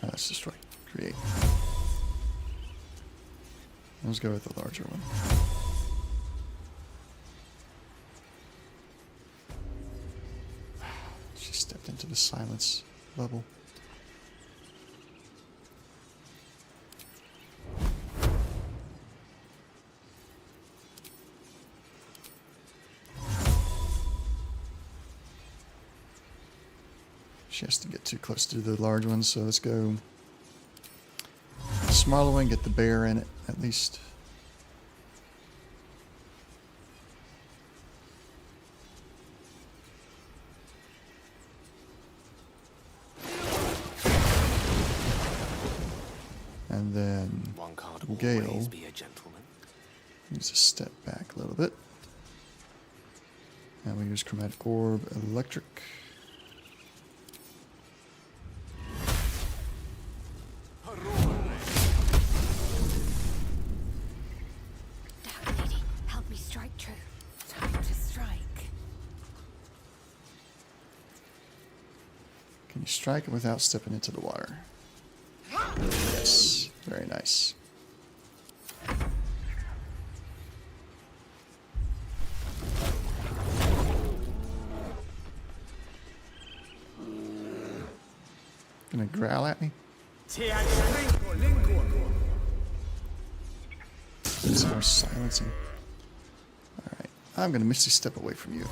Let's destroy. Create. Let's go with the larger one. She stepped into the silence bubble. She has to get too close to the large one, so let's go smaller one, get the bear in it at least. And then One can't Gale always be a gentleman. needs to step back a little bit. And we use Chromatic Orb, Electric. Dark Lady, help me strike true. Time to strike. Can you strike it without stepping into the water? Yes. Very nice. Gonna growl at me? Some more silencing. Alright. I'm gonna Misty Step away from you.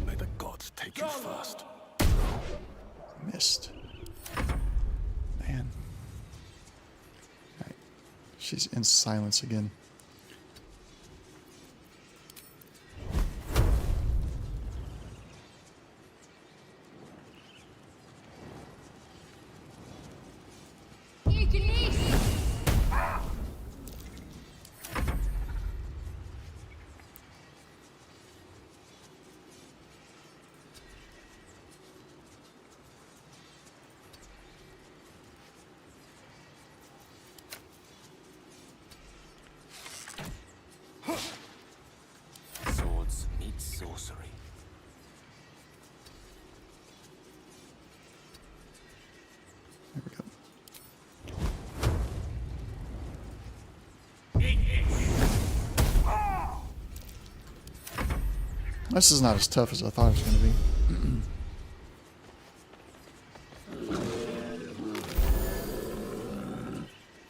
May the gods take you first. Missed. Man. Alright. She's in silence again. Swords meet sorcery. There we go. This is not as tough as I thought it was going to be.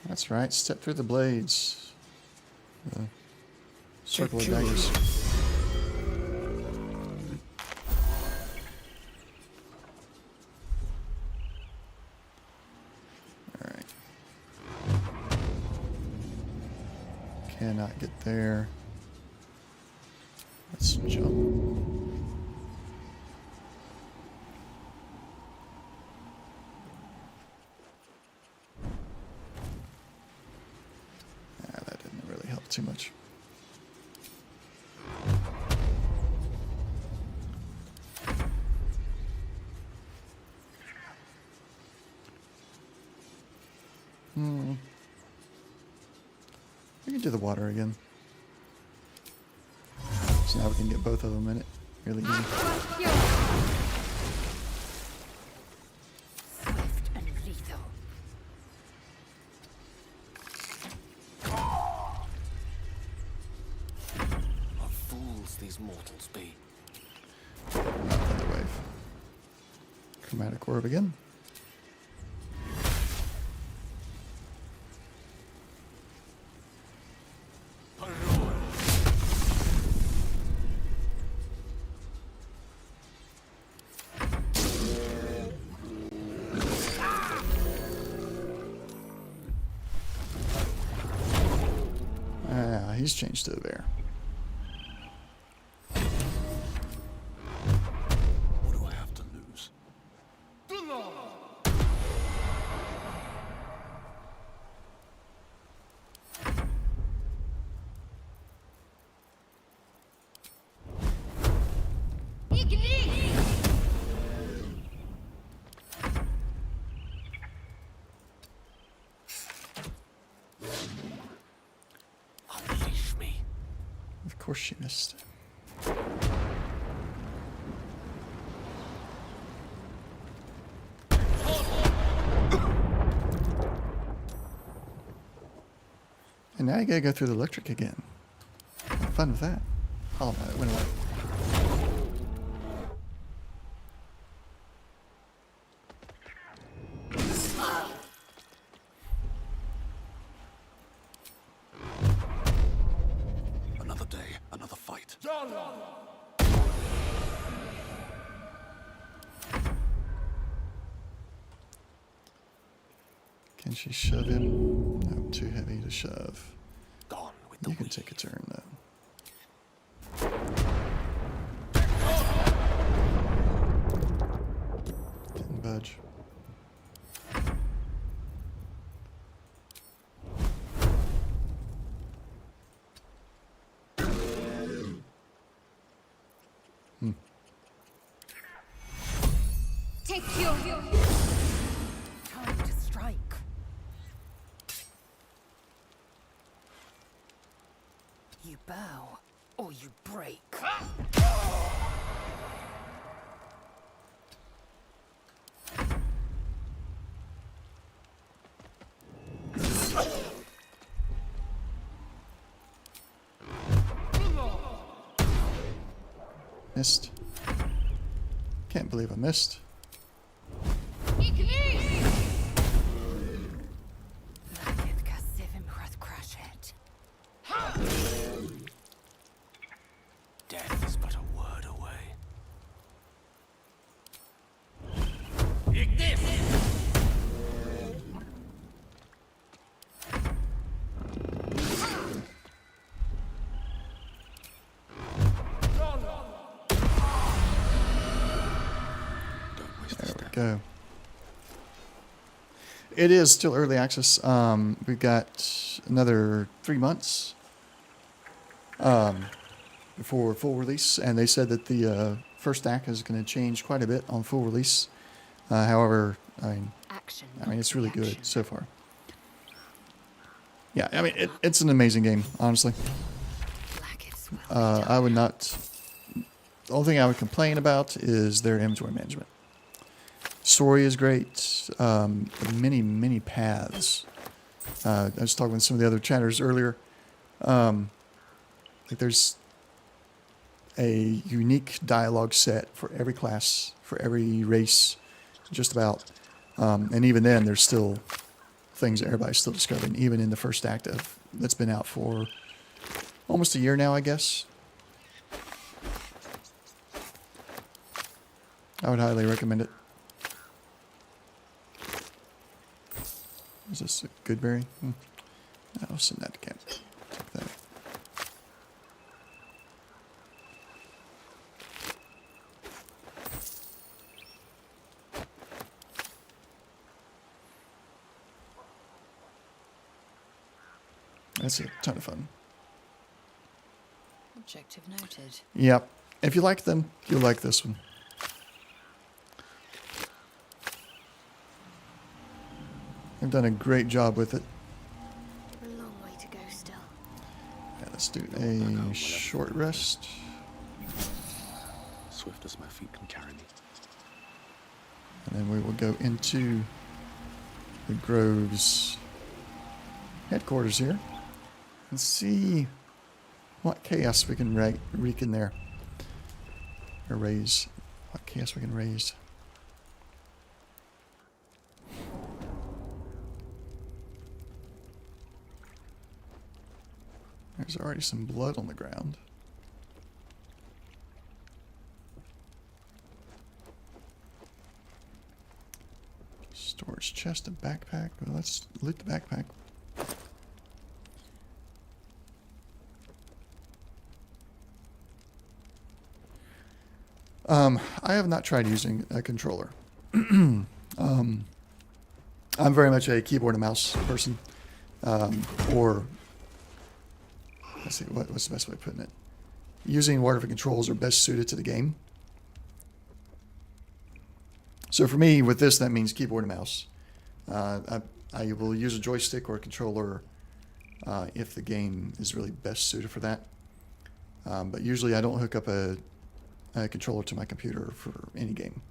That's right, step through the blades. The circle of daggers. Alright. Cannot get there. Let's jump. That didn't really help too much. We can do the water again. So now we can get both of them in it. Really easy. Swift and lethal. What fools these mortals be. Not the wave. Chromatic Orb again. he's changed to a bear. What do I have to lose? Unleash me. Of course she missed. And now you gotta go through the electric again. Have fun with that. Oh no, it went away. Another day, another fight. Can she shove him? No, too heavy to shove. Gone with the You can take a turn though. Didn't budge. Take your time to strike. You bow or you break. Missed. Can't believe I missed. Death is but a word away. There we go. It is still early access. We've got another 3 months before full release, and they said that the first act is going to change quite a bit on full release. However, I mean, it's really good so far. Yeah, I mean, it's an amazing game, honestly. I would not. The only thing I would complain about is their inventory management. Story is great. Many paths. I was talking with some of the other chatters earlier. Like there's a unique dialogue set for every class, for every race, just about. And even then, there's still things that everybody's still discovering, even in the first act of that's been out for almost a year now, I guess. I would highly recommend it. Is this a good berry? I'll send that to camp. Take that. That's a ton of fun. Objective noted. Yep. If you like them, you'll like this one. They've done a great job with it. A long way to go still. Yeah, let's do a short rest. Swift as my feet can carry me. And then we will go into the Grove's headquarters here and see what chaos we can wreak in there. Or raise. What chaos we can raise. There's already some blood on the ground. Storage chest, a backpack. Well, let's loot the backpack. I have not tried using a controller. I'm very much a keyboard and mouse person. Or, let's see, what's the best way of putting it? Using whatever controls are best suited to the game. So for me, with this, that means keyboard and mouse. I will use a joystick or a controller if the game is really best suited for that. But usually I don't hook up a controller to my computer for any game.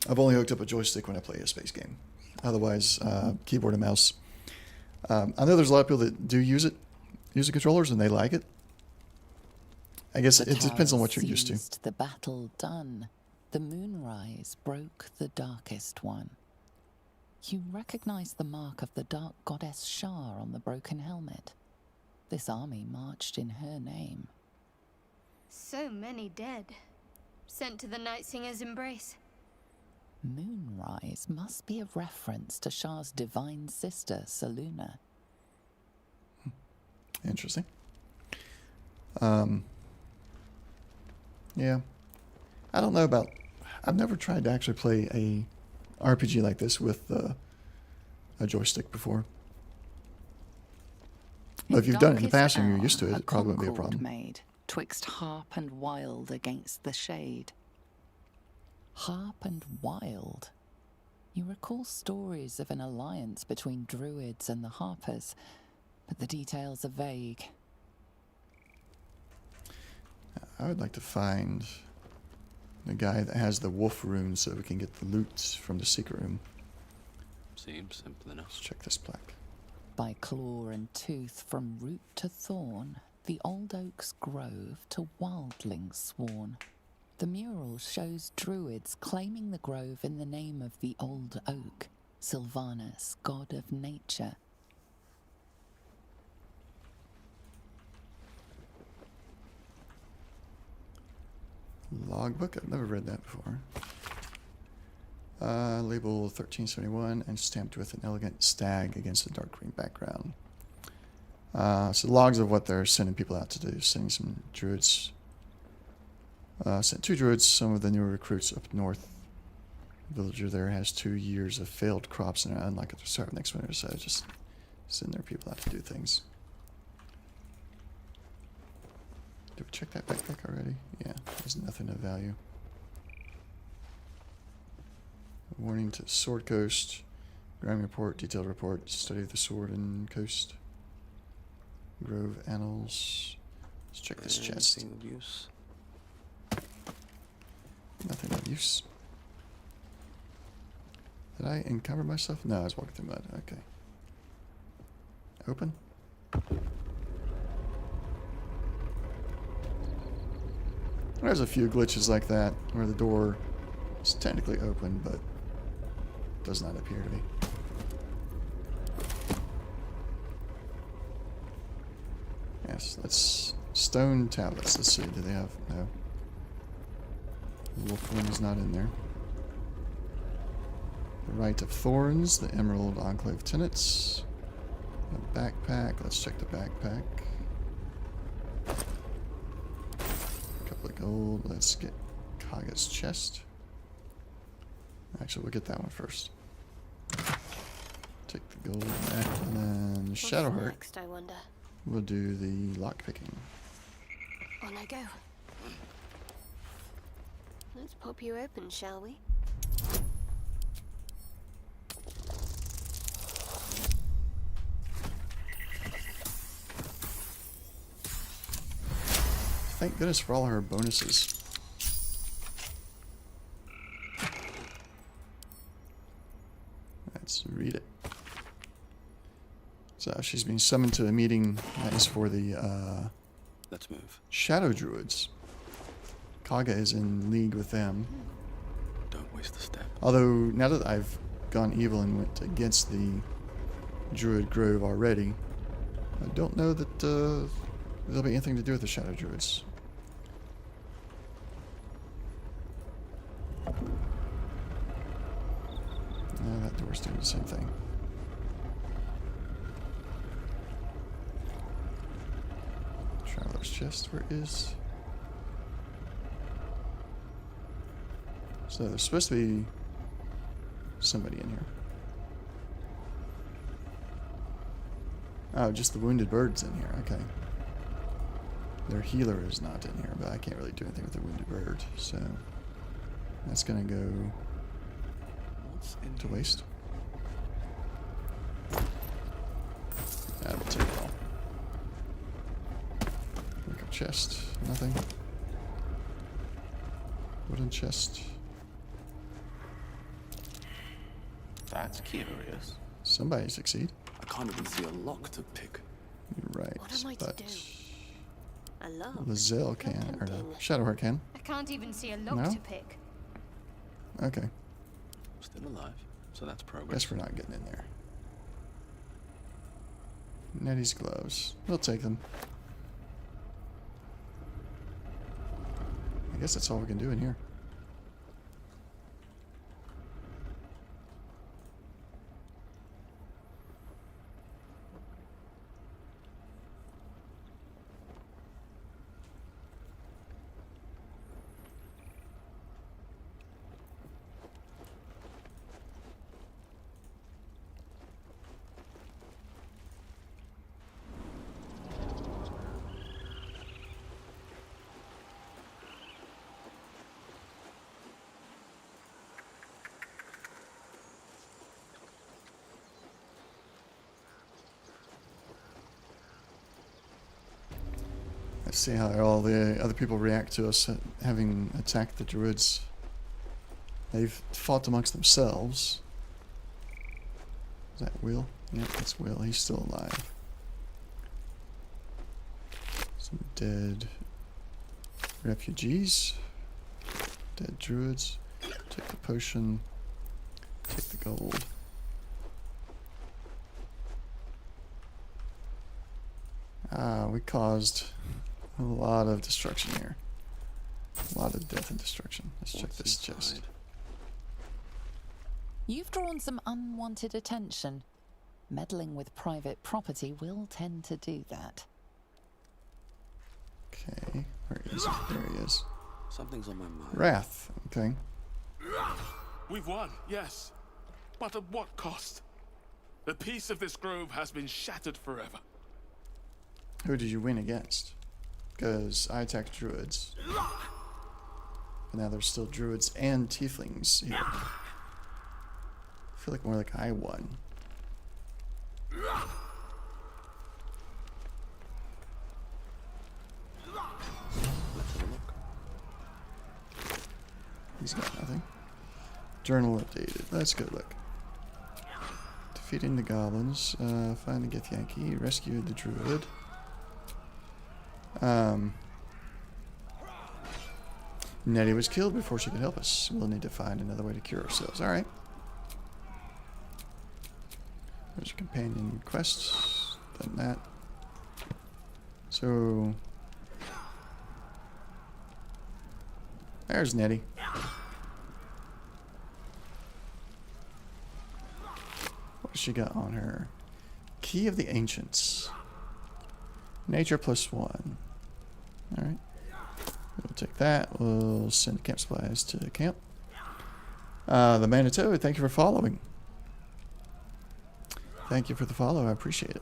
I've only hooked up a joystick when I play a space game. Otherwise, keyboard and mouse. I know there's a lot of people that do use the controllers, and they like it. I guess it depends on what you're used to. The battle done. The moonrise broke the darkest one. You recognize the mark of the dark goddess Shar on the broken helmet. This army marched in her name. So many dead. Sent to the Night Singer's embrace. Moonrise must be a reference to Shar's divine sister, Saluna. Interesting. Yeah. I don't know about... I've never tried to actually play a RPG like this with a joystick before. But if you've done it in the past and you're used to it, it probably wouldn't be a problem. Made, twixt harp and wild against the shade. Harp and wild? You recall stories of an alliance between druids and the harpers, but the details are vague. I would like to find the guy that has the wolf rune so we can get the loot from the secret room. Seems simple enough. Let's check this plaque. By claw and tooth, from root to thorn, the old oak's grove to wildlings sworn. The mural shows druids claiming the grove in the name of the old oak, Sylvanus, god of nature. Logbook? I've never read that before. Label 1371 and stamped with an elegant stag against a dark green background. So logs of what they're sending people out to do. Sending some druids. Sent 2 druids, some of the newer recruits up north. The villager there has 2 years of failed crops and are unlikely to start next winter, so just send their people out to do things. Did we check that backpack already? Yeah, there's nothing of value. Warning to Sword Coast. Grime report, detailed report, study of the sword and coast. Grove Annals. Let's check this chest. Anything of use? Nothing of use. Did I encumber myself? No, I was walking through mud. Okay. Open? There's a few glitches like that where the door is technically open, but does not appear to be. Yes, that's stone tablets. Let's see, do they have... No. The wolf one is not in there. The Rite of Thorns, the Emerald Enclave Tenets. A backpack. Let's check the backpack. Couple of gold. Let's get Kaga's chest. Actually, we'll get that one first. Take the gold back, and then Shadowheart. Next, I wonder. We'll do the lockpicking. On I go. Let's pop you open, shall we? Thank goodness for all her bonuses. Let's read it. So she's being summoned to a meeting that is for the Let's move. Shadow Druids. Kaga is in league with them. Don't waste a step. Although now that I've gone evil and went against the Druid Grove already, I don't know that there'll be anything to do with the Shadow Druids. No, that door's doing the same thing. Traveler's chest where is. So there's supposed to be somebody in here. Oh, just the wounded bird's in here. Okay. Their healer is not in here, but I can't really do anything with the wounded bird, so that's gonna go to waste. Yeah, we'll take it all. Look up chest. Nothing. Wooden chest. That's curious. Somebody succeed. I can't even see a lock to pick. You're right. What am I to do? A lock? Lizelle can, or the Shadowheart can. I can't even see a lock No? to pick. Okay. Still alive, so that's progress. Guess we're not getting in there. Nettie's gloves. We'll take them. I guess that's all we can do in here. Let's see how all the other people react to us having attacked the druids. They've fought amongst themselves. Is that Will? Yeah, that's Will. He's still alive. Some dead refugees. Dead druids. Take the potion. Take the gold. We caused a lot of destruction here. A lot of death and destruction. Let's check this chest. You've drawn some unwanted attention. Meddling with private property will tend to do that. Okay, where is he? There he is. Something's on my mind. Wrath. Okay. We've won, yes. But at what cost? The peace of this grove has been shattered forever. Who did you win against? Because I attacked druids. But now there's still druids and tieflings here. I feel like more like I won. He's got nothing. Journal updated. Let's go look. Defeating the goblins. Find the Githyanki. Rescued the druid. Nettie was killed before she could help us. We'll need to find another way to cure ourselves. Alright. There's a companion quest. Done that. So... there's Nettie. What does she got on her? Key of the Ancients. Nature +1. Alright. We'll take that. We'll send camp supplies to camp. The Manitou, thank you for following. Thank you for the follow. I appreciate it.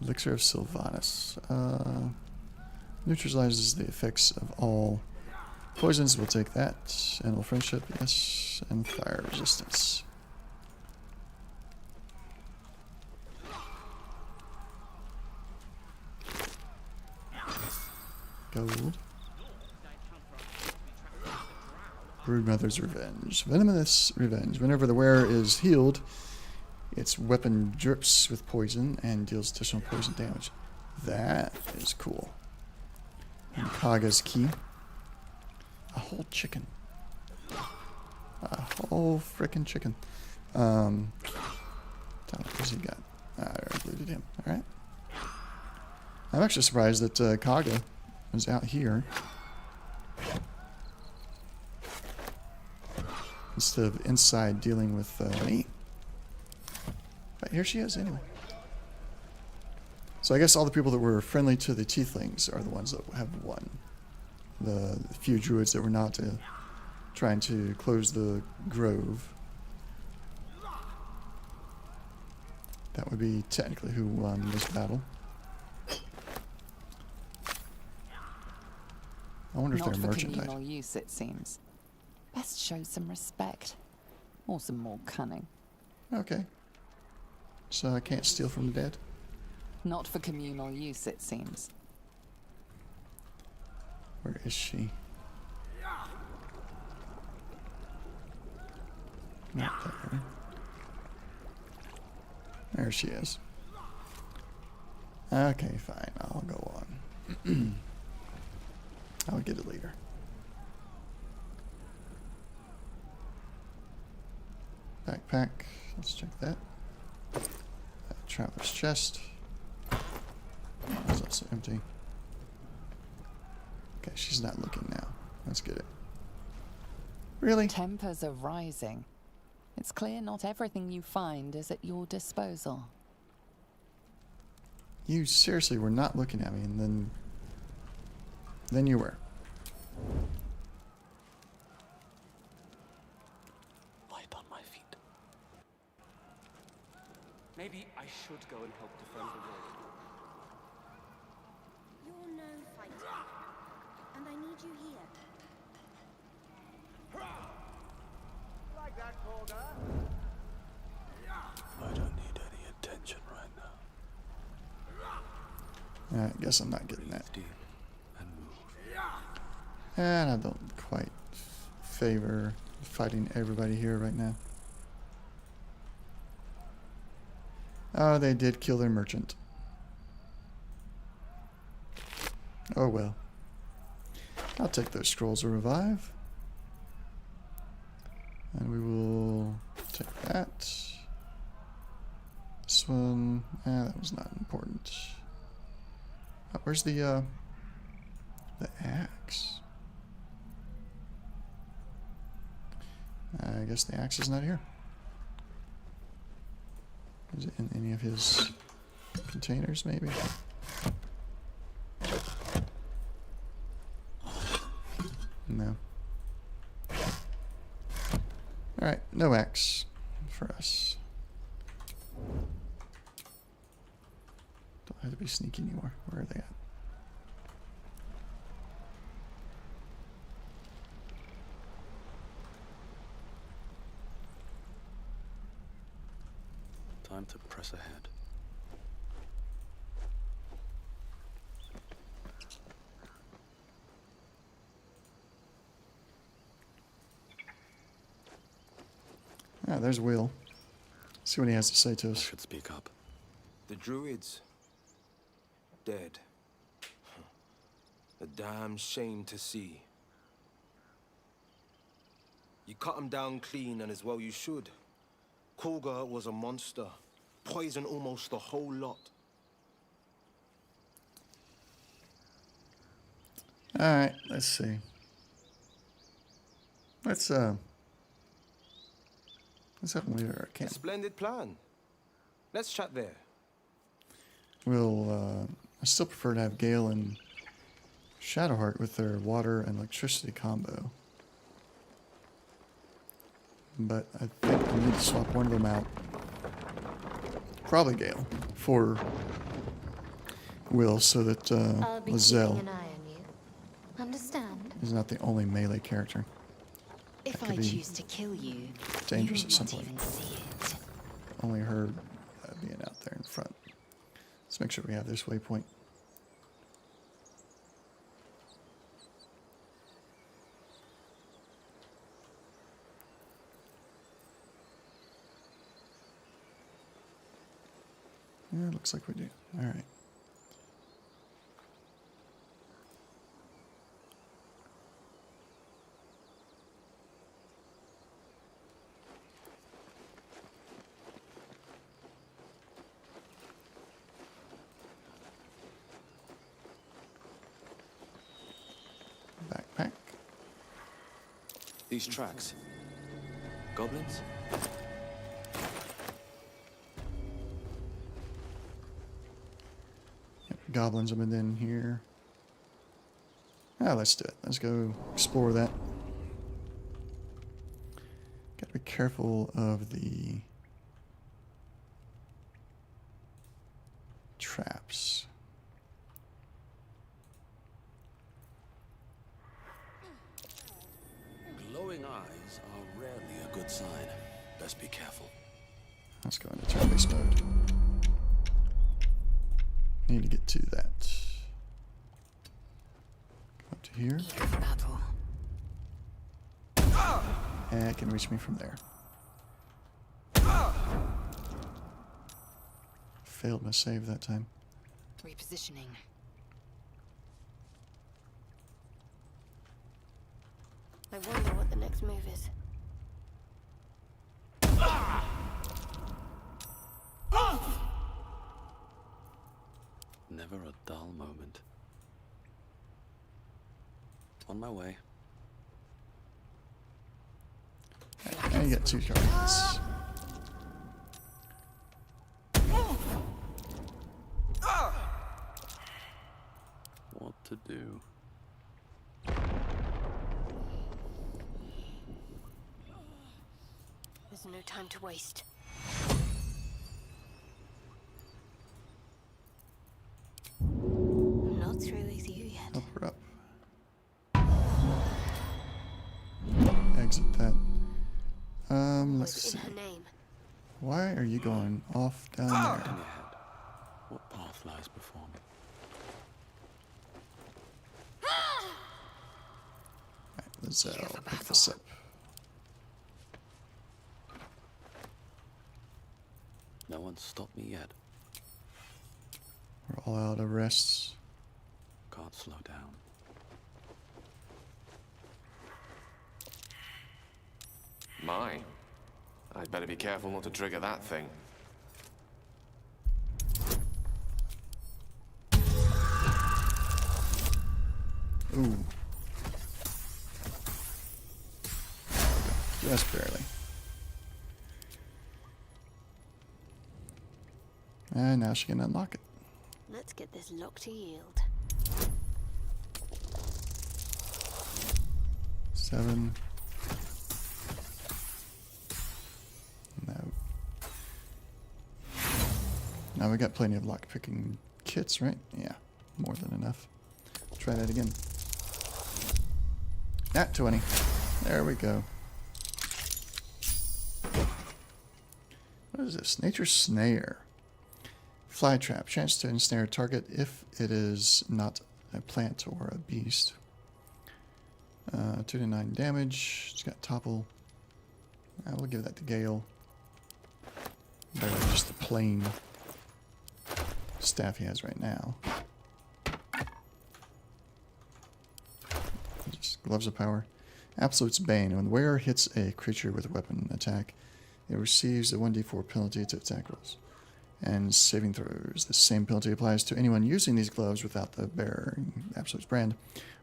Elixir of Sylvanas. Neutralizes the effects of all poisons. We'll take that. Animal friendship, yes. And fire resistance. Gold. Broodmother's Revenge. Venomous Revenge. Whenever the wearer is healed, its weapon drips with poison and deals additional poison damage. That is cool. And Kaga's key. A whole chicken. A whole frickin' chicken. What's he got? I already looted him. Alright. I'm actually surprised that Kaga was out here instead of inside dealing with me. But here she is anyway. So I guess all the people that were friendly to the Tieflings are the ones that have won. The few druids that were not trying to close the grove. That would be technically who won this battle. I wonder if Not they're for merchandise. communal use, it seems. Best show some respect. Or some more cunning. Okay. So I can't steal from the dead? Not for communal use, it seems. Where is she? Not there. There she is. Okay, fine. I'll go on. I'll get it later. Backpack. Let's check that. Traveler's chest. It's also empty. Okay, she's not looking now. Let's get it. Really? Tempers are rising. It's clear not everything you find is at your disposal. You seriously were not looking at me, and then you were. Light on my feet. Maybe I should go and help defend the wall. You're no fighter, and I need you here. Like that, Korga? I don't need any attention right now. I guess I'm not getting that. Deep and move. And I don't quite favor fighting everybody here right now. Oh, they did kill their merchant. Oh well. I'll take those scrolls of revive. And we will take that. This one, that was not important. Where's the axe? I guess the axe is not here. Is it in any of his containers, maybe? No. Alright, no axe for us. Don't have to be sneaky anymore. Where are they at? Time to press ahead. Ah, there's Will. See what he has to say to us. Should speak up. The druids. Dead. A damn shame to see. You cut him down clean, and as well you should. Korga was a monster. Poisoned almost the whole lot. Alright, let's see. Let's have him leave our camp. A splendid plan. Let's chat there. We'll, I still prefer to have Gale and Shadowheart with their water and electricity combo. But I think I need to swap one of them out. Probably Gale for Will, so that I'll be keeping Lizelle an eye on you. Understand? is not the only melee character. If That could I be choose to kill you, dangerous you at some will not point. even see it. Only her being out there in front. Let's make sure we have this waypoint. Yeah, looks like we do. All right. Backpack. These tracks. Goblins? goblins have been in here. Let's do it. Let's go explore that. Gotta be careful of the traps. Glowing eyes are rarely a good sign. Best be careful. Let's go into turn-based mode. Need to get to that. Go up to here. And it can reach me from there. Failed my save that time. Repositioning. I wonder what the next move is. Never a dull moment. On my way. And you get 2 cards. What to do? There's no time to waste. I'm not through with you yet. Help her up. Exit that. Let's see. Her name. Why are you going off down there? In your head. What path lies before me? Alright, let's pick this up. No one's stopped me yet. We're all out of rests. Can't slow down. My. I'd better be careful not to trigger that thing. Ooh. Just barely. And now she can unlock it. Let's get this lock to yield. 7. No. Now we got plenty of lock picking kits, right? Yeah, more than enough. Try that again. Nat 20. There we go. What is this? Nature's Snare. Fly trap. Chance to ensnare a target if it is not a plant or a beast. 2 to 9 damage. It's got topple. We'll give that to Gale. Better than just the plain staff he has right now. Just gloves of power. Absolute's Bane. When the wearer hits a creature with a weapon attack, it receives a 1d4 penalty to attack rolls and saving throws. The same penalty applies to anyone using these gloves without the bearer Absolute's brand.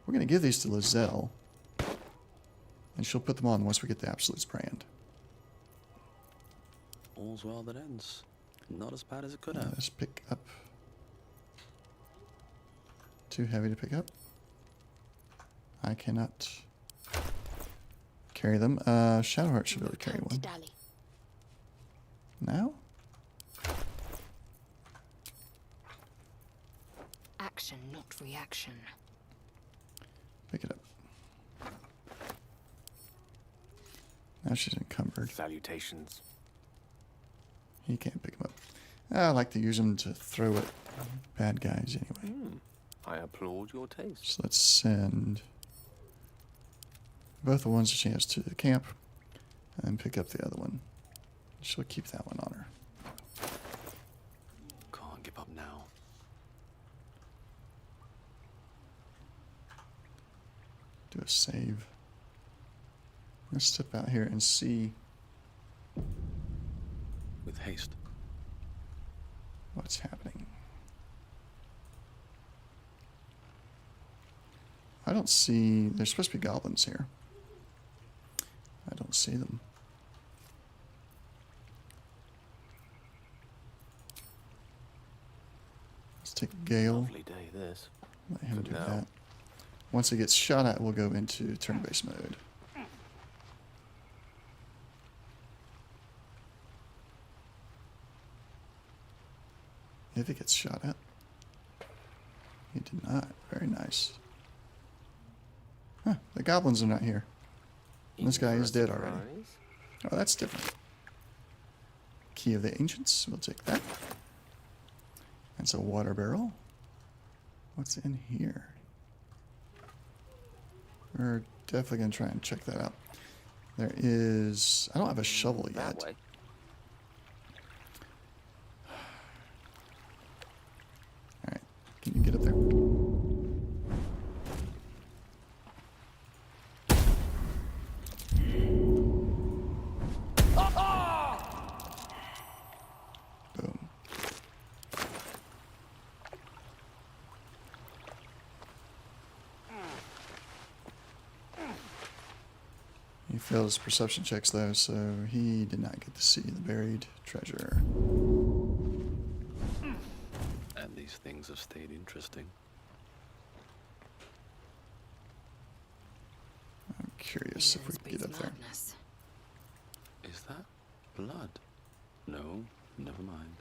We're going to give these to Lizelle, and she'll put them on once we get the Absolute's brand. All's well that ends. Not as bad as it could have. Let's pick up. Too heavy to pick up. I cannot carry them. Shadowheart should be able to carry one. Now? Action, not reaction. Pick it up. Now she's encumbered. Salutations. He can't pick them up. I like to use them to throw at bad guys anyway. I applaud your taste. So let's send both the ones that she has to the camp and pick up the other one. She'll keep that one on her. Can't give up now. Do a save. Let's step out here and see With haste. what's happening. I don't see... There's supposed to be goblins here. I don't see them. Let's take Gale. Lovely day, this. Let him For do now. that. Once he gets shot at, we'll go into turn-based mode. If he gets shot at. He did not. Very nice. Huh, the goblins are not here. And this guy is dead already. Oh, that's different. Key of the Ancients. We'll take that. That's a water barrel. What's in here? We're definitely going to try and check that out. There is... I don't have a shovel yet. That way. Alright. Can you get up there? Boom. He failed his perception checks though, so he did not get to see the buried treasure. And these things have stayed interesting. I'm curious if we can get up there. Is that blood? No, never mind.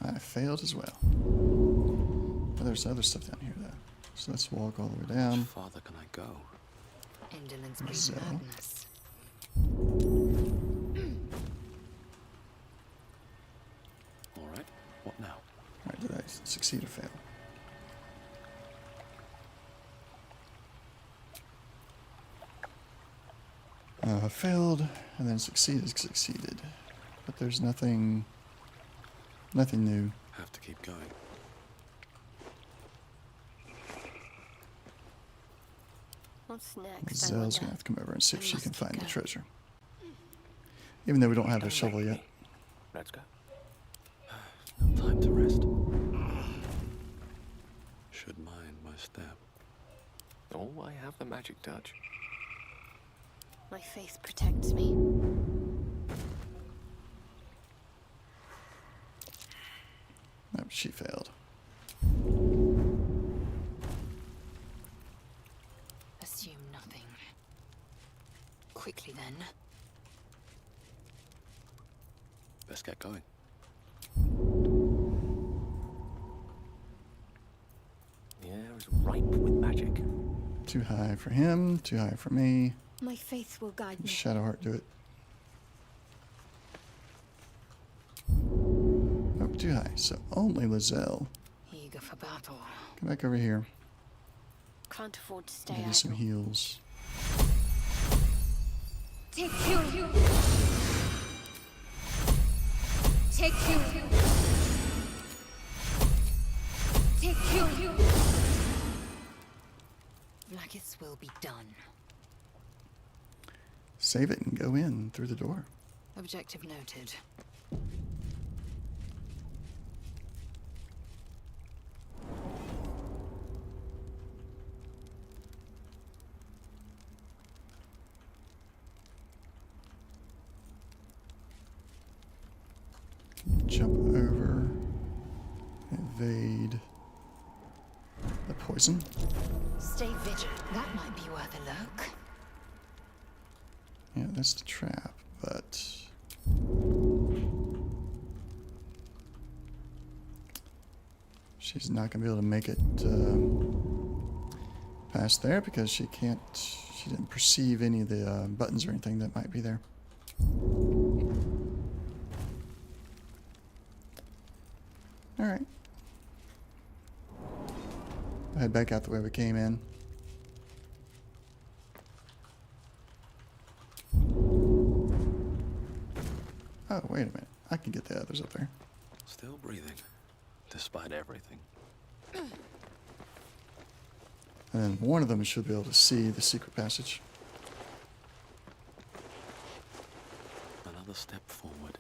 I failed as well. But there's other stuff down here though. So let's walk all the way down. How farther can I go? Indolence breeds madness. All right, what now? Alright, did I succeed or fail? Failed, and then succeeded. But there's nothing new. Have to keep going. What's next? Zelle's gonna have to come over and see if she can find the treasure. Even though we don't have a shovel yet. Let's go. No time to rest. Should mind my step. Oh, I have the magic touch. My faith protects me. No, she failed. Assume nothing. Quickly then. Best get going. The air is ripe with magic. Too high for him, too high for me. My faith will guide me. Shadowheart do it. Oh, too high. So only Lizelle. Eager for battle. Come back over here. Can't afford to stay Give you some idle. heals. Take you. Take you. Take you. Vlaakith's will be done. Save it and go in through the door. Objective noted. Jump over. Evade the poison. Stay vigilant. That might be worth a look. Yeah, that's the trap, but... she's not going to be able to make it past there because she didn't perceive any of the buttons or anything that might be there. Alright. Head back out the way we came in. Oh, wait a minute. I can get the others up there. Still breathing, despite everything. And then one of them should be able to see the secret passage. Another step forward.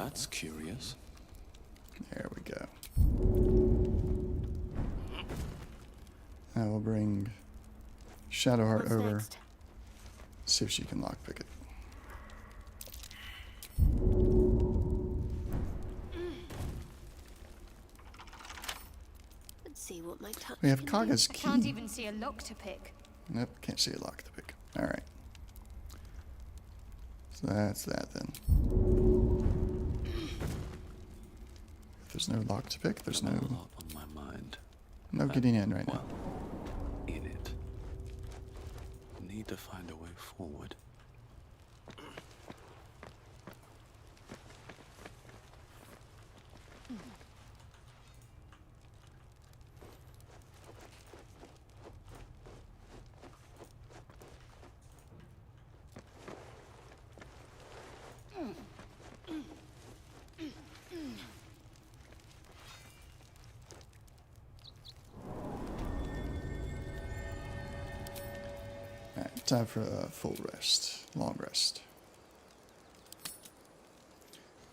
That's curious. There we go. I will bring Shadowheart What's over. next? See if she can lockpick it. Let's see what my touch We have can do. Kaga's I can't key. even see a lock to pick. Nope, can't see a lock to pick. Alright. So that's that then. If there's no lock to pick, there's no... A lot on my mind. No getting in right now. In it. Need to find a way forward. Alright, time for a full rest. Long rest.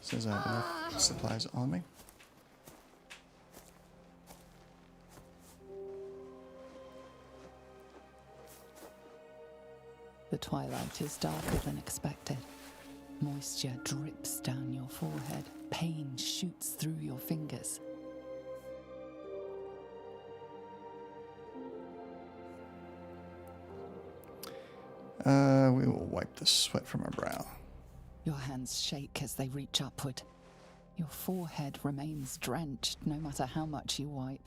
Says I have enough supplies on me. The twilight is darker than expected. Moisture drips down your forehead. Pain shoots through your fingers. We will wipe the sweat from our brow. Your hands shake as they reach upward. Your forehead remains drenched no matter how much you wipe.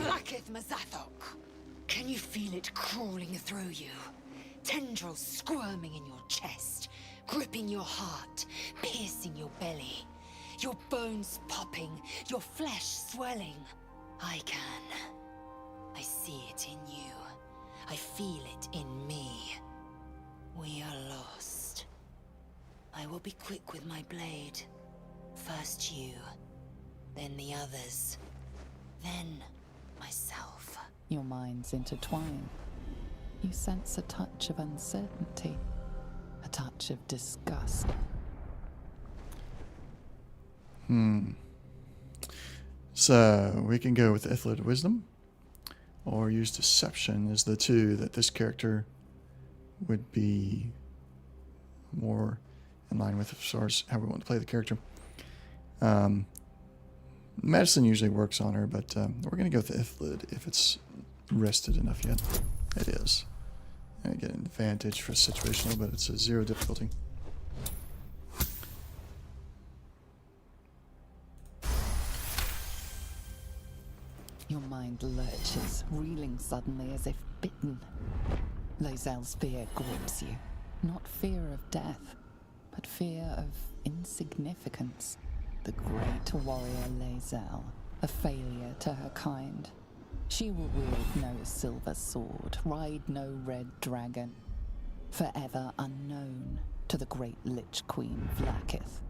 Blacketh Mazathok. Can you feel it crawling through you? Tendrils squirming in your chest, gripping your heart, piercing your belly. Your bones popping, your flesh swelling. I can. I see it in you. I feel it in me. We are lost. I will be quick with my blade. First you, then the others, then myself. Your minds intertwine. You sense a touch of uncertainty, a touch of disgust. So, we can go with Ithilid Wisdom, or use Deception as the two that this character would be more in line with as far as how we want to play the character. Medicine usually works on her, but we're going to go with Ithilid if it's rested enough yet. It is. I get an advantage for situational, but it's a 0 difficulty. Your mind lurches, reeling suddenly as if bitten. Lae'zel's fear grips you. Not fear of death, but fear of insignificance. The great warrior Lae'zel, a failure to her kind. She will wield no silver sword, ride no red dragon. Forever unknown to the great Lich Queen Vlaakith.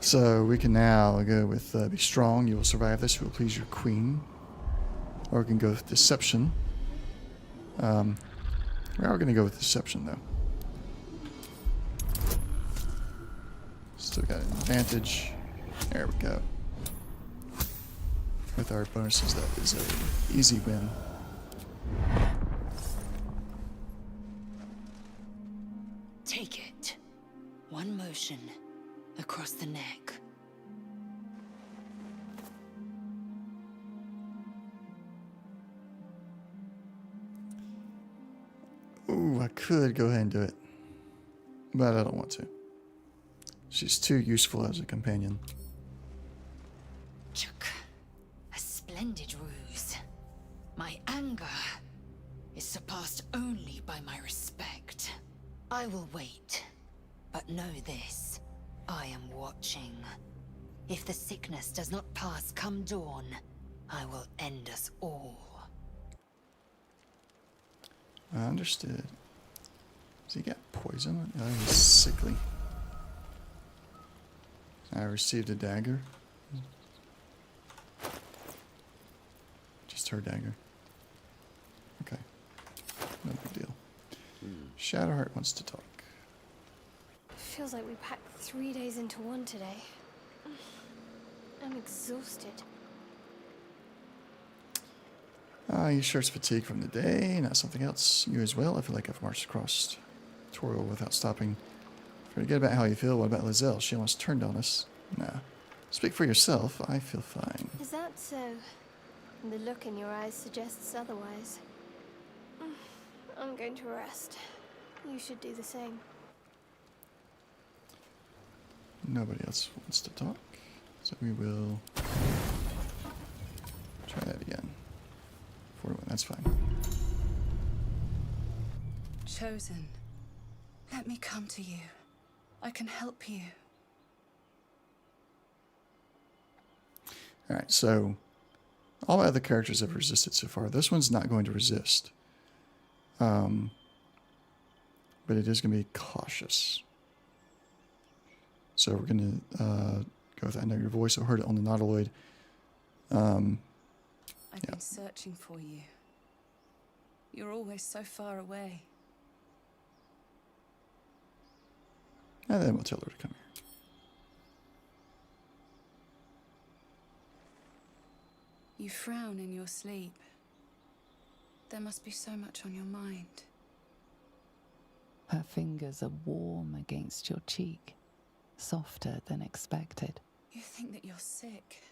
So we can now go with Be Strong, you will survive this, you will please your queen. Or we can go with Deception. We are going to go with Deception though. Still got an advantage. There we go. With our bonuses, that is a easy win. Take it. One motion across the neck. Ooh, I could go ahead and do it. But I don't want to. She's too useful as a companion. Chuk. A splendid ruse. My anger is surpassed only by my respect. I will wait, but know this. I am watching. If the sickness does not pass come dawn, I will end us all. I understood. Does he get poison? Oh, he's sickly. I received a dagger. just her dagger. Okay. No big deal. Shadowheart wants to talk. Feels like we packed 3 days into one today. I'm exhausted. You sure it's fatigue from the day, not something else. You as well. I feel like I've marched across Toriel without stopping. Forget about how you feel. What about Lizelle? She almost turned on us. Nah. Speak for yourself. I feel fine. Is that so? The look in your eyes suggests otherwise. I'm going to rest. You should do the same. Nobody else wants to talk, so we will try that again. 41, that's fine. Chosen, let me come to you. I can help you. Alright, so all my other characters have resisted so far. This one's not going to resist. But it is going to be cautious. So we're going to go with that. I know your voice. I heard it on the Nautiloid. I've been searching for you. You're always so far away. And then we'll tell her to come here. You frown in your sleep. There must be so much on your mind. Her fingers are warm against your cheek, softer than expected. You think that you're sick,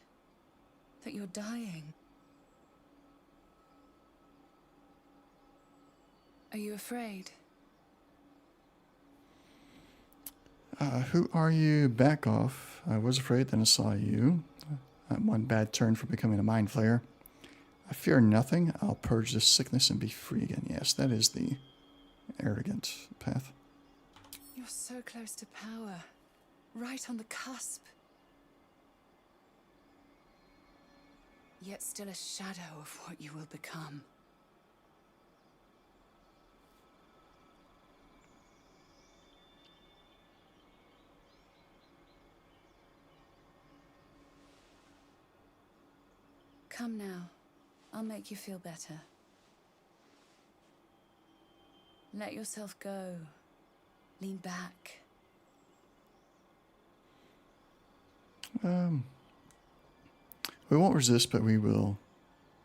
that you're dying. Are you afraid? Who are you? Back off. I was afraid, then I saw you. One bad turn for becoming a mind flayer. I fear nothing. I'll purge this sickness and be free again. Yes, that is the arrogant path. You're so close to power. Right on the cusp. Yet still a shadow of what you will become. Come now. I'll make you feel better. Let yourself go. Lean back. We won't resist, but we will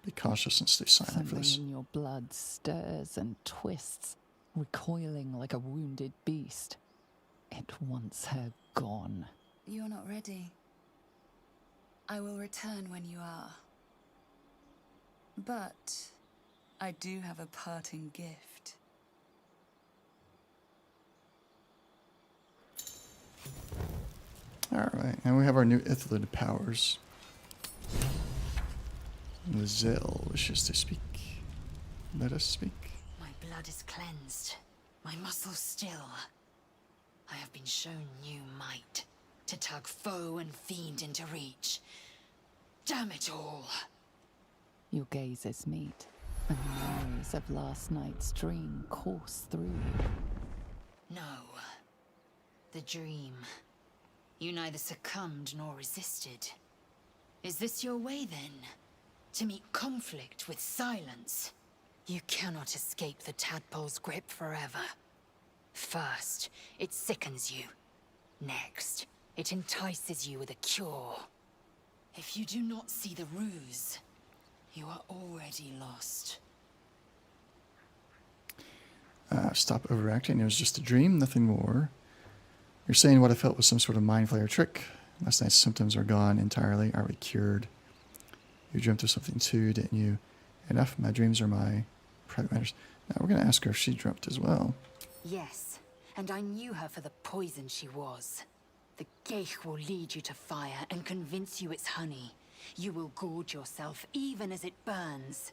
be cautious and stay silent for this. Something in your blood stirs and twists, recoiling like a wounded beast. It wants her gone. You're not ready. I will return when you are. But I do have a parting gift. Alright, and we have our new Ithlid powers. Lizelle wishes to speak. Let us speak. My blood is cleansed, my muscles still. I have been shown new might to tug foe and fiend into reach. Damn it all! Your gazes meet, and memories of last night's dream course through you. No. The dream. You neither succumbed nor resisted. Is this your way, then? To meet conflict with silence? You cannot escape the tadpole's grip forever. First, it sickens you. Next, it entices you with a cure. If you do not see the ruse, you are already lost. Stop overacting. It was just a dream, nothing more. You're saying what I felt was some sort of mind flayer trick. Last night's symptoms are gone entirely. Are we cured? You dreamt of something too, didn't you? Enough. My dreams are my private matters. Now we're going to ask her if she dreamt as well. Yes, and I knew her for the poison she was. The geich will lead you to fire and convince you it's honey. You will gorge yourself even as it burns.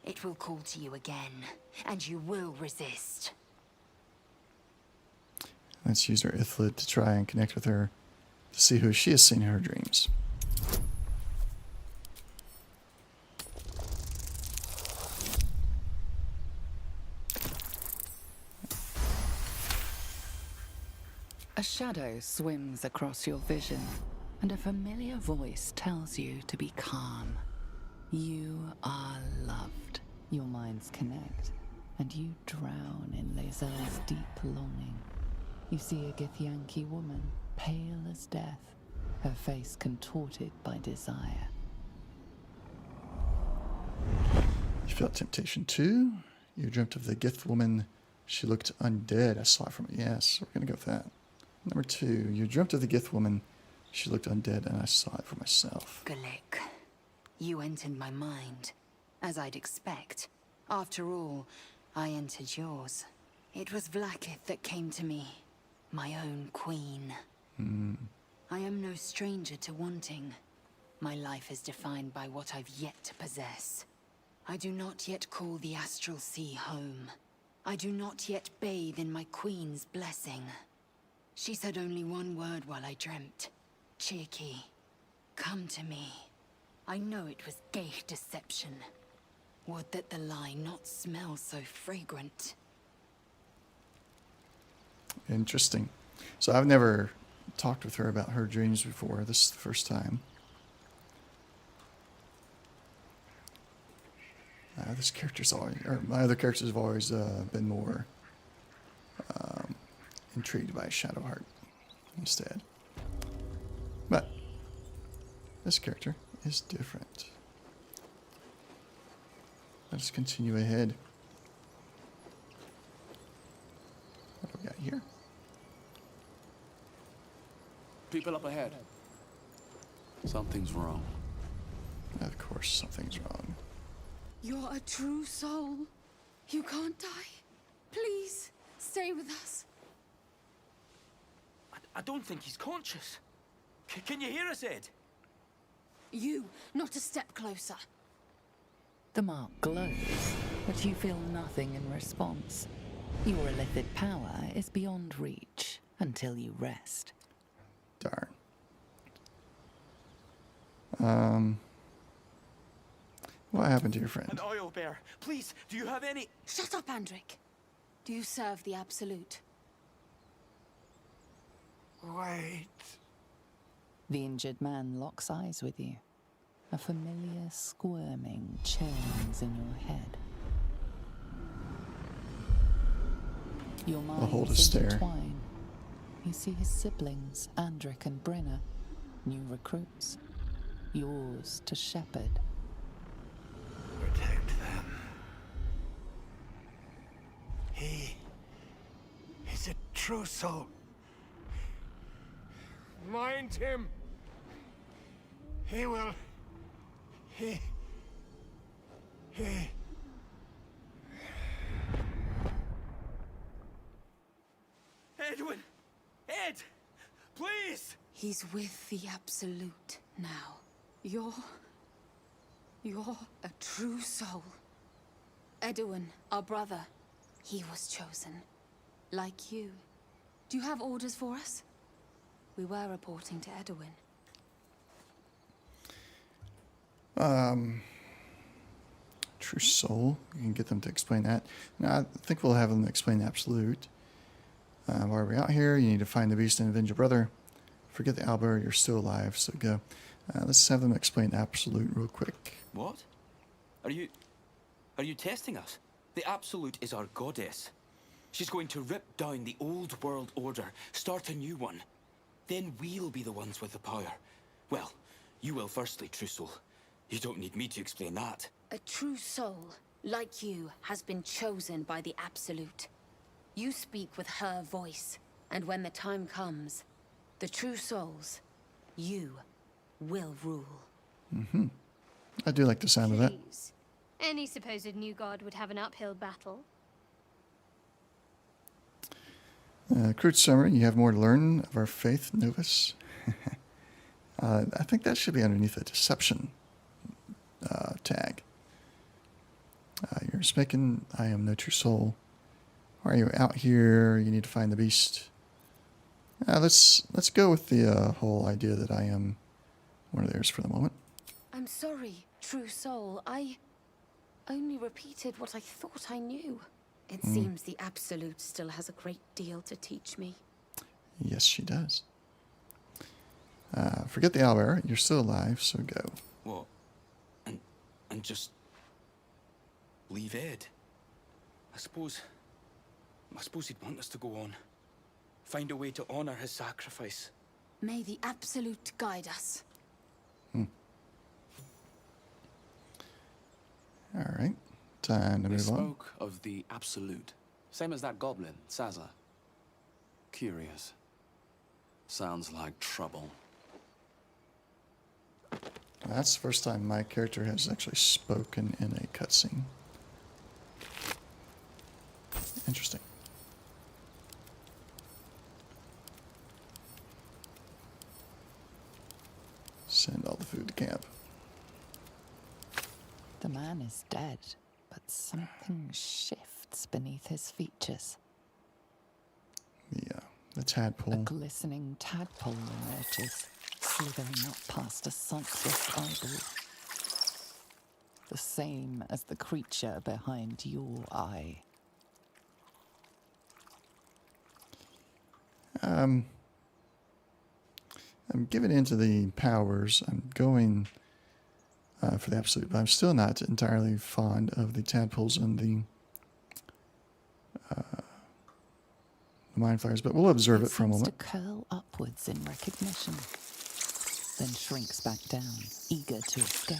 It will call to you again, and you will resist. Let's use our Ithlid to try and connect with her to see who she has seen in her dreams. A shadow swims across your vision, and a familiar voice tells you to be calm. You are loved. Your minds connect, and you drown in Lae'zel's deep longing. You see a Githyanki woman, pale as death, her face contorted by desire. You felt temptation too? You dreamt of the Gith woman. She looked undead. I saw it from... Yes, we're going to go with that. Number 2. You dreamt of the Gith woman. She looked undead, and I saw it for myself. Galik, you entered my mind, as I'd expect. After all, I entered yours. It was Vlaakith that came to me, my own queen. I am no stranger to wanting. My life is defined by what I've yet to possess. I do not yet call the Astral Sea home. I do not yet bathe in my queen's blessing. She said only one word while I dreamt. Chiki, come to me. I know it was gay deception. Would that the lie not smell so fragrant. Interesting. So I've never talked with her about her dreams before. This is the first time. This character's always, or my other characters have always been more intrigued by Shadowheart instead. But this character is different. Let's continue ahead. What do we got here? People up ahead. Something's wrong. Of course, something's wrong. You're a true soul. You can't die. Please, stay with us. I don't think he's conscious. Can you hear us, Ed? You, not a step closer. The mark glows, but you feel nothing in response. Your illithid power is beyond reach until you rest. Darn. What happened to your friend? An oil bear. Please, do you have any... Shut up, Andric. Do you serve the Absolute? Wait. The injured man locks eyes with you. A familiar squirming churns in your head. Your I'll hold a minds stare. intertwine. You see his siblings, Andric and Brenna, new recruits. Yours to shepherd. Protect them. He is a true soul. Mind him! He will... He... Edwin! Ed! Please! He's with the Absolute now. You're a true soul. Edwin, our brother, he was chosen. Like you. Do you have orders for us? We were reporting to Edwin. True soul. You can get them to explain that. Now, I think we'll have them explain the Absolute. Why are we out here? You need to find the beast and avenge your brother. Forget the Albert, you're still alive, so go. Let's have them explain Absolute real quick. What? Are you testing us? The Absolute is our goddess. She's going to rip down the old world order, start a new one. Then we'll be the ones with the power. Well, you will firstly, True Soul. You don't need me to explain that. A true soul, like you, has been chosen by the Absolute. You speak with her voice, and when the time comes, the true souls, you will rule. Mm-hmm. I do like the sound of that. Please. Any supposed new god would have an uphill battle. Crude summary, you have more to learn of our faith, Novus. I think that should be underneath the deception tag. You're speaking, I am no true soul. Why are you out here? You need to find the beast. Let's go with the whole idea that I am one of theirs for the moment. I'm sorry, true soul. I only repeated what I thought I knew. It seems the Absolute still has a great deal to teach me. Yes, she does. Forget the owlbear. You're still alive, so go. What? just leave Ed. I suppose he'd want us to go on. Find a way to honor his sacrifice. May the Absolute guide us. Alright. Time to They move on. spoke of the Absolute. Same as that goblin, Sazza. Curious. Sounds like trouble. That's the first time my character has actually spoken in a cutscene. Interesting. Send all the food to camp. The man is dead, but something shifts beneath his features. The tadpole. A glistening tadpole emerges, slithering up past a sumptuous eyeball. The same as the creature behind your eye. I'm giving into the powers. I'm going for the Absolute, but I'm still not entirely fond of the tadpoles and the mind flayers, but we'll observe it for a seems moment. to curl upwards in recognition, then shrinks back down, eager to escape.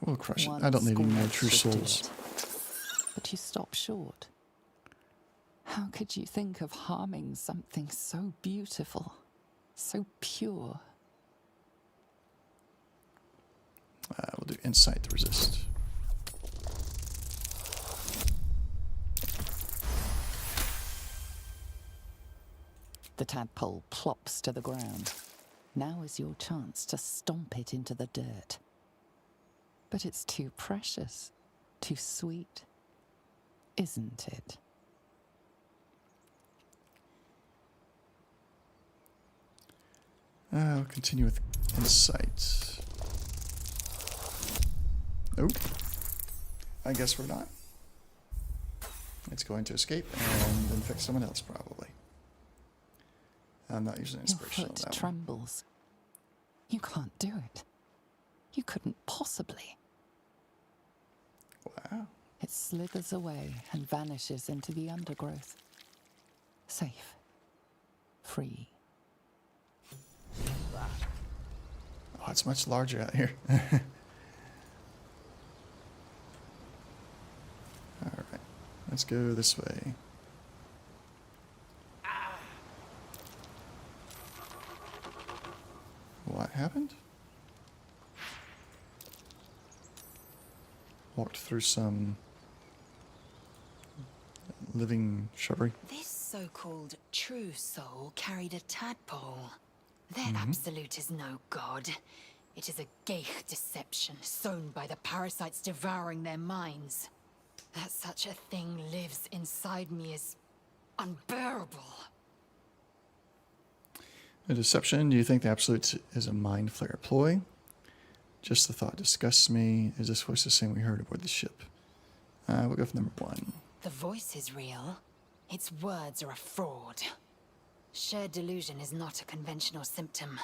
We'll crush One it. I don't need any more squeeze true should do souls. it. But you stop short. How could you think of harming something so beautiful, so pure? We'll do insight to resist. The tadpole plops to the ground. Now is your chance to stomp it into the dirt. But it's too precious, too sweet, isn't it? I'll continue with insight. Nope. I guess we're not. It's going to escape and infect someone else, probably. I'm not using Your inspiration on foot that one. trembles. You can't do it. You couldn't possibly. Wow. It slithers away and vanishes into the undergrowth. Safe. Free. Oh, it's much larger out here. Alright. Let's go this way. What happened? Walked through some living shrubbery. This so-called true soul carried a tadpole. Their Absolute is no god. It is a geich deception sown by the parasites devouring their minds. That such a thing lives inside me is unbearable. A deception? Do you think the Absolute is a mind flayer ploy? Just the thought disgusts me. Is this voice the same we heard aboard the ship? We'll go for number 1. The voice is real. Its words are a fraud. Shared delusion is not a conventional symptom.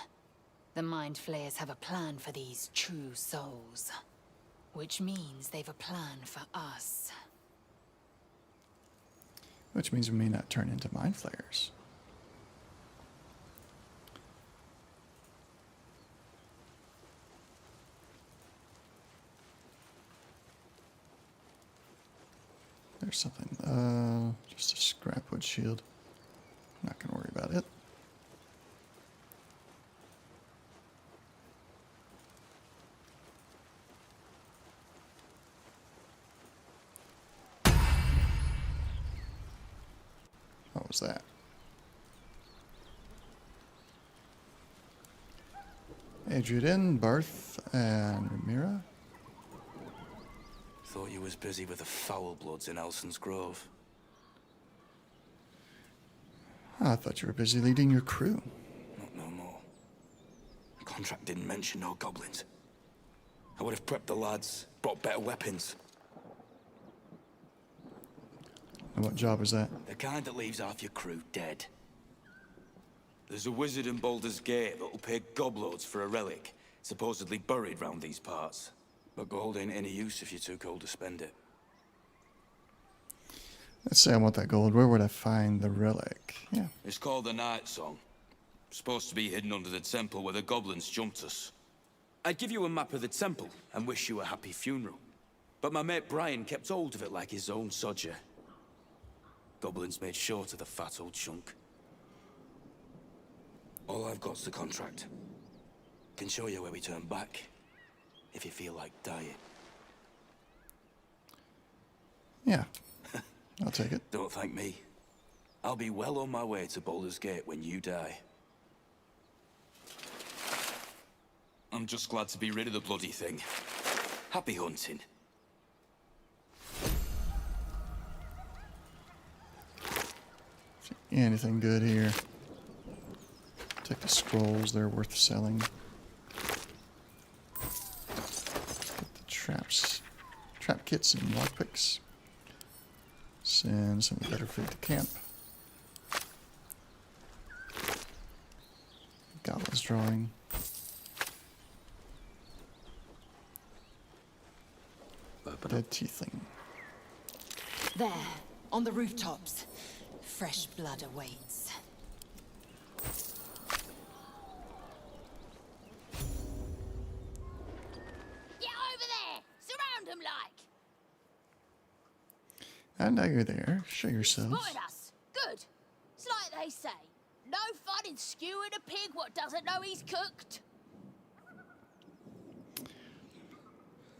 The mind flayers have a plan for these true souls. Which means they've a plan for us. Which means we may not turn into mind flayers. There's something. Just a scrapwood shield. Not gonna worry about it. What was that? Adrian, Barth, and Ramira. Thought you was busy with the foul bloods in Elson's Grove. I thought you were busy leading your crew. Not no more. The contract didn't mention no goblins. I would have prepped the lads, brought better weapons. And what job was that? The kind that leaves half your crew dead. There's a wizard in Baldur's Gate that'll pay gobloads for a relic, supposedly buried round these parts. But gold ain't any use if you're too cold to spend it. Let's say I want that gold. Where would I find the relic? Yeah. It's called the Night Song. Supposed to be hidden under the temple where the goblins jumped us. I'd give you a map of the temple and wish you a happy funeral. But my mate Brian kept hold of it like his own sodger. Goblins made short of the fat old chunk. All I've got's the contract. Can show you where we turn back, if you feel like dying. Yeah, I'll take it. Don't thank me. I'll be well on my way to Baldur's Gate when you die. I'm just glad to be rid of the bloody thing. Happy hunting. Anything good here? Take the scrolls, they're worth selling. Get the traps. Trap kits and lockpicks. Send some better food to camp. Goblin's drawing. Dead tiefling. There, on the rooftops. Fresh blood awaits. Get over there! Surround them like! And now you're there. Show yourselves. Spotted us! Good! It's like they say. No fun in skewing a pig what doesn't know he's cooked.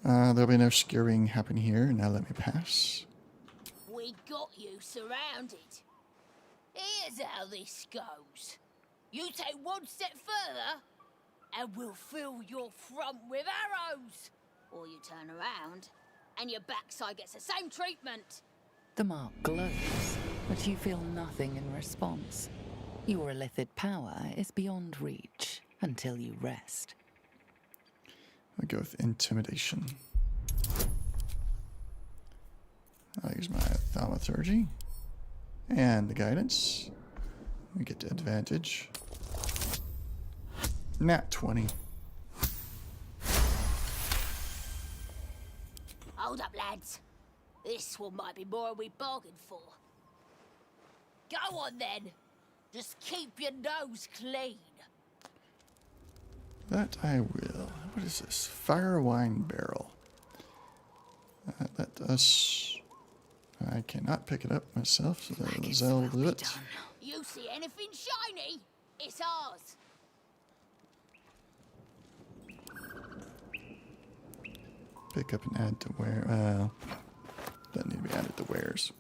There'll be no skewering happening here. Now let me pass. We got you surrounded. Here's how this goes. You take one step further, and we'll fill your front with arrows. Or you turn around, and your backside gets the same treatment. The mark glows, but you feel nothing in response. Your illithid power is beyond reach until you rest. I'll go with intimidation. I'll use my thaumaturgy and the guidance. We get to advantage. Nat 20. Hold up, lads. This one might be more than we bargained for. Go on, then. Just keep your nose clean. That I will. What is this? Fire wine barrel. Let us... I cannot pick it up myself, so Zell will do it. You see anything shiny? It's ours. Pick up and add to wear. Doesn't need to be added to wares.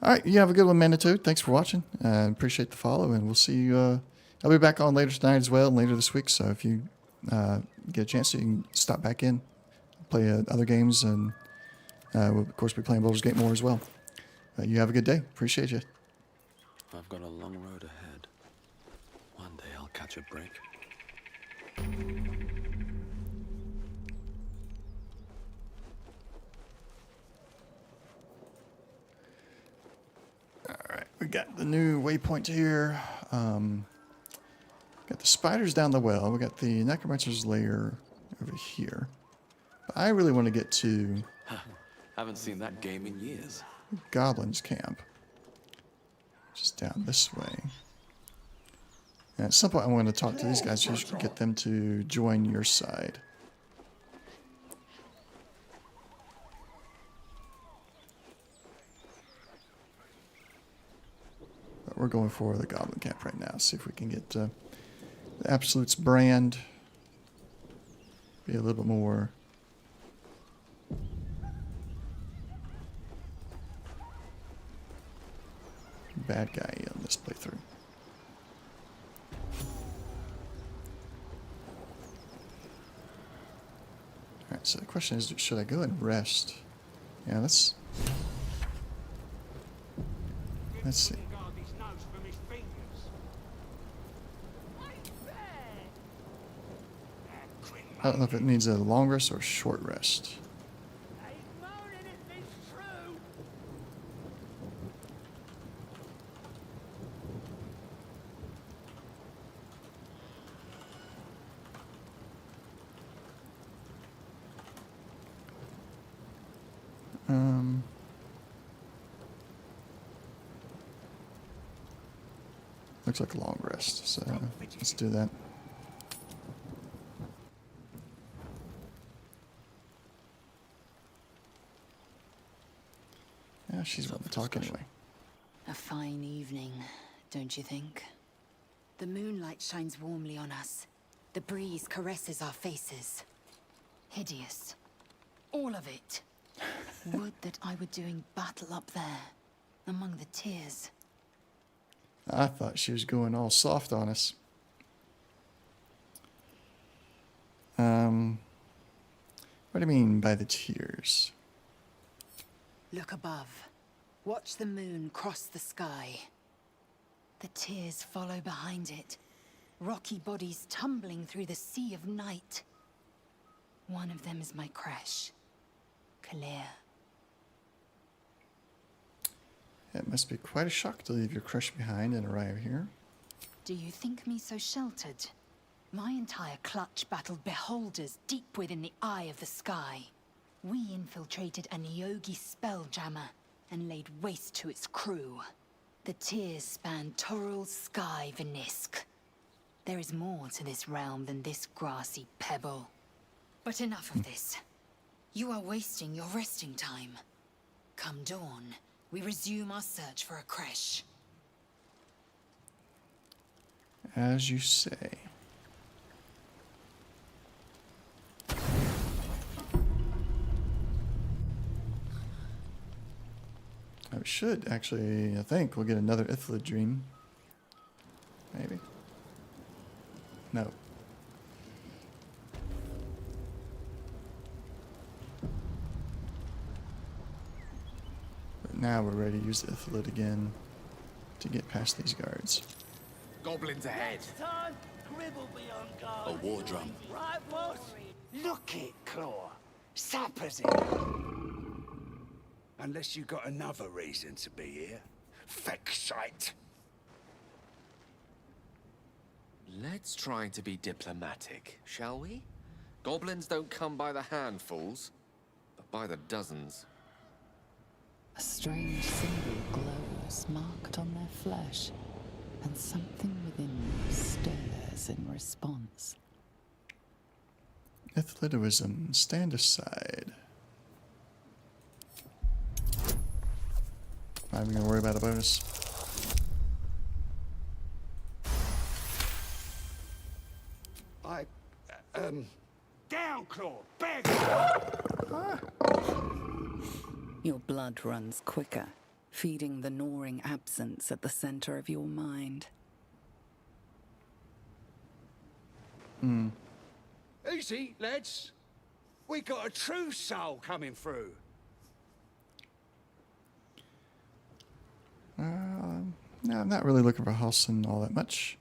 Alright, you have a good one, Manitou. Thanks for watching. Appreciate the follow, and we'll see you... I'll be back on later tonight as well, and later this week, so if you get a chance, you can stop back in, play other games, and we'll, of course, be playing Baldur's Gate more as well. You have a good day. Appreciate you. I've got a long road ahead. One day I'll catch a break. Alright, we got the new waypoint here. Got the spiders down the well. We got the necromancer's lair over here. But I really want to get to... Haven't seen that game in years. Goblin's camp. Just down this way. And at some point I want to talk to these guys so you can get them to join your side. But we're going for the Goblin camp right now. See if we can get the Absolute's brand. Be a little bit more... bad guy in this playthrough. Alright, so the question is, should I go and rest? Yeah, let's see. I don't know if it needs a long rest or a short rest. Looks like a long rest, so let's do that. Yeah, she's willing to talk anyway. A fine evening, don't you think? The moonlight shines warmly on us. The breeze caresses our faces. Hideous. All of it. Would that I were doing battle up there, among the tears. I thought she was going all soft on us. What do you mean by the tears? Look above. Watch the moon cross the sky. The tears follow behind it. Rocky bodies tumbling through the sea of night. One of them is my crash. Clear. It must be quite a shock to leave your crush behind and arrive here. Do you think me so sheltered? My entire clutch battled beholders deep within the eye of the sky. We infiltrated a Nyogi spelljammer and laid waste to its crew. The tears span Toral's sky, Venisk. There is more to this realm than this grassy pebble. But enough of this. You are wasting your resting time. Come dawn, we resume our search for a creche. As you say. I should actually, I think we'll get another Ithilid dream. Maybe. No. But now we're ready to use the Ithilid again to get past these guards. Goblins ahead. Time, Grib will be on guard. A war drum. Right, boss? Look it, Claw. Sappers in. Unless you got another reason to be here. Fexite. Let's try to be diplomatic, shall we? Goblins don't come by the handfuls, but by the dozens. A strange symbol glows, marked on their flesh, and something within them stirs in response. Ithilidoism, stand aside. Not even gonna worry about a bonus. Down, Claw! Beg! Your blood runs quicker, feeding the gnawing absence at the center of your mind. Easy, lads. We got a true soul coming through. No, I'm not really looking for Halsin all that much.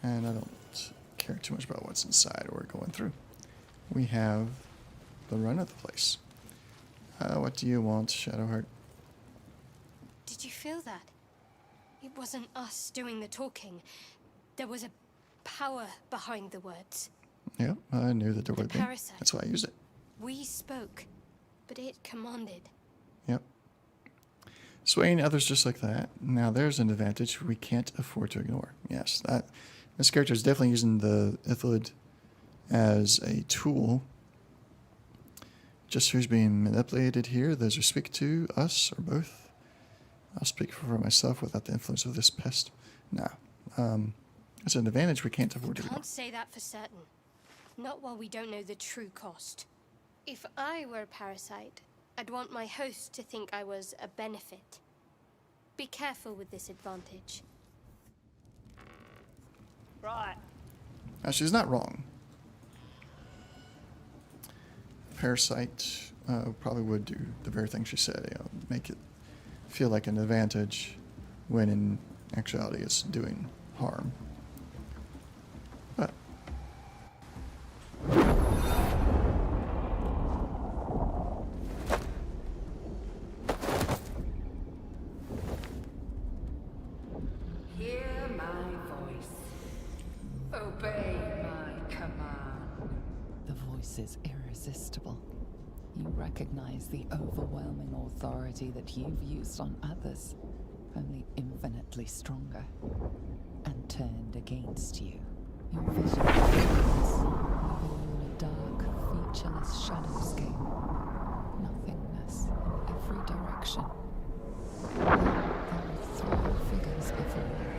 And I don't care too much about what's inside or going through. We have the run of the place. What do you want, Shadowheart? Did you feel that? It wasn't us doing the talking. There was a power behind the words. Yeah, I knew that there would be. Parasite. That's why I used it. We spoke, but it commanded. Yep. Swaying others just like that. Now there's an advantage we can't afford to ignore. Yes, this character is definitely using the Ithilid as a tool. Just who's being manipulated here, those who speak to us or both. I'll speak for myself without the influence of this pest. No. It's an advantage we can't afford to ignore. Can't say that for certain. Not while we don't know the true cost. If I were a parasite, I'd want my host to think I was a benefit. Be careful with this advantage. Right. Now, she's not wrong. Parasite probably would do the very thing she said, make it feel like an advantage when in actuality it's doing harm. But Hear my voice. Obey my command. The voice is irresistible. You recognize the overwhelming authority that you've used on others, only infinitely stronger, and turned against you. Your vision begins, living in a dark, featureless shadowscape. Nothingness in every direction. Then there were three figures before you.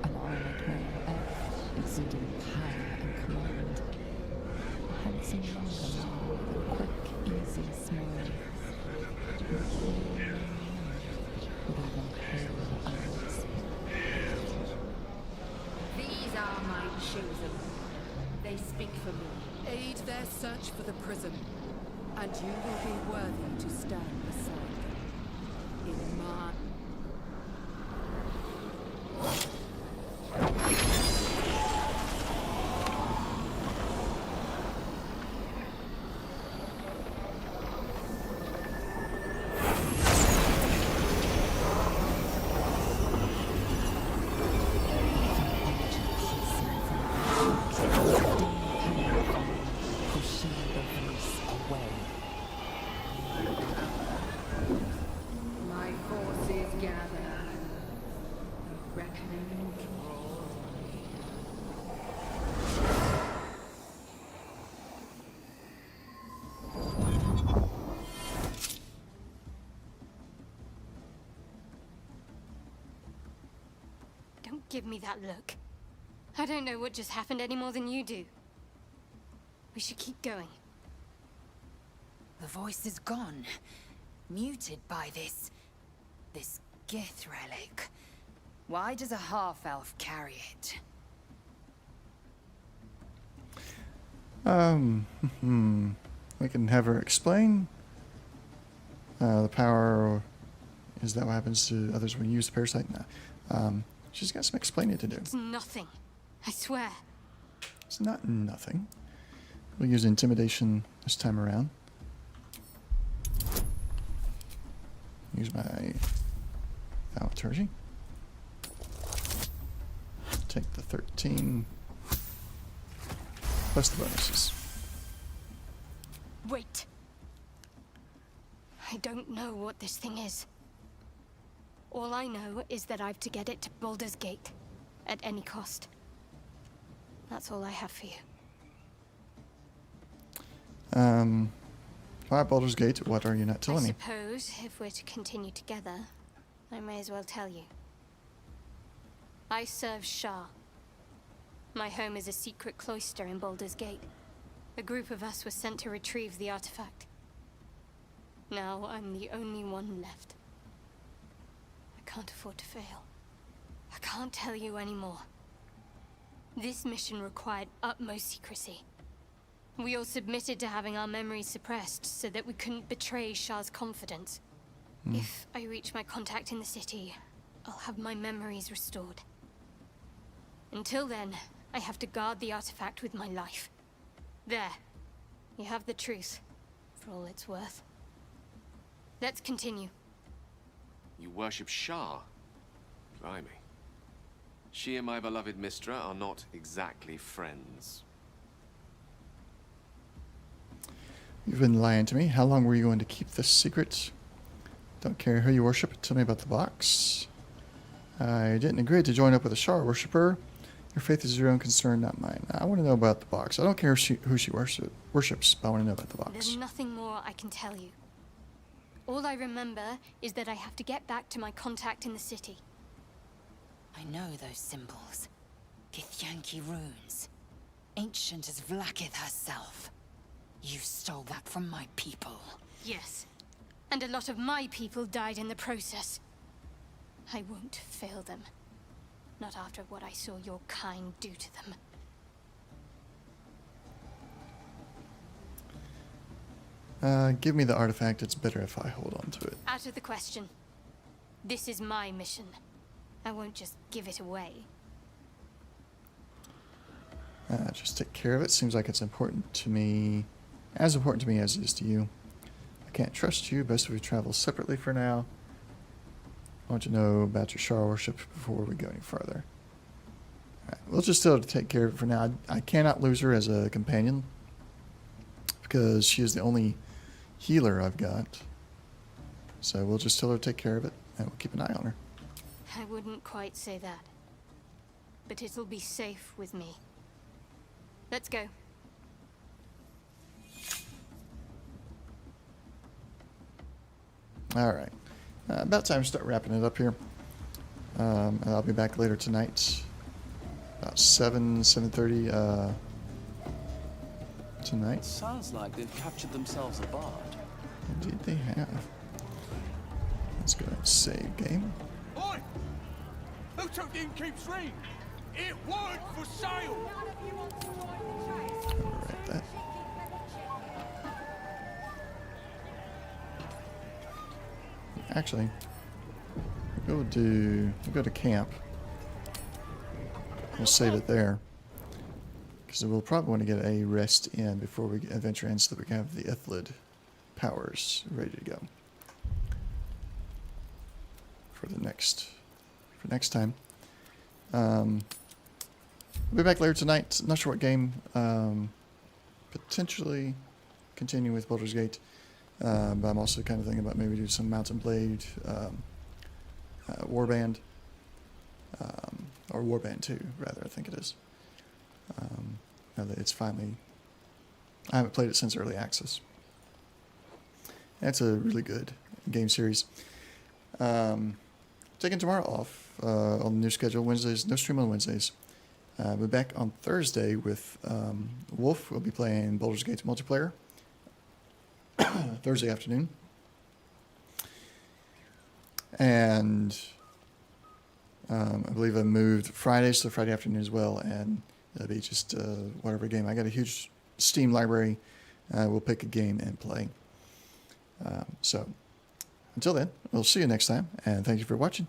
An armored male elf, exuding power and command. A handsome younger man with a quick, easy smile. And a pale young man with even paler eyes. These are my chosen. They speak for me. Aid their search for the prism, and you will be worthy to stand beside them. In my... My forces gather. The reckoning draws near. Don't give me that look. I don't know what just happened any more than you do. We should keep going. The voice is gone. Muted by this Gith relic. Why does a half-elf carry it? We can have her explain. The power, is that what happens to others when you use the parasite? No. She's got some explaining to do. It's nothing. I swear. It's not nothing. We'll use intimidation this time around. Use my thaumaturgy. Take the 13 plus the bonuses. Wait. I don't know what this thing is. All I know is that I've to get it to Baldur's Gate, at any cost. That's all I have for you. Why Baldur's Gate? What are you not telling me? I suppose, if we're to continue together, I may as well tell you. I serve Shah. My home is a secret cloister in Baldur's Gate. A group of us was sent to retrieve the artifact. Now I'm the only one left. I can't afford to fail. I can't tell you anymore. This mission required utmost secrecy. We all submitted to having our memories suppressed so that we couldn't betray Shah's confidence. If I reach my contact in the city, I'll have my memories restored. Until then, I have to guard the artifact with my life. There. You have the truth, for all it's worth. Let's continue. You worship Shah? Blimey. She and my beloved Mistra are not exactly friends. You've been lying to me. How long were you going to keep this secret? Don't care who you worship. Tell me about the box. I didn't agree to join up with a Shah worshipper. Your faith is your own concern, not mine. I want to know about the box. I don't care who she worships, but I want to know about the box. There's nothing more I can tell you. All I remember is that I have to get back to my contact in the city. I know those symbols. Githyanki runes. Ancient as Vlaakith herself. You stole that from my people. Yes. And a lot of my people died in the process. I won't fail them. Not after what I saw your kind do to them. Give me the artifact. It's better if I hold on to it. Out of the question. This is my mission. I won't just give it away. Just take care of it. Seems like it's important to me. As important to me as it is to you. I can't trust you. Best if we travel separately for now. I want to know about your Shah worship before we go any farther. Alright, we'll just still take care of it for now. I cannot lose her as a companion. Because she is the only healer I've got. So we'll just tell her to take care of it, and we'll keep an eye on her. I wouldn't quite say that. But it'll be safe with me. Let's go. Alright. About time to start wrapping it up here. And I'll be back later tonight. About 7:30 tonight. Sounds like they've captured themselves a bard. Indeed they have. Let's go and save game. Oi! Who took the innkeep's ring? It weren't for sale! Right that. Actually, we'll go to camp. We'll save it there. Because we'll probably want to get a rest in before we adventure in so that we can have the Ithlid powers ready to go. For next time. We'll be back later tonight. Not sure what game. Potentially continue with Baldur's Gate. But I'm also kind of thinking about maybe do some Mountain Blade, Warband, or Warband 2, rather, I think it is. Now that it's finally, I haven't played it since Early Access. It's a really good game series. Taking tomorrow off on the new schedule. Wednesdays, no stream on Wednesdays. We'll be back on Thursday with Wolf. We'll be playing Baldur's Gate multiplayer. Thursday afternoon. And I believe I moved Fridays to Friday afternoon as well, and it'll be just whatever game. I got a huge Steam library. We'll pick a game and play. So until then, we'll see you next time, and thank you for watching.